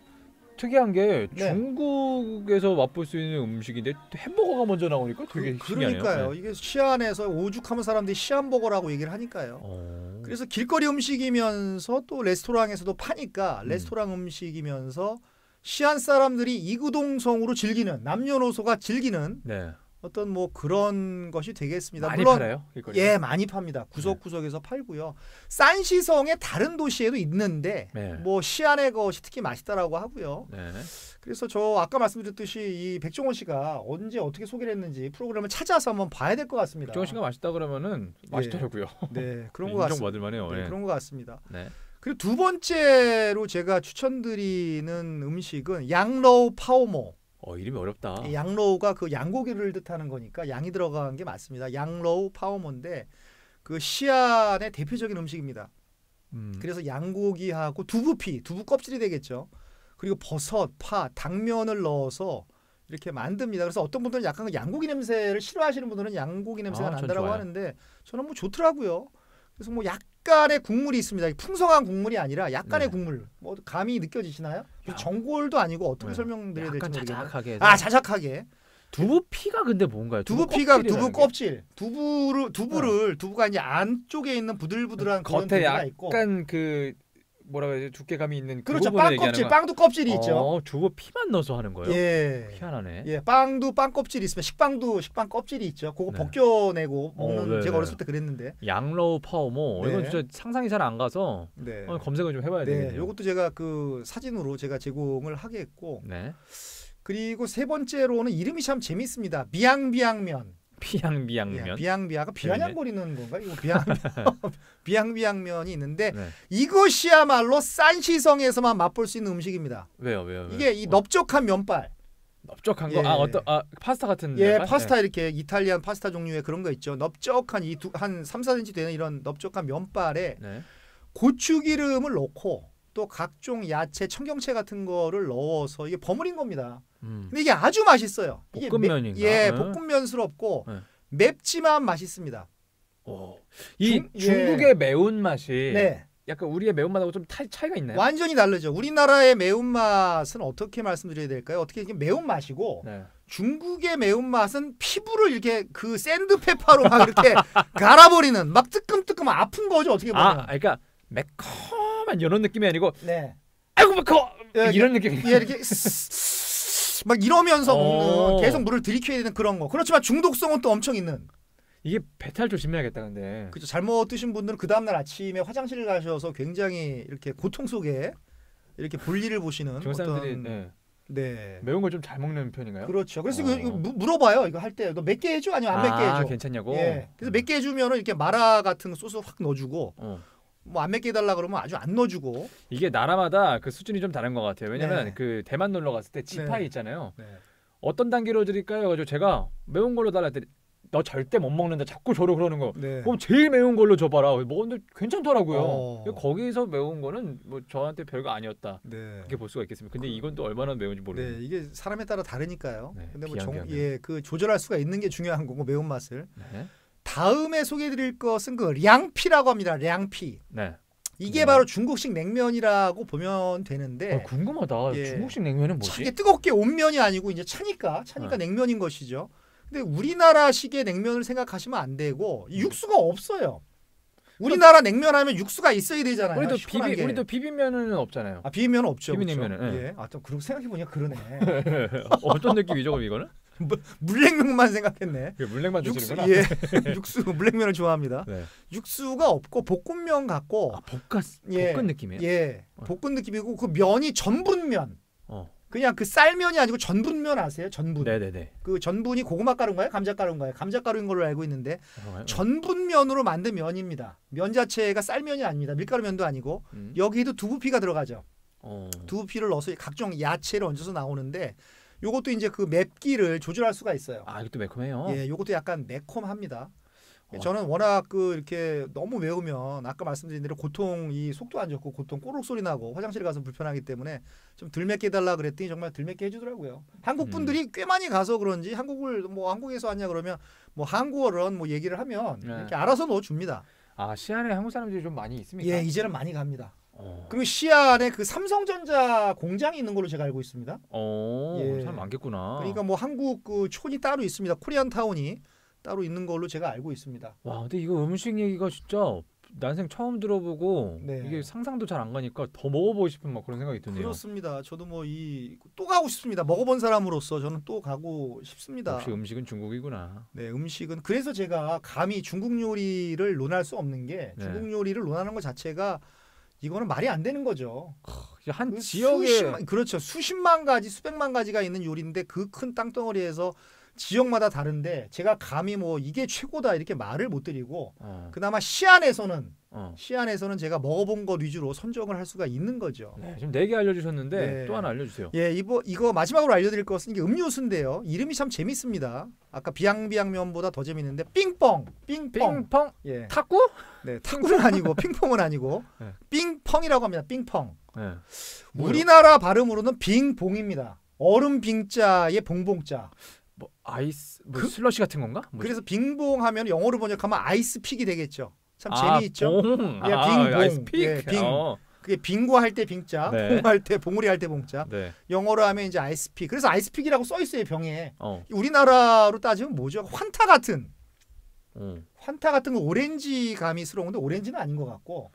특이한 게 중국에서 맛볼 수 있는 음식인데 햄버거가 먼저 나오니까 되게 신기하네요. 그러니까요. 이게 시안에서 오죽하면 사람들이 시안버거라고 얘기를 하니까요. 그래서 길거리 음식이면서 또 레스토랑에서도 파니까 레스토랑 음식이면서 시안 사람들이 이구동성으로 즐기는 남녀노소가 즐기는 어떤 뭐 그런 것이 되겠습니다. 많이 물론 팔아요? 길거리에? 예, 많이 팝니다. 구석구석에서 팔고요. 산시성의 다른 도시에도 있는데 뭐 시안의 것이 특히 맛있다라고 하고요. 그래서 저 아까 말씀드렸듯이 이 백종원 씨가 언제 어떻게 소개를 했는지 프로그램을 찾아서 한번 봐야 될 것 같습니다. 백종원 씨가 맛있다 그러면은 맛있더라고요. 네, 그런 것 같습니다. 인정받을만해요. 네, 그런 것 같습니다. 네. 그리고 두 번째로 제가 추천드리는 음식은 양로우 파오모. 이름이 어렵다. 양로우가 그 양고기를 뜻하는 거니까 양이 들어간 게 맞습니다. 양로우 파오모인데 그 시안의 대표적인 음식입니다. 그래서 양고기하고 두부 껍질이 되겠죠. 그리고 버섯, 파, 당면을 넣어서 이렇게 만듭니다. 그래서 어떤 분들은 약간 양고기 냄새를 싫어하시는 분들은 양고기 냄새가 난다라고 하는데 저는 뭐 좋더라고요. 그래서 뭐 약간의 국물이 있습니다. 풍성한 국물이 아니라 약간의 국물. 뭐 감이 느껴지시나요? 전골도 아니고 어떻게 설명드려야 될지 모르겠네요. 자작하게. 자작하게. 두부피가 근데 뭔가요? 두부피가 두부 껍질. 두부가 이제 안쪽에 있는 부들부들한 그런 겉에 두부가 있고. 약간 그 뭐라고 해야 되지? 두께감이 있는 그렇죠. 빵 껍질, 빵도 껍질이 있죠. 두부피만 넣어서 하는 거예요? 예. 희한하네. 예, 빵 껍질이 있으면 식빵 껍질이 있죠. 그거 벗겨내고 먹는 제가 어렸을 때 그랬는데. 양로우 파오모. 이건 진짜 상상이 잘 안 가서 검색을 좀 해봐야 되겠네요. 이것도 제가 그 사진으로 제가 제공을 하겠고. 그리고 세 번째로는 이름이 참 재밌습니다. 비앙비앙면. 비앙비앙면. 비앙비아가 비아냥거리는 건가? 이거 비앙비앙면이 있는데 이것이야말로 산시성에서만 맛볼 수 있는 음식입니다. 왜요? 이게 이 넓적한 면발. 넓적한 거. 어떤 파스타 같은. 예, 파스타 이렇게 이탈리안 파스타 종류의 그런 거 있죠. 넓적한 한 3, 4cm 되는 이런 넓적한 면발에 고추기름을 넣고 또 각종 야채, 청경채 같은 거를 넣어서 이게 버무린 겁니다. 근데 이게 아주 맛있어요. 볶음면인가? 예, 볶음면스럽고 맵지만 맛있습니다. 중국의 매운맛이 약간 우리의 매운맛하고 좀 차이가 있나요? 완전히 다르죠. 우리나라의 매운맛은 어떻게 말씀드려야 될까요? 어떻게 이게 매운맛이고 중국의 매운맛은 피부를 이렇게 그 샌드페퍼로 막 이렇게 갈아버리는 막 뜨끔뜨끔 아픈 거죠. 어떻게 보면. 그러니까 매콤한 이런 느낌이 아니고 아이고 매콤 이런 느낌이. 이렇게 막 이러면서 먹는 계속 물을 들이켜야 되는 그런 거. 그렇지만 중독성은 또 엄청 있는. 이게 배탈 조심해야겠다 근데. 그렇죠. 잘못 드신 분들은 그 다음날 아침에 화장실 가셔서 굉장히 이렇게 고통 속에 이렇게 볼일을 보시는 중국 사람들이 매운 걸 좀 잘 먹는 편인가요? 그렇죠. 그래서 이거 물어봐요. 이거 할 때 너 몇 개 해줘? 아니면 안 몇 개 해줘? 괜찮냐고. 예. 그래서 몇 개 해주면은 이렇게 마라 같은 소스 확 넣어주고 뭐 안 몇 개 해달라 그러면 아주 안 넣어주고. 이게 나라마다 그 수준이 좀 다른 것 같아요. 왜냐면 그 대만 놀러 갔을 때 지파이 있잖아요. 어떤 단계로 드릴까요? 그래서 제가 매운 걸로 달라 했더니 너 절대 못 먹는다. 자꾸 저러 그러는 거. 그럼 제일 매운 걸로 줘봐라. 먹었는데 괜찮더라고요. 거기서 매운 거는 뭐 저한테 별거 아니었다. 그렇게 볼 수가 있겠습니다. 근데 이건 또 얼마나 매운지 모르겠네요. 이게 사람에 따라 다르니까요. 근데 뭐 그 조절할 수가 있는 게 중요한 거고 매운 맛을. 다음에 소개해드릴 것은 그 량피라고 합니다. 량피. 이게 바로 중국식 냉면이라고 보면 되는데. 궁금하다. 중국식 냉면은 뭐지? 이게 뜨겁게 온 면이 아니고 이제 차니까 냉면인 것이죠. 근데 우리나라식의 냉면을 생각하시면 안 되고 육수가 없어요. 우리나라 냉면 하면 육수가 있어야 되잖아요. 우리도 비빔면은 없잖아요. 비빔면은 없죠. 비빔냉면은. 그렇죠? 좀 그렇게 생각해 보니까 그러네. 어떤 느낌이죠, 그럼 이거는? 물냉면만 생각했네. 물냉면 드시는구나. 육수 물냉면을 좋아합니다. 육수가 없고 볶음면 같고. 볶은 느낌이에요? 볶은 느낌이고 그 면이 전분면. 그냥 그 쌀면이 아니고 전분면 아세요? 전분. 네네네. 그 전분이 고구마 가루인가요? 감자 가루인가요? 감자 가루인 걸로 알고 있는데 전분면으로 만든 면입니다. 면 자체가 쌀면이 아닙니다. 밀가루면도 아니고 여기에도 두부피가 들어가죠. 두부피를 넣어서 각종 야채를 얹어서 나오는데 요것도 이제 그 맵기를 조절할 수가 있어요. 이것도 매콤해요. 요것도 약간 매콤합니다. 저는 워낙 이렇게 너무 매우면 아까 말씀드린 대로 이 속도 안 좋고 꼬록 소리 나고 화장실 가서 불편하기 때문에 좀 덜 맵게 해달라 그랬더니 정말 덜 맵게 해주더라고요. 한국 분들이 꽤 많이 가서 그런지 한국에서 왔냐 그러면 뭐 한국어를 뭐 얘기를 하면 이렇게 알아서 넣어줍니다. 시안에 한국 사람들이 좀 많이 있습니까? 이제는 많이 갑니다. 그리고 시안에 그 삼성전자 공장이 있는 걸로 제가 알고 있습니다. 사람 많겠구나. 그러니까 뭐 한국 그 촌이 따로 있습니다. 코리안 타운이 따로 있는 걸로 제가 알고 있습니다. 근데 이거 음식 얘기가 진짜 난생 처음 들어보고 이게 상상도 잘 안 가니까 더 먹어보고 싶은 막 그런 생각이 드네요. 그렇습니다. 저도 뭐 또 가고 싶습니다. 먹어본 사람으로서 저는 또 가고 싶습니다. 역시 음식은 중국이구나. 음식은 그래서 제가 감히 중국 요리를 논할 수 없는 게 중국 요리를 논하는 것 자체가 이거는 말이 안 되는 거죠. 한 지역에 그렇죠. 수십만 가지, 수백만 가지가 있는 요리인데 그 큰 땅덩어리에서 지역마다 다른데 제가 감히 뭐 이게 최고다 이렇게 말을 못 드리고 그나마 시안에서는 제가 먹어본 것 위주로 선정을 할 수가 있는 거죠. 지금 4개 알려주셨는데 또 하나 알려주세요. 이거 마지막으로 알려드릴 것은 이게 음료수인데요. 이름이 참 재밌습니다. 아까 비앙비앙면보다 더 재밌는데 삥뻥. 탁구? 탁구는 아니고 핑퐁은 아니고 삥펑이라고 합니다. 삥펑. 우리나라 발음으로는 빙봉입니다. 얼음 빙자에 봉봉자. 아이스 슬러시 같은 건가? 그래서 빙봉 하면 영어로 번역하면 아이스픽이 되겠죠. 참 재미있죠. 빙봉. 아이스픽. 그게 빙고 할 때 빙자, 봉할 때 봉우리 할 때 봉자. 영어로 하면 이제 아이스픽. 그래서 아이스픽이라고 써 있어요, 병에. 우리나라로 따지면 뭐죠? 환타 같은 거 오렌지 감이스러운데 오렌지는 아닌 것 같고.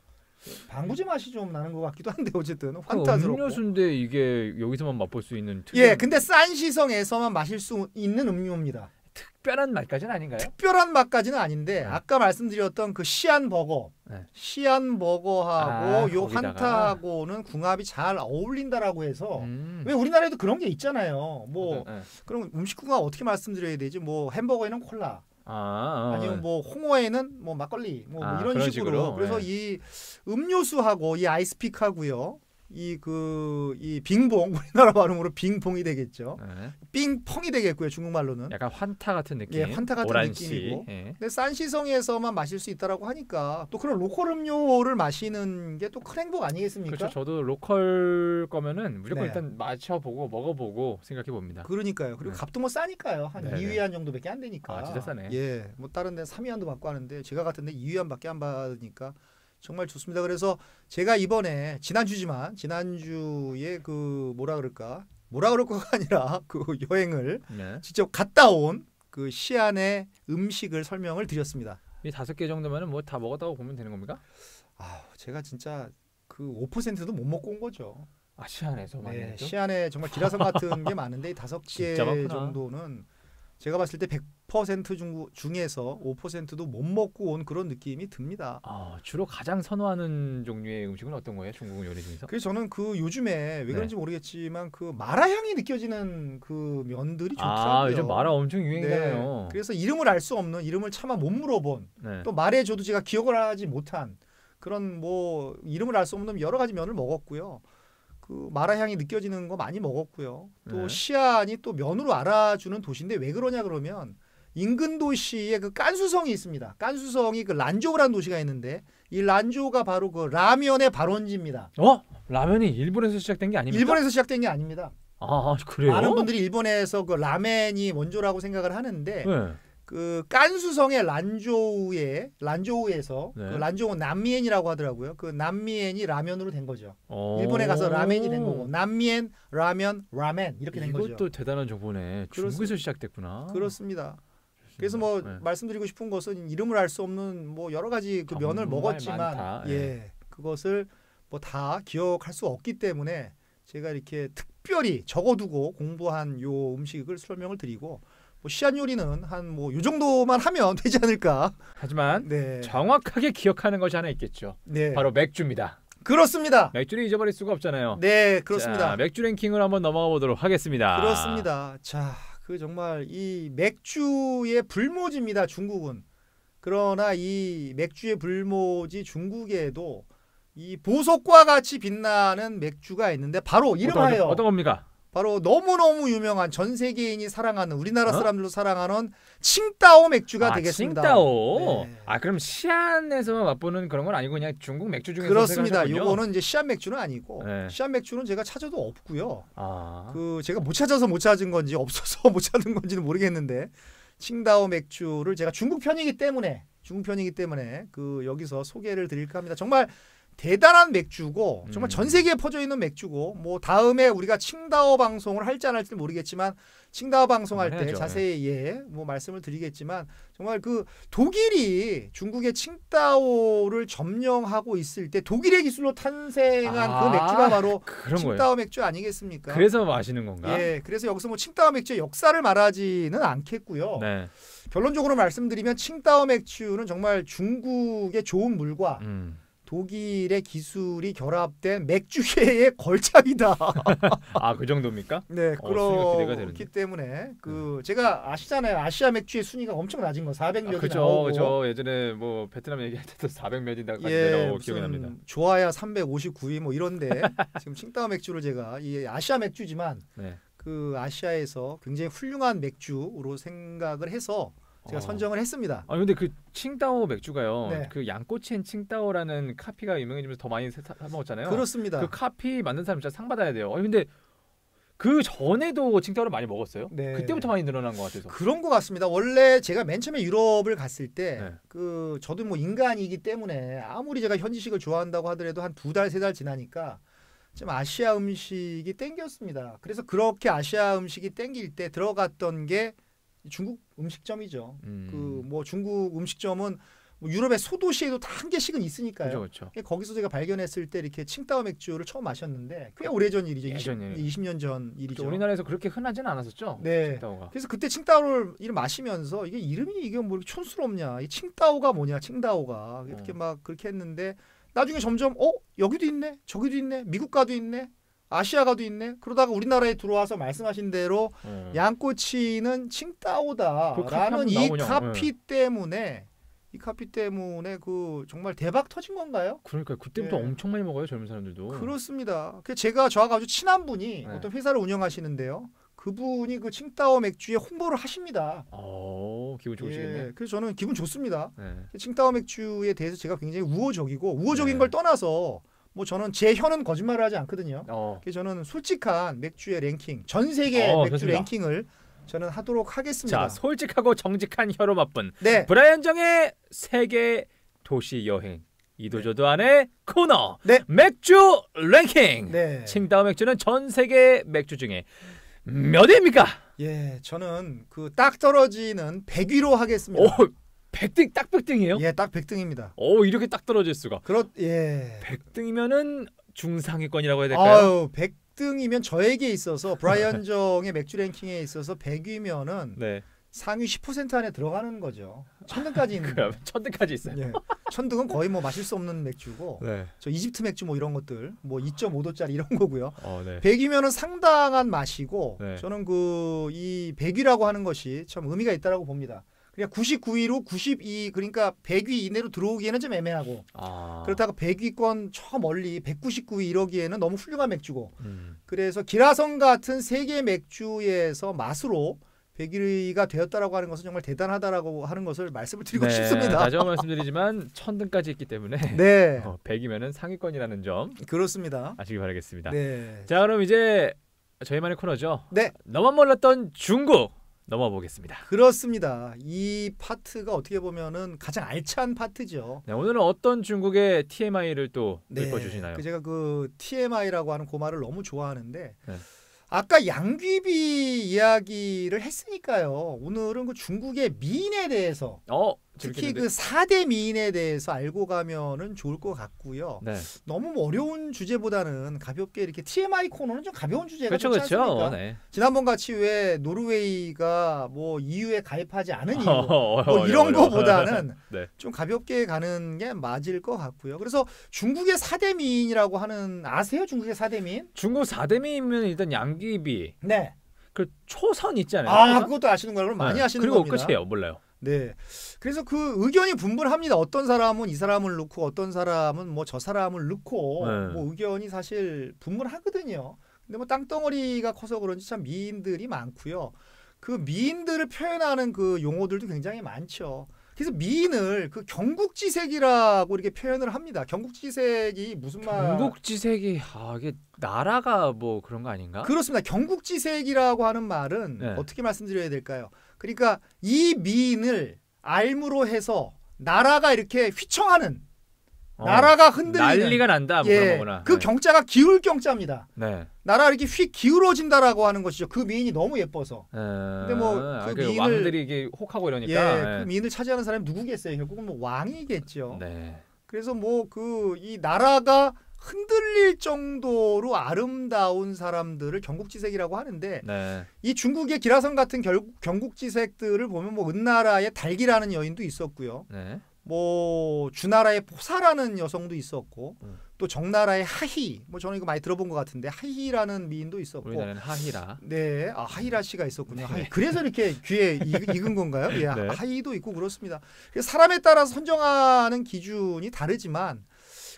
방부제 맛이 좀 나는 것 같기도 한데 어쨌든 환타스럽고. 음료수인데 이게 여기서만 맛볼 수 있는 특이한... 근데 싼 시성에서만 마실 수 있는 음료입니다. 특별한 맛까지는 아닌가요? 특별한 맛까지는 아닌데 아까 말씀드렸던 그 시안 버거하고 요 환타하고는 궁합이 잘 어울린다라고 해서 왜 우리나라에도 그런 게 있잖아요. 그럼 음식구가 어떻게 말씀드려야 되지? 뭐 햄버거에는 콜라. 아니면 뭐 홍어에는 뭐 막걸리 이런 식으로. 그래서 이 음료수하고 이 아이스픽하고요. 이 빙봉 우리나라 발음으로 빙봉이 되겠죠. 네. 빙펑이 되겠고요. 중국말로는. 약간 환타 같은 느낌. 예, 환타 같은 오란시. 느낌이고. 예. 근데 산시성에서만 마실 수 있다라고 하니까 또 그런 로컬 음료를 마시는 게 또 큰 행복 아니겠습니까? 그렇죠. 저도 로컬 거면은 무조건 네. 일단 마셔보고 먹어보고 생각해 봅니다. 그러니까요. 그리고 네. 값도 뭐 싸니까요. 한 네네. 2위안 정도밖에 안 되니까. 아, 진짜 싸네. 예, 뭐 다른 데 3위안도 받고 하는데 제가 같은데 2위안밖에 안 받으니까 정말 좋습니다. 그래서 제가 이번에 지난주에 그 뭐라 그럴까가 아니라 그 여행을 네. 직접 갔다 온 그 시안의 음식을 설명을 드렸습니다. 이 5개 정도면은 뭐 다 먹었다고 보면 되는 겁니까? 아, 제가 진짜 그 5%도 못 먹고 온 거죠. 아, 시안에서만 네, 해도? 시안에 정말 기라성 같은 게 많은데 이 5개 진짜 많구나. 정도는 제가 봤을 때 100% 중에서 5%도 못 먹고 온 그런 느낌이 듭니다. 아, 주로 가장 선호하는 종류의 음식은 어떤 거예요? 중국 요리 중에서? 그래서 저는 그 요즘에 왜 네. 그런지 모르겠지만 그 마라 향이 느껴지는 그 면들이 좋더라고요. 아, 요즘 마라 엄청 유행이잖아요. 네. 그래서 이름을 알 수 없는 이름을 차마 못 물어본 네. 또 말해줘도 제가 기억을 하지 못한 그런 뭐 이름을 알 수 없는 여러 가지 면을 먹었고요. 그 마라 향이 느껴지는 거 많이 먹었고요. 또 네. 시안이 또 면으로 알아주는 도시인데 왜 그러냐 그러면 인근 도시에 그 깐수성이 있습니다. 깐수성이 그 란조우라는 도시가 있는데 이 란조우가 바로 그 라면의 발원지입니다. 라면이 일본에서 시작된 게 아닙니까? 일본에서 시작된 게 아닙니다. 아, 그래요? 많은 분들이 일본에서 그 라멘이 원조라고 생각을 하는데 네. 그 깐수성의 란조우에서 네. 그 란조우 남미엔이라고 하더라고요. 그 남미엔이 라면으로 된 거죠. 오. 일본에 가서 라멘이 된 거고 남미엔 라면 이렇게 된 거죠. 이것도 대단한 정보네. 중국에서 시작됐구나. 그렇습니다. 그래서 뭐 네. 말씀드리고 싶은 것은 이름을 알 수 없는 뭐 여러 가지 그 면을 정말 먹었지만 많다. 예. 그것을 뭐 다 기억할 수 없기 때문에 제가 이렇게 특별히 적어두고 공부한 요 음식을 설명을 드리고 뭐 시안 요리는 한 뭐 요 정도만 하면 되지 않을까. 하지만 네. 정확하게 기억하는 것이 하나 있겠죠. 네. 바로 맥주입니다. 그렇습니다. 맥주를 잊어버릴 수가 없잖아요. 네, 그렇습니다. 자, 맥주 랭킹을 한번 넘어가 보도록 하겠습니다. 그렇습니다. 자, 그 정말 이 맥주의 불모지입니다. 중국은. 그러나 이 맥주의 불모지 중국에도 이 보석과 같이 빛나는 맥주가 있는데 바로 이름하여 어떤 겁니까? 바로 너무너무 유명한 전 세계인이 사랑하는 우리나라 사람들도 사랑하는 칭따오 맥주가 되겠습니다. 칭따오. 네. 아, 그럼 시안에서 맛보는 그런 건 아니고 그냥 중국 맥주 중에서 그렇습니다. 선택하셨군요. 요거는 이제 시안 맥주는 아니고 네. 시안 맥주는 제가 찾아도 없고요. 아. 그 제가 못 찾아서 못 찾은 건지 없어서 못 찾은 건지는 모르겠는데 칭다오 맥주를 제가 중국 편이기 때문에 그 여기서 소개를 드릴까 합니다. 정말 대단한 맥주고 정말 전 세계에 퍼져 있는 맥주고 뭐 다음에 우리가 칭다오 방송을 할지 안 할지 모르겠지만 칭다오 방송할 때 해야죠. 자세히 뭐 말씀을 드리겠지만 정말 그 독일이 중국의 칭다오를 점령하고 있을 때 독일의 기술로 탄생한 그 맥주가 바로 그런 칭따오 거예요. 맥주 아니겠습니까? 그래서 마시는 건가? 예, 그래서 여기서 뭐 칭따오 맥주의 역사를 말하지는 않겠고요. 네. 결론적으로 말씀드리면 칭따오 맥주는 정말 중국의 좋은 물과 독일의 기술이 결합된 맥주계의 걸작이다. 아, 그 정도입니까? 네, 기대가 그렇기 되는데. 때문에 그 제가 아시잖아요. 아시아 맥주의 순위가 엄청 낮은 거 400몇이 그죠. 나오고. 저 예전에 뭐 베트남 얘기할 때도 400몇이다까지 예, 내려고 기억이 납니다. 좋아야 359위 뭐 이런데 지금 칭따오 맥주를 제가 이 아시아 맥주지만 네. 그 아시아에서 굉장히 훌륭한 맥주로 생각을 해서 제가 선정을 했습니다. 아, 근데 그 칭따오 맥주가요. 네. 그 양꼬치엔 칭따오라는 카피가 유명해지면서 더 많이 사 먹었잖아요. 그렇습니다. 그 카피 만든 사람 진짜 상 받아야 돼요. 근데 그 전에도 칭따오를 많이 먹었어요. 네. 그때부터 많이 늘어난 것 같아서. 그런 것 같습니다. 원래 제가 맨 처음에 유럽을 갔을 때 네. 그 저도 뭐 인간이기 때문에 아무리 제가 현지식을 좋아한다고 하더라도 한 2달 3달 지나니까 좀 아시아 음식이 땡겼습니다. 그래서 그렇게 아시아 음식이 땡길 때 들어갔던 게 중국 음식점이죠. 그 뭐 중국 음식점은 뭐 유럽의 소도시에도 다 한 개씩은 있으니까요. 그렇죠. 거기서 제가 발견했을 때 이렇게 칭따오 맥주를 처음 마셨는데 꽤 오래전 일이죠. 예전이에요. 20년 전 일이죠. 우리나라에서 그렇게 흔하지는 않았었죠. 네. 칭따오가. 그래서 그때 칭따오를 마시면서 이게 이게 뭐 이렇게 촌스럽냐. 이 칭따오가 뭐냐. 칭따오가 이렇게 막 그렇게 했는데 나중에 점점 여기도 있네. 저기도 있네. 미국 가도 있네. 아시아 가도 있네. 그러다가 우리나라에 들어와서 말씀하신 대로 양꼬치는 칭따오다라는 이 카피 때문에 이 카피 때문에 그 정말 대박 터진 건가요? 그러니까 그때부터 예. 엄청 많이 먹어요 젊은 사람들도. 그렇습니다. 저하고 아주 친한 분이 네. 어떤 회사를 운영하시는데요. 그분이 그 칭따오 맥주의 홍보를 하십니다. 기분 좋으시겠네. 예, 그래서 저는 기분 좋습니다. 네. 칭따오 맥주에 대해서 제가 굉장히 우호적인 네. 걸 떠나서 뭐 저는 제 혀는 거짓말을 하지 않거든요. 그래서 저는 솔직한 맥주의 랭킹, 전 세계 맥주 좋습니다. 랭킹을 저는 하도록 하겠습니다. 자, 솔직하고 정직한 혀로 맛본 네. 브라이언 정의 세계 도시 여행 이도저도 안의 코너. 네. 맥주 랭킹. 네. 칭따오 맥주는 전 세계 맥주 중에 몇 위입니까? 예, 저는 그 딱 떨어지는 100위로 하겠습니다. 오, 100등 딱 100등이에요? 예, 딱 100등입니다. 오, 이렇게 딱 떨어질 수가. 예. 100등이면은 중상위권이라고 해야 될까요? 아유, 100등이면 저에게 있어서 브라이언 정의 맥주 랭킹에 있어서 100위면은 네. 상위 10% 안에 들어가는 거죠. 1000등까지 있는. 그럼 1000등까지 있어요. 예. 1000등은 거의 뭐 마실 수 없는 맥주고. 네. 저 이집트 맥주 뭐 이런 것들 뭐 2.5도짜리 이런 거고요. 네. 100위면은 상당한 맛이고 네. 저는 그 이 100위라고 하는 것이 참 의미가 있다라고 봅니다. 그냥 99위로 92 그러니까 100위 이내로 들어오기에는 좀 애매하고 그렇다고 100위권 저 멀리 199위 이러기에는 너무 훌륭한 맥주고 그래서 기라성 같은 세계 맥주에서 맛으로 100위가 되었다라고 하는 것은 정말 대단하다라고 하는 것을 말씀을 드리고 싶습니다. 다시 한번 말씀드리지만 1000등까지 있기 때문에 네. 100이면은 상위권이라는 점 그렇습니다. 아시기 바라겠습니다. 네. 자, 그럼 이제 저희만의 코너죠. 네. 너만 몰랐던 중국 넘어 보겠습니다. 그렇습니다. 이 파트가 어떻게 보면은 가장 알찬 파트죠. 네, 오늘은 어떤 중국의 TMI를 또 네. 읊어주시나요? 제가 그 TMI라고 하는 그 말을 너무 좋아하는데 네. 아까 양귀비 이야기를 했으니까요. 오늘은 그 중국의 미인에 대해서 특히 그 4대 미인에 대해서 알고 가면은 좋을 것 같고요. 네. 너무 어려운 주제보다는 가볍게 이렇게 TMI 코너는 좀 가벼운 주제가 그렇죠, 좋지 않습니까? 네. 지난번 같이 왜 노르웨이가 뭐 EU에 가입하지 않은 이유 뭐 이런 거보다는 네. 좀 가볍게 가는 게 맞을 것 같고요. 그래서 중국의 4대 미인이라고 하는 아세요? 중국의 4대 미인? 중국 4대 미인이면 일단 양귀비. 네. 그 초선 있지 않아요? 그것도 아시는 거예요? 그럼 많이 아시는 그리고 겁니다. 끝이에요. 몰라요. 네. 그래서 그 의견이 분분합니다. 어떤 사람은 이 사람을 넣고 어떤 사람은 뭐 저 사람을 넣고 뭐 의견이 사실 분분하거든요. 근데 뭐 땅덩어리가 커서 그런지 참 미인들이 많고요. 그 미인들을 표현하는 그 용어들도 굉장히 많죠. 그래서 미인을 그 경국지색이라고 이렇게 표현을 합니다. 경국지색이 무슨 말? 경국지색이 이게 나라가 뭐 그런 거 아닌가? 그렇습니다. 경국지색이라고 하는 말은 네. 어떻게 말씀드려야 될까요? 그러니까 이 미인을 알무로 해서 나라가 이렇게 휘청하는 나라가 흔들리는 난리가 난다 뭐 그런 거구나. 그 경자가 기울 경자입니다. 네. 나라 이렇게 휙 기울어진다라고 하는 것이죠. 그 미인이 너무 예뻐서. 근데 뭐 그 미인을 왕들이 이게 혹하고 이러니까 그 미인을 차지하는 사람이 누구겠어요? 결국은 뭐 왕이겠죠. 네. 그래서 뭐 그 이 나라가 흔들릴 정도로 아름다운 사람들을 경국지색이라고 하는데 네. 이 중국의 기라성 같은 경국지색들을 보면 뭐 은나라의 달기라는 여인도 있었고요. 네. 뭐 주나라의 포사라는 여성도 있었고 또 정나라의 하희 뭐 저는 이거 많이 들어본 것 같은데 하희라는 미인도 있었고 우리나라는 하희라. 네, 하희라 씨가 있었군요. 네. 그래서 이렇게 귀에 익은 건가요? 예, 네. 하희도 있고 그렇습니다. 사람에 따라서 선정하는 기준이 다르지만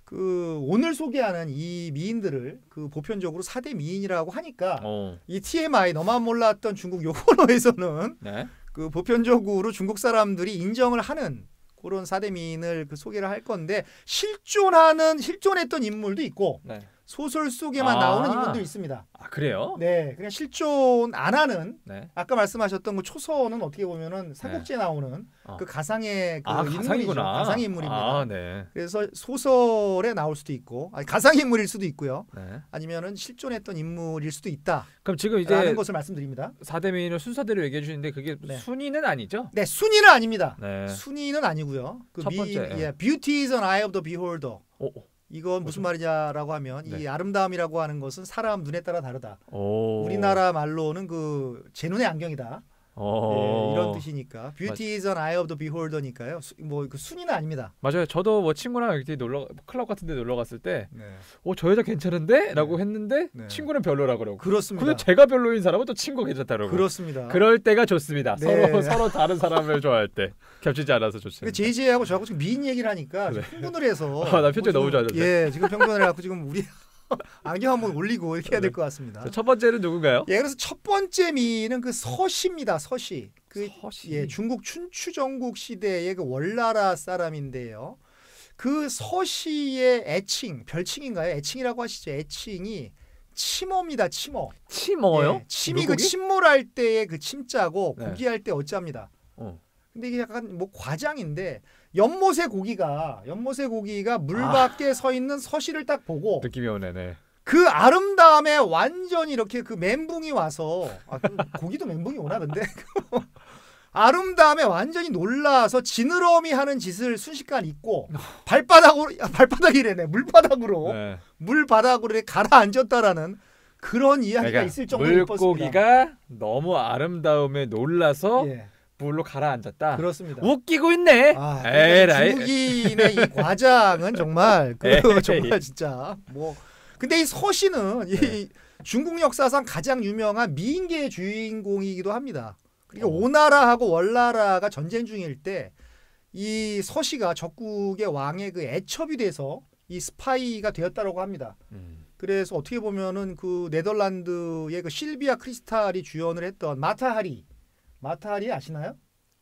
그 오늘 소개하는 이 미인들을 그 보편적으로 4대 미인이라고 하니까 이 TMI 너만 몰랐던 중국 요 코너에서는 네. 그 보편적으로 중국 사람들이 인정을 하는 그런 4대 미인을 그 소개를 할 건데 실존했던 인물도 있고 네. 소설 속에만 나오는 인물도 있습니다. 그래요? 네, 그냥 실존 안 하는 네. 아까 말씀하셨던 그 초서는 어떻게 보면은 삼국지에 나오는 그 가상의 그 인물이죠. 가상이구나. 가상 인물입니다. 네. 그래서 소설에 나올 수도 있고, 가상 인물일 수도 있고요. 네. 아니면은 실존했던 인물일 수도 있다. 그럼 지금 이제 라는 것을 말씀드립니다. 4대 미인을 순서대로 얘기해 주시는데 그게 순위는 아니죠? 네, 순위는 아닙니다. 네. 순위는 아니고요. 그 첫 번째. Beauty is an eye of the beholder. 이건 무슨 뭐죠? 말이냐라고 하면 이 아름다움이라고 하는 것은 사람 눈에 따라 다르다. 오. 우리나라 말로는 그 제 눈의 안경이다. 이런 뜻이니까 Beauty is an eye of the beholder니까요. 뭐 그 순위는 아닙니다. 맞아요. 저도 뭐 친구랑 이렇게 클럽 같은데 놀러 갔을 때, 저 여자 괜찮은데?라고 했는데 친구는 별로라 그러고. 그렇습니다. 근데 제가 별로인 사람은 또 친구 괜찮다 그러고. 그렇습니다. 그럴 때가 좋습니다. 서로 다른 사람을 좋아할 때 겹치지 않아서 좋습니다. JJ하고 저하고 지금 미인 얘기를 하니까 흥분을 해서. 나 표정 너무 좋아졌네. 지금 평균을 해갖고 지금 우리 안경 한번 올리고 이렇게 해야 될 것 같습니다. 첫 번째는 누군가요? 그래서 첫 번째 미는 그 서시입니다. 서시. 서시. 중국 춘추전국 시대의 그 월나라 사람인데요. 그 서시의 애칭, 별칭인가요? 애칭이라고 하시죠. 애칭이 치모입니다. 치모. 치모요? 침이 그 침몰할 때의 그 침자고 고기할 때 어짜입니다. 근데 이게 약간 뭐 과장인데 연못의 고기가 물 밖에 서 있는 서시를 딱 보고 느낌이 오네. 그 아름다움에 완전히 이렇게 그 멘붕이 와서 고기도 멘붕이 오나 근데 아름다움에 완전히 놀라서 지느러미 하는 짓을 순식간 잊고 물바닥으로 가라앉았다라는 그런 이야기가 있을 정도로 예뻤습니다. 물고기가 너무 아름다움에 놀라서 물로 가라앉았다. 그렇습니다. 웃기고 있네. 중국인의 이 과장은 정말 정말 진짜 뭐. 근데 이 서시는 이 중국 역사상 가장 유명한 미인계의 주인공이기도 합니다. 그러니까 오나라하고 월나라가 전쟁 중일 때 이 서시가 적국의 왕의 그 애첩이 돼서 이 스파이가 되었다고 합니다. 그래서 어떻게 보면은 그 네덜란드의 그 실비아 크리스탈이 주연을 했던 마타하리 아시나요?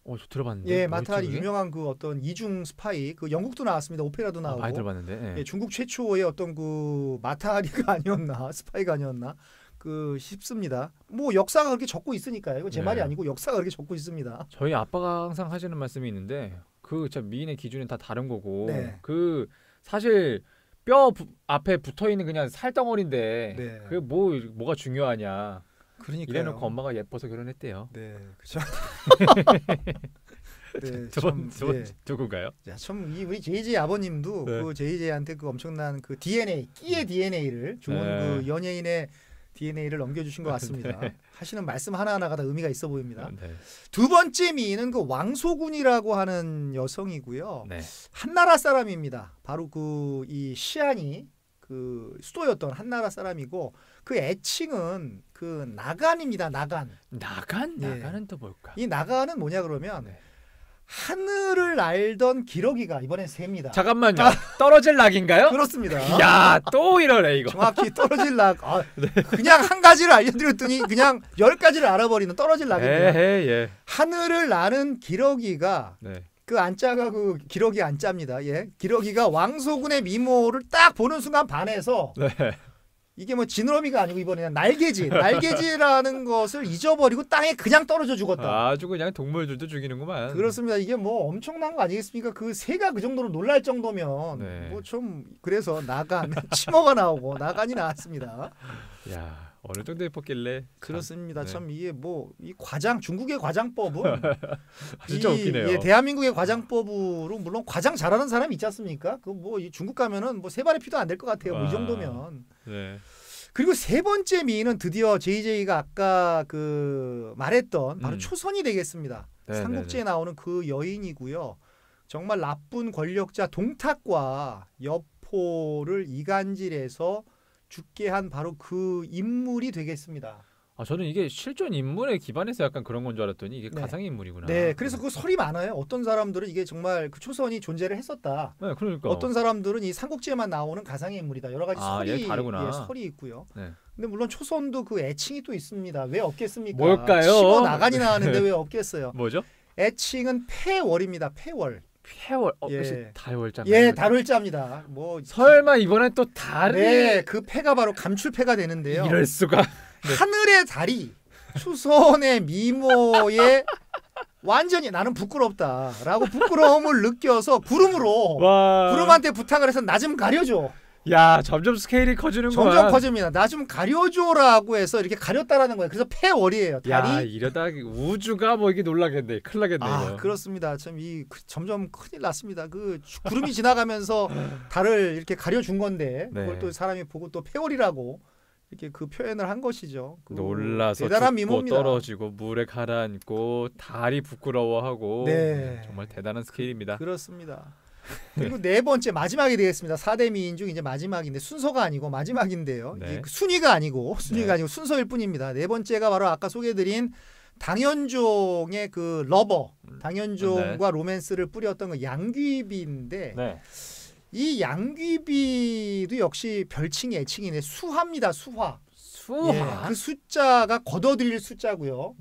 저 들어봤는데. 마타하리 유명한 그 어떤 이중 스파이, 그 영국도 나왔습니다. 오페라도 나오고. 많이 들어봤는데. 중국 최초의 어떤 그 마타하리가 아니었나, 스파이가 아니었나, 싶습니다. 뭐 역사가 그렇게 적고 있으니까요. 이거 제 말이 아니고 역사가 그렇게 적고 있습니다. 저희 아빠가 항상 하시는 말씀이 있는데, 참 미인의 기준은 다 다른 거고, 사실 뼈 앞에 붙어 있는 그냥 살덩어리인데, 그게 뭐가 중요하냐. 그러니까요. 이래놓고 엄마가 예뻐서 결혼했대요. 네, 그렇죠. 누군가요? 참 우리 JJ 아버님도 그 JJ한테 그 엄청난 그 DNA, 끼의 DNA를 좋은 그 연예인의 DNA를 넘겨주신 것 같습니다. 하시는 말씀 하나하나가 다 의미가 있어 보입니다. 두 번째 미인은 그 왕소군이라고 하는 여성이고요. 한나라 사람입니다. 바로 이 시안이 그 수도였던 한나라 사람이고 그 애칭은 그 나간입니다. 나간. 나간은 또 뭘까? 이 나간은 뭐냐 그러면 하늘을 날던 기러기가 이번엔 새입니다. 잠깐만요. 떨어질 낙인가요? 그렇습니다. 야, 또 이러네 이거. 정확히 떨어질 낙. 그냥 한 가지를 알려드렸더니 그냥 10가지를 알아버리는 떨어질 낙입니다. 하늘을 나는 기러기가 그 안자가 그 기러기 안자입니다. 기러기가 왕소군의 미모를 딱 보는 순간 반해서 이게 뭐 지느러미가 아니고 이번에는 날개지라는 것을 잊어버리고 땅에 그냥 떨어져 죽었다. 아주 그냥 동물들도 죽이는구만. 그렇습니다. 이게 뭐 엄청난 거 아니겠습니까? 그 새가 그 정도로 놀랄 정도면 뭐 좀 그래서 나간 치모가 나오고 나간이 나왔습니다. 야, 어느 정도 예뻤길래. 그렇습니다. 참 이게 뭐 이 중국의 과장법은 진짜 웃기네요. 대한민국의 과장법으로 물론 과장 잘하는 사람이 있지 않습니까? 그 뭐 중국 가면은 뭐 세 발의 피도 안 될 것 같아요. 뭐 이 정도면. 그리고 세 번째 미인은 드디어 JJ가 아까 그 말했던 바로 초선이 되겠습니다. 삼국지에 나오는 그 여인이고요. 정말 나쁜 권력자 동탁과 여포를 이간질해서 죽게 한 바로 그 인물이 되겠습니다. 저는 이게 실존 인물에 기반해서 약간 그런 건 줄 알았더니 이게 가상의 인물이구나. 그래서 그 설이 많아요. 어떤 사람들은 이게 정말 그 초선이 존재를 했었다. 그러니까. 어떤 사람들은 이 삼국지에만 나오는 가상의 인물이다. 여러 가지 설이 있고요. 근데 물론 초선도 그 애칭이 또 있습니다. 왜 없겠습니까? 뭘까요? 치고 나간이 나왔는데 왜 없겠어요? 뭐죠? 애칭은 폐월입니다. 폐월. 달월자. 달월자입니다. 뭐 설마 이번에 또 달이? 그 폐가 바로 감출폐가 되는데요. 이럴 수가. 하늘의 달이 추선의 미모에 완전히 나는 부끄럽다라고 부끄러움을 느껴서 구름한테 부탁을 해서 나 좀 가려줘. 야, 점점 스케일이 커지는구만. 점점 커집니다. 나 좀 가려줘라고 해서 이렇게 가렸다라는 거예요. 그래서 폐월이에요. 달이. 이러다 우주가 뭐 이게 놀라겠네. 큰일 나겠네. 이거. 그렇습니다. 참 점점 큰일 났습니다. 그 구름이 지나가면서 달을 이렇게 가려준 건데 그걸 또 사람이 보고 또 폐월이라고 이렇게 그 표현을 한 것이죠. 놀라서 대단한 죽고 미모입니다. 떨어지고 물에 가라앉고 다리 부끄러워하고 정말 대단한 스케일입니다. 그렇습니다. 그리고 네 번째 마지막이 되겠습니다. 4대 미인 중 이제 마지막인데 순서가 아니고 마지막인데요. 네. 순위가 아니고 순서일 뿐입니다. 네 번째가 바로 아까 소개해드린 당현종의 그 러버, 당현종과 로맨스를 뿌렸던 그 양귀비인데 이 양귀비도 역시 별칭이 애칭이네. 수화입니다. 수화. 예, 그 숫자가 걷어들일 숫자고요.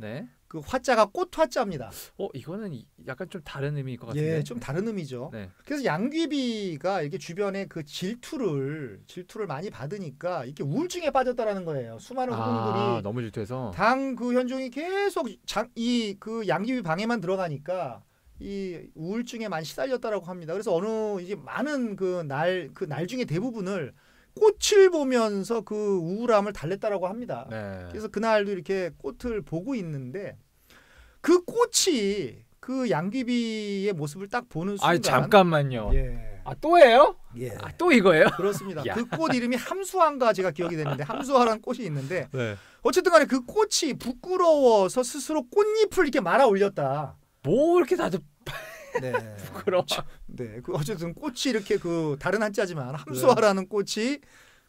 그 화자가 꽃 화자입니다. 이거는 약간 좀 다른 의미일 것 같은데. 예, 좀 다른 의미죠. 그래서 양귀비가 이렇게 주변에 그 질투를 많이 받으니까 이렇게 우울증에 빠졌다라는 거예요. 수많은 후궁들이 너무 질투해서 당 그 현종이 계속 그 양귀비 방에만 들어가니까 이 우울증에 많이 시달렸다라고 합니다. 그래서 어느 이제 많은 그 날 중에 대부분을 꽃을 보면서 그 우울함을 달랬다라고 합니다. 그래서 그날도 이렇게 꽃을 보고 있는데 그 꽃이 그 양귀비의 모습을 딱 보는 순간 잠깐만요. 또예요? 또 이거예요? 그렇습니다. 그 꽃 이름이 함수화인가 제가 기억이 되는데 함수화라는 꽃이 있는데 어쨌든 간에 그 꽃이 부끄러워서 스스로 꽃잎을 이렇게 말아 올렸다. 뭐 이렇게 다들 부끄러워. 그 어쨌든 꽃이 이렇게 그 다른 한자지만 함수화라는 꽃이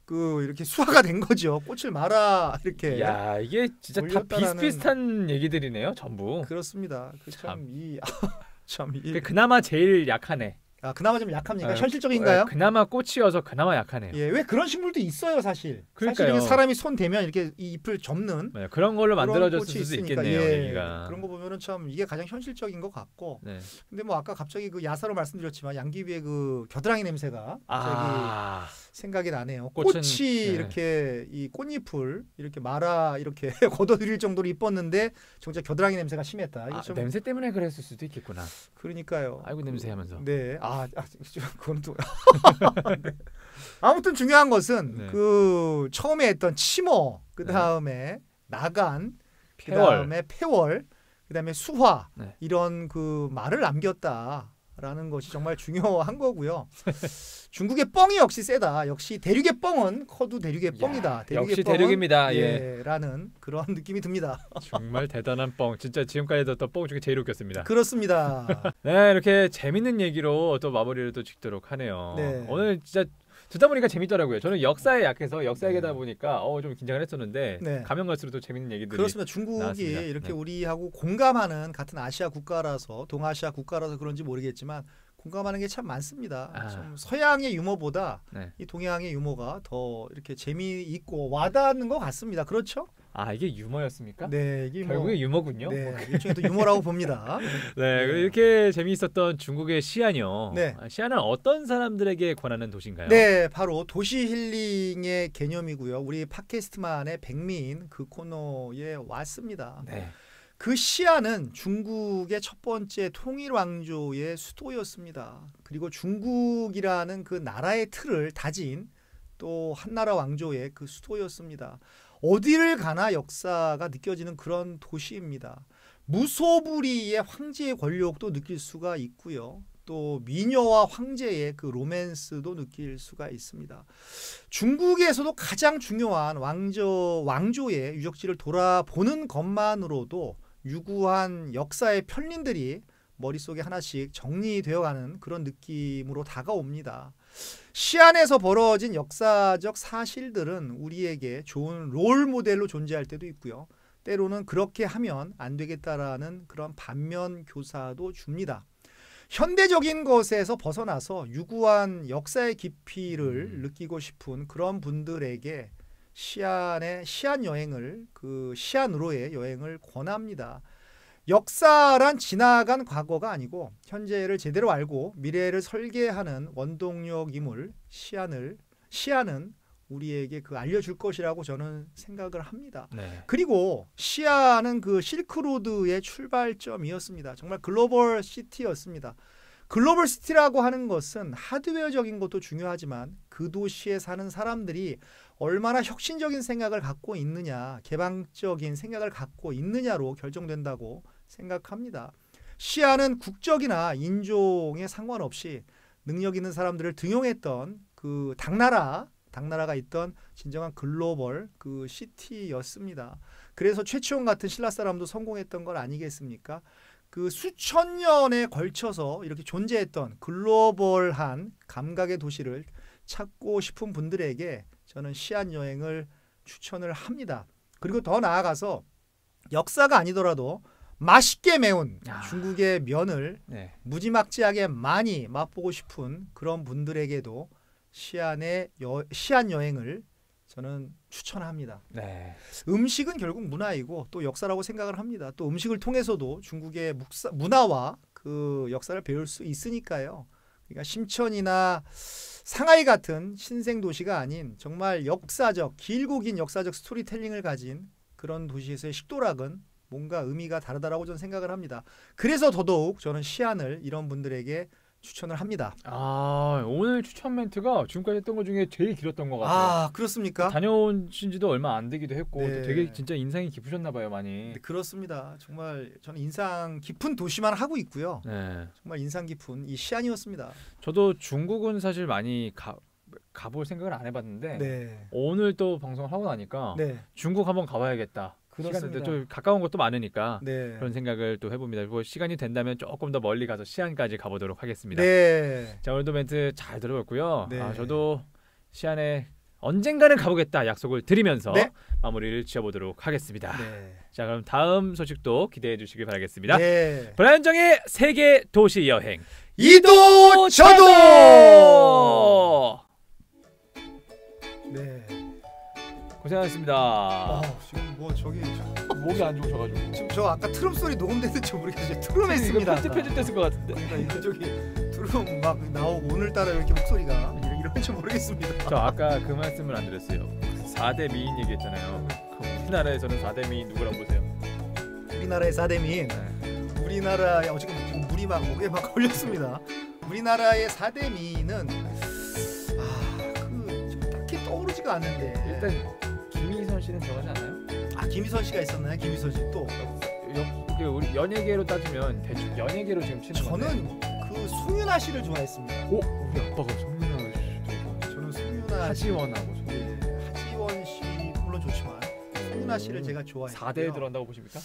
그 이렇게 수화가 된 거죠. 꽃을 말아 이렇게. 야, 이게 진짜 다 비슷비슷한 얘기들이네요, 전부. 그렇습니다. 그나마 제일 약하네. 그나마 좀 약합니까? 현실적인가요? 그나마 꽃이어서 그나마 약하네요. 왜 그런 식물도 있어요, 사실. 그러니까요. 사실 사람이 손 대면 이렇게 이 잎을 접는 그런 걸로 만들어졌을 수도 있겠네요. 얘기가. 그런 거 보면은 참 이게 가장 현실적인 것 같고. 근데 뭐 아까 갑자기 그 야사로 말씀드렸지만 양귀비의 그 겨드랑이 냄새가 갑자기 생각이 나네요. 꽃이 이렇게 이 꽃잎을 이렇게 말아 이렇게 걷어들일 정도로 이뻤는데 정작 겨드랑이 냄새가 심했다. 좀 냄새 때문에 그랬을 수도 있겠구나. 그러니까요. 아이고 냄새하면서. 그건 또 아무튼 중요한 것은 그 처음에 했던 치모, 그 다음에 나간, 그 다음에 폐월, 그 다음에 수화 이런 그 말을 남겼다라는 것이 정말 중요한 거고요. 중국의 뻥이 역시 세다. 역시 대륙의 뻥은 커도 대륙의 뻥이다. 역시 대륙입니다. 라는 그런 느낌이 듭니다. 정말 대단한 뻥. 진짜 지금까지 듣던 뻥 중에 제일 웃겼습니다. 그렇습니다. 이렇게 재밌는 얘기로 또 마무리를 또 짓도록 하네요. 오늘 진짜 듣다 보니까 재밌더라고요. 저는 역사에 약해서 역사 얘기다 보니까 좀 긴장을 했었는데 가면 갈수록 또 재밌는 얘기들이 그렇습니다. 중국이 나왔습니다. 이렇게 우리하고 공감하는 같은 아시아 국가라서 동아시아 국가라서 그런지 모르겠지만 공감하는 게 참 많습니다. 좀 서양의 유머보다 이 동양의 유머가 더 이렇게 재미있고 와닿는 것 같습니다. 그렇죠? 이게 유머였습니까? 이게 결국에 유머군요. 일종의 또 유머라고 봅니다. 이렇게 재미있었던 중국의 시안이요. 시안은 어떤 사람들에게 권하는 도시인가요? 바로 도시 힐링의 개념이고요. 우리 팟캐스트만의 백미인 그 코너에 왔습니다. 그 시안은 중국의 첫 번째 통일 왕조의 수도였습니다. 그리고 중국이라는 그 나라의 틀을 다진 또 한나라 왕조의 그 수도였습니다. 어디를 가나 역사가 느껴지는 그런 도시입니다. 무소불위의 황제의 권력도 느낄 수가 있고요. 또 미녀와 황제의 그 로맨스도 느낄 수가 있습니다. 중국에서도 가장 중요한 왕조의 유적지를 돌아보는 것만으로도 유구한 역사의 편린들이 머릿속에 하나씩 정리되어가는 그런 느낌으로 다가옵니다. 시안에서 벌어진 역사적 사실들은 우리에게 좋은 롤 모델로 존재할 때도 있고요. 때로는 그렇게 하면 안 되겠다라는 그런 반면 교사도 줍니다. 현대적인 것에서 벗어나서 유구한 역사의 깊이를 느끼고 싶은 그런 분들에게 시안 여행을 시안으로의 여행을 권합니다. 역사란 지나간 과거가 아니고 현재를 제대로 알고 미래를 설계하는 원동력임을 시안은 우리에게 그 알려줄 것이라고 저는 생각을 합니다. 그리고 시안은 그 실크로드의 출발점이었습니다. 정말 글로벌 시티였습니다. 글로벌 시티라고 하는 것은 하드웨어적인 것도 중요하지만 그 도시에 사는 사람들이 얼마나 혁신적인 생각을 갖고 있느냐, 개방적인 생각을 갖고 있느냐로 결정된다고 생각합니다. 시안은 국적이나 인종에 상관없이 능력 있는 사람들을 등용했던 그 당나라 당나라가 있던 진정한 글로벌 그 시티였습니다. 그래서 최치원 같은 신라 사람도 성공했던 건 아니겠습니까? 그 수천 년에 걸쳐서 이렇게 존재했던 글로벌한 감각의 도시를 찾고 싶은 분들에게 저는 시안 여행을 추천을 합니다. 그리고 더 나아가서 역사가 아니더라도 맛있게 매운 중국의 면을 네. 무지막지하게 많이 맛보고 싶은 그런 분들에게도 시안 여행을 저는 추천합니다. 네. 음식은 결국 문화이고 또 역사라고 생각을 합니다. 또 음식을 통해서도 중국의 문화와 그 역사를 배울 수 있으니까요. 그러니까 심천이나 상하이 같은 신생 도시가 아닌 정말 길고 긴 역사적 스토리텔링을 가진 그런 도시에서의 식도락은 뭔가 의미가 다르다라고 저는 생각을 합니다. 그래서 더더욱 저는 시안을 이런 분들에게 추천을 합니다. 오늘 추천 멘트가 지금까지 했던 것 중에 제일 길었던 것 같아요. 아, 그렇습니까? 다녀오신 지도 얼마 안 되기도 했고 네. 되게 진짜 인상이 깊으셨나 봐요, 많이. 네, 그렇습니다. 정말 저는 인상 깊은 도시만 하고 있고요. 네. 정말 인상 깊은 이 시안이었습니다. 저도 중국은 사실 많이 가볼 생각을 안 해봤는데 네. 오늘 또 방송을 하고 나니까 네. 중국 한번 가봐야겠다. 시간도 좀 가까운 것도 많으니까 네. 그런 생각을 또 해봅니다. 뭐 시간이 된다면 조금 더 멀리 가서 시안까지 가보도록 하겠습니다. 네. 자, 오늘도 멘트 잘 들어봤고요. 네. 저도 시안에 언젠가는 가보겠다 약속을 드리면서 네. 마무리를 지어보도록 하겠습니다. 네. 자, 그럼 다음 소식도 기대해 주시길 바라겠습니다. 네. 브라이언정의 세계 도시 여행 이도 저도. 네. 고생하셨습니다. 지금 뭐 저기 목이 안 좋으셔가지고 지금 저 아까 트럼 소리 녹음됐는지 모르겠어요. 트럼했습니다. 편집됐을 것 같은데. 그러니까 저기 트럼 막 나오고 오늘따라 이렇게 목소리가 이런지 모르겠습니다. 저 아까 그 말씀을 안 드렸어요. 4대 미인 얘기했잖아요. 우리나라에서는 4대 미인 누구라고 보세요? 우리나라의 4대 미인. 네. 우리나라에 지금 물이 막 목에 막 걸렸습니다. 우리나라의 4대 미인은 딱히 떠오르지가 않는데 일단 김희선 씨는 들어가지 않나요? 김희선 씨가 있었나요? 김희선 씨 또 우리 연예계로 따지면 대충 연예계로 지금 치는 건데 저는 그 송윤아 씨를 좋아했습니다. 우리 아빠가 송윤아 씨 저는 송윤아 하지원하고 하지원 씨 물론 좋지만 송윤아 씨를 제가 좋아해요. 4대에 들어간다고 보십니까?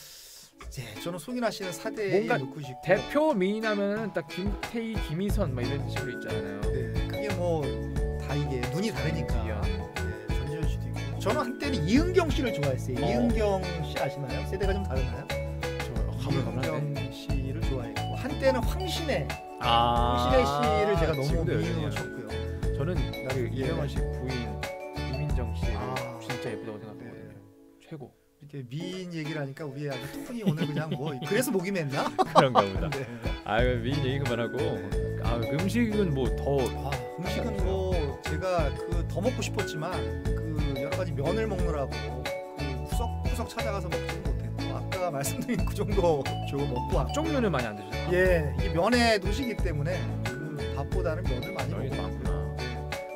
네, 저는 송윤아 씨는 4대에 넣고 싶고 대표 미인하면은 딱 김태희, 김희선 막 이런 식으로 있잖아요. 네, 그게 뭐 다 이게 눈이 다르니까. 전지현 씨도 있고. 저는 한때는 이은경 씨를 좋아했어요. 이은경 씨 아시나요? 세대가 좀 다르나요? 이은경 씨를 좋아했고 한때는 황신혜 씨를 제가 너무 미인으로 쳤고요. 저는 그 이병헌 씨 부인 이민정 씨 진짜 예쁘다고 생각하거든요. 네. 최고. 이렇게 미인 얘기를 하니까 우리 아주 톤이 오늘 그냥 뭐 그래서 목이 맸나? 그런가 보다. 네. 미인 얘기 그만하고 음식은 뭐 더 음식은 뭐 제가 더 먹고 싶었지만 그 여러 가지 면을 먹느라고 그 구석구석 찾아가서 먹지는 못했고 아까 말씀드린 그 정도 저거 먹고 밥종 면을 많이 안 드셨어요? 예, 이게 면의 도시이기 때문에 그 밥보다는 면을 많이 먹구나.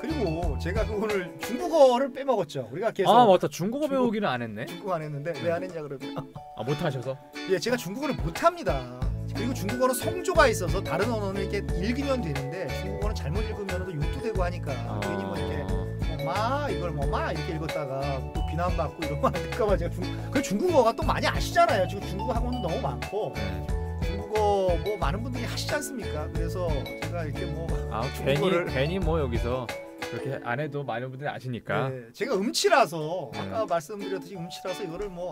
그리고 제가 오늘 중국어를 빼먹었죠. 우리가 계속 맞다. 중국어 배우기는 안 했네. 중국어 안 했는데 왜 안 했냐 그러면 못하셔서? 예, 제가 중국어를 못합니다. 그리고 중국어는 성조가 있어서 다른 언어는 이렇게 읽으면 되는데 중국어는 잘못 읽으면 또 욕도 되고 하니까 괜히 뭐 이렇게 이걸 이렇게 읽었다가 또 비난받고 이러면 안 될까봐 제가 중국어가 또 많이 아시잖아요. 지금 중국어 학원도 너무 많고 중국어 뭐 많은 분들이 하시지 않습니까? 그래서 제가 이렇게 괜히 여기서 그렇게 안 해도 많은 분들이 아시니까. 네, 제가 음치라서 아까 말씀드렸듯이 음치라서 이거를 이거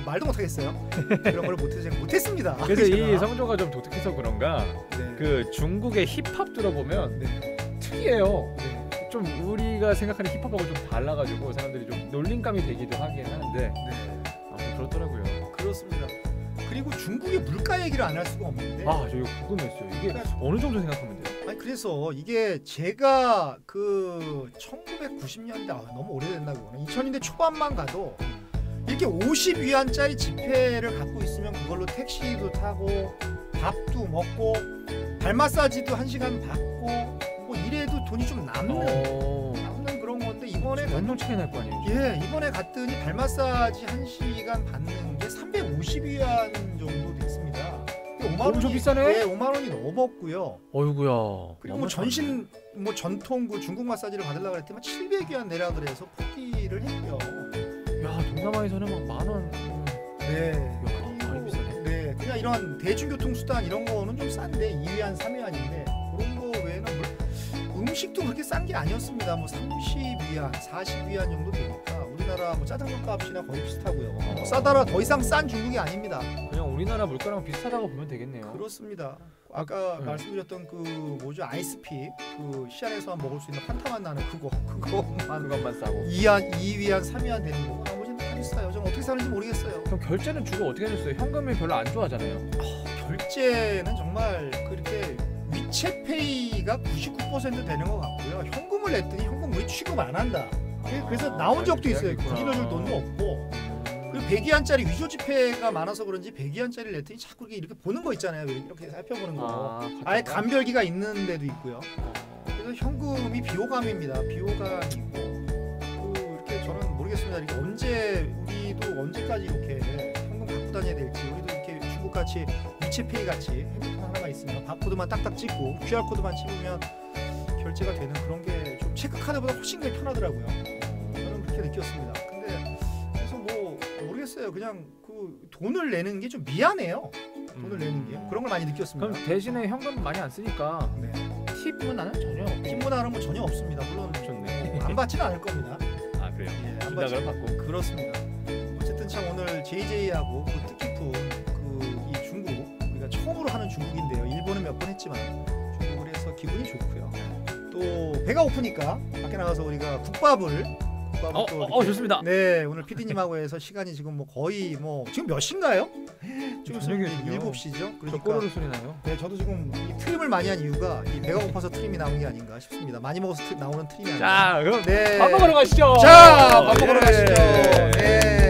말도 못하겠어요. 그런 걸 못했습니다. 그래서 이 성조가 좀 독특해서 그런가. 네. 그 중국의 힙합 들어보면 특이해요. 네. 좀 우리가 생각하는 힙합하고 좀 달라가지고 사람들이 좀 놀림감이 되기도 하긴 하는데 아무튼 그렇더라고요. 그렇습니다. 그리고 중국의 물가 얘기를 안 할 수가 없는데. 저 이거 궁금했어요. 이게 어느 정도 생각하면 돼요? 그래서 이게 제가 그 1990년대 너무 오래됐나 그거는 2000년대 초반만 가도 이렇게 50위안짜리 지폐를 갖고 있으면 그걸로 택시도 타고 밥도 먹고 발 마사지도 1시간 받고 뭐 이래도 돈이 좀 남는 그런 건데 이번에 완전 차이 날 거 아니에요? 예, 이번에 갔더니 발 마사지 1시간 받는 게 350위안 정도 됐습니다. 엄청 비싸네. 네, 5만 원이 넘었고요. 어이구야. 그리고 뭐 전신 뭐 전통 그 중국 마사지를 받으려고 그랬더니 700위안 내라 그래서 포기를 했고요. 야, 동남아에서는 막 10,000원. 네. 야, 많이 비싸네. 네, 그냥 이런 대중교통 수단 이런 거는 좀 싼데 2위안, 3위안인데 그런 거 외에는 뭐 음식도 그렇게 싼 게 아니었습니다. 뭐 30위안, 40위안 정도 되니까 우리나라 뭐 짜장면 값이나 거의 비슷하고요. 싸다라 더 이상 싼 중국이 아닙니다. 그냥 우리나라 물가랑 비슷하다고 보면 되겠네요. 그렇습니다. 아까 말씀드렸던 그 뭐죠 아이스피 그 시안에서만 먹을 수 있는 환타만 나는 그것만 싸고 2위안, 3위안 되는 거고 나머지는 다 비싸요. 좀 어떻게 사는지 모르겠어요. 그럼 결제는 주로 어떻게 해줬어요? 현금이 별로 안 좋아하잖아요. 결제는 정말 그렇게 위챗페이가 99% 되는 것 같고요. 현금을 냈더니 현금 우리 취급 안 한다. 그래서 나온 적도 있어요. 굳이넣어줄 돈도 없고. 그리고 100위안짜리 위조 지폐가 많아서 그런지 100위안짜리를 냈더니 자꾸 이렇게 보는 거 있잖아요. 이렇게 살펴보는 거. 아예 간별기가 있는 데도 있고요. 그래서 현금이 비호감입니다. 비호감이고 이렇게 저는 모르겠습니다. 이렇게 우리도 언제까지 이렇게 현금 갖고 다녀야 될지 우리도 이렇게 중국같이 위챗페이 같이 핸드폰 하나가 있으면 바코드만 딱딱 찍고 QR코드만 찍으면 결제가 되는 그런 게 좀 체크카드보다 훨씬 더 편하더라고요. 저는 그렇게 느꼈습니다. 근데 그래서 뭐 모르겠어요. 그냥 그 돈을 내는 게 좀 미안해요. 돈을 내는 게 그런 걸 많이 느꼈습니다. 그럼 대신에 현금 많이 안 쓰니까 네. 팁 문화는 전혀 없고. 팁 문화는 뭐 전혀 없습니다. 물론 좋네. 안 받지는 않을 겁니다. 아 그래요? 예, 안 준다 그럼 받고. 그렇습니다. 어쨌든 참 오늘 JJ하고 그 뜻깊은 그 이 중국 우리가 처음으로 하는 중국인데요. 일본은 몇 번 했지만 중국을 해서 기분이 좋고요. 또 배가 고프니까 밖에 나가서 우리가 국밥을 또 좋습니다. 네 오늘 PD님하고 해서 시간이 지금 뭐 거의 뭐 지금 몇 시인가요? 지금 저녁이거든요. 7시죠. 그러니까 꼬르르 소리 나요. 네 저도 지금 이 트림을 많이 한 이유가 이 배가 고파서 트림이 나온 게 아닌가 싶습니다. 많이 먹어서 나오는 트림이 아니라. 자 그럼 네. 밥 먹으러 가시죠. 자 밥 먹으러 가시죠. 예. 네.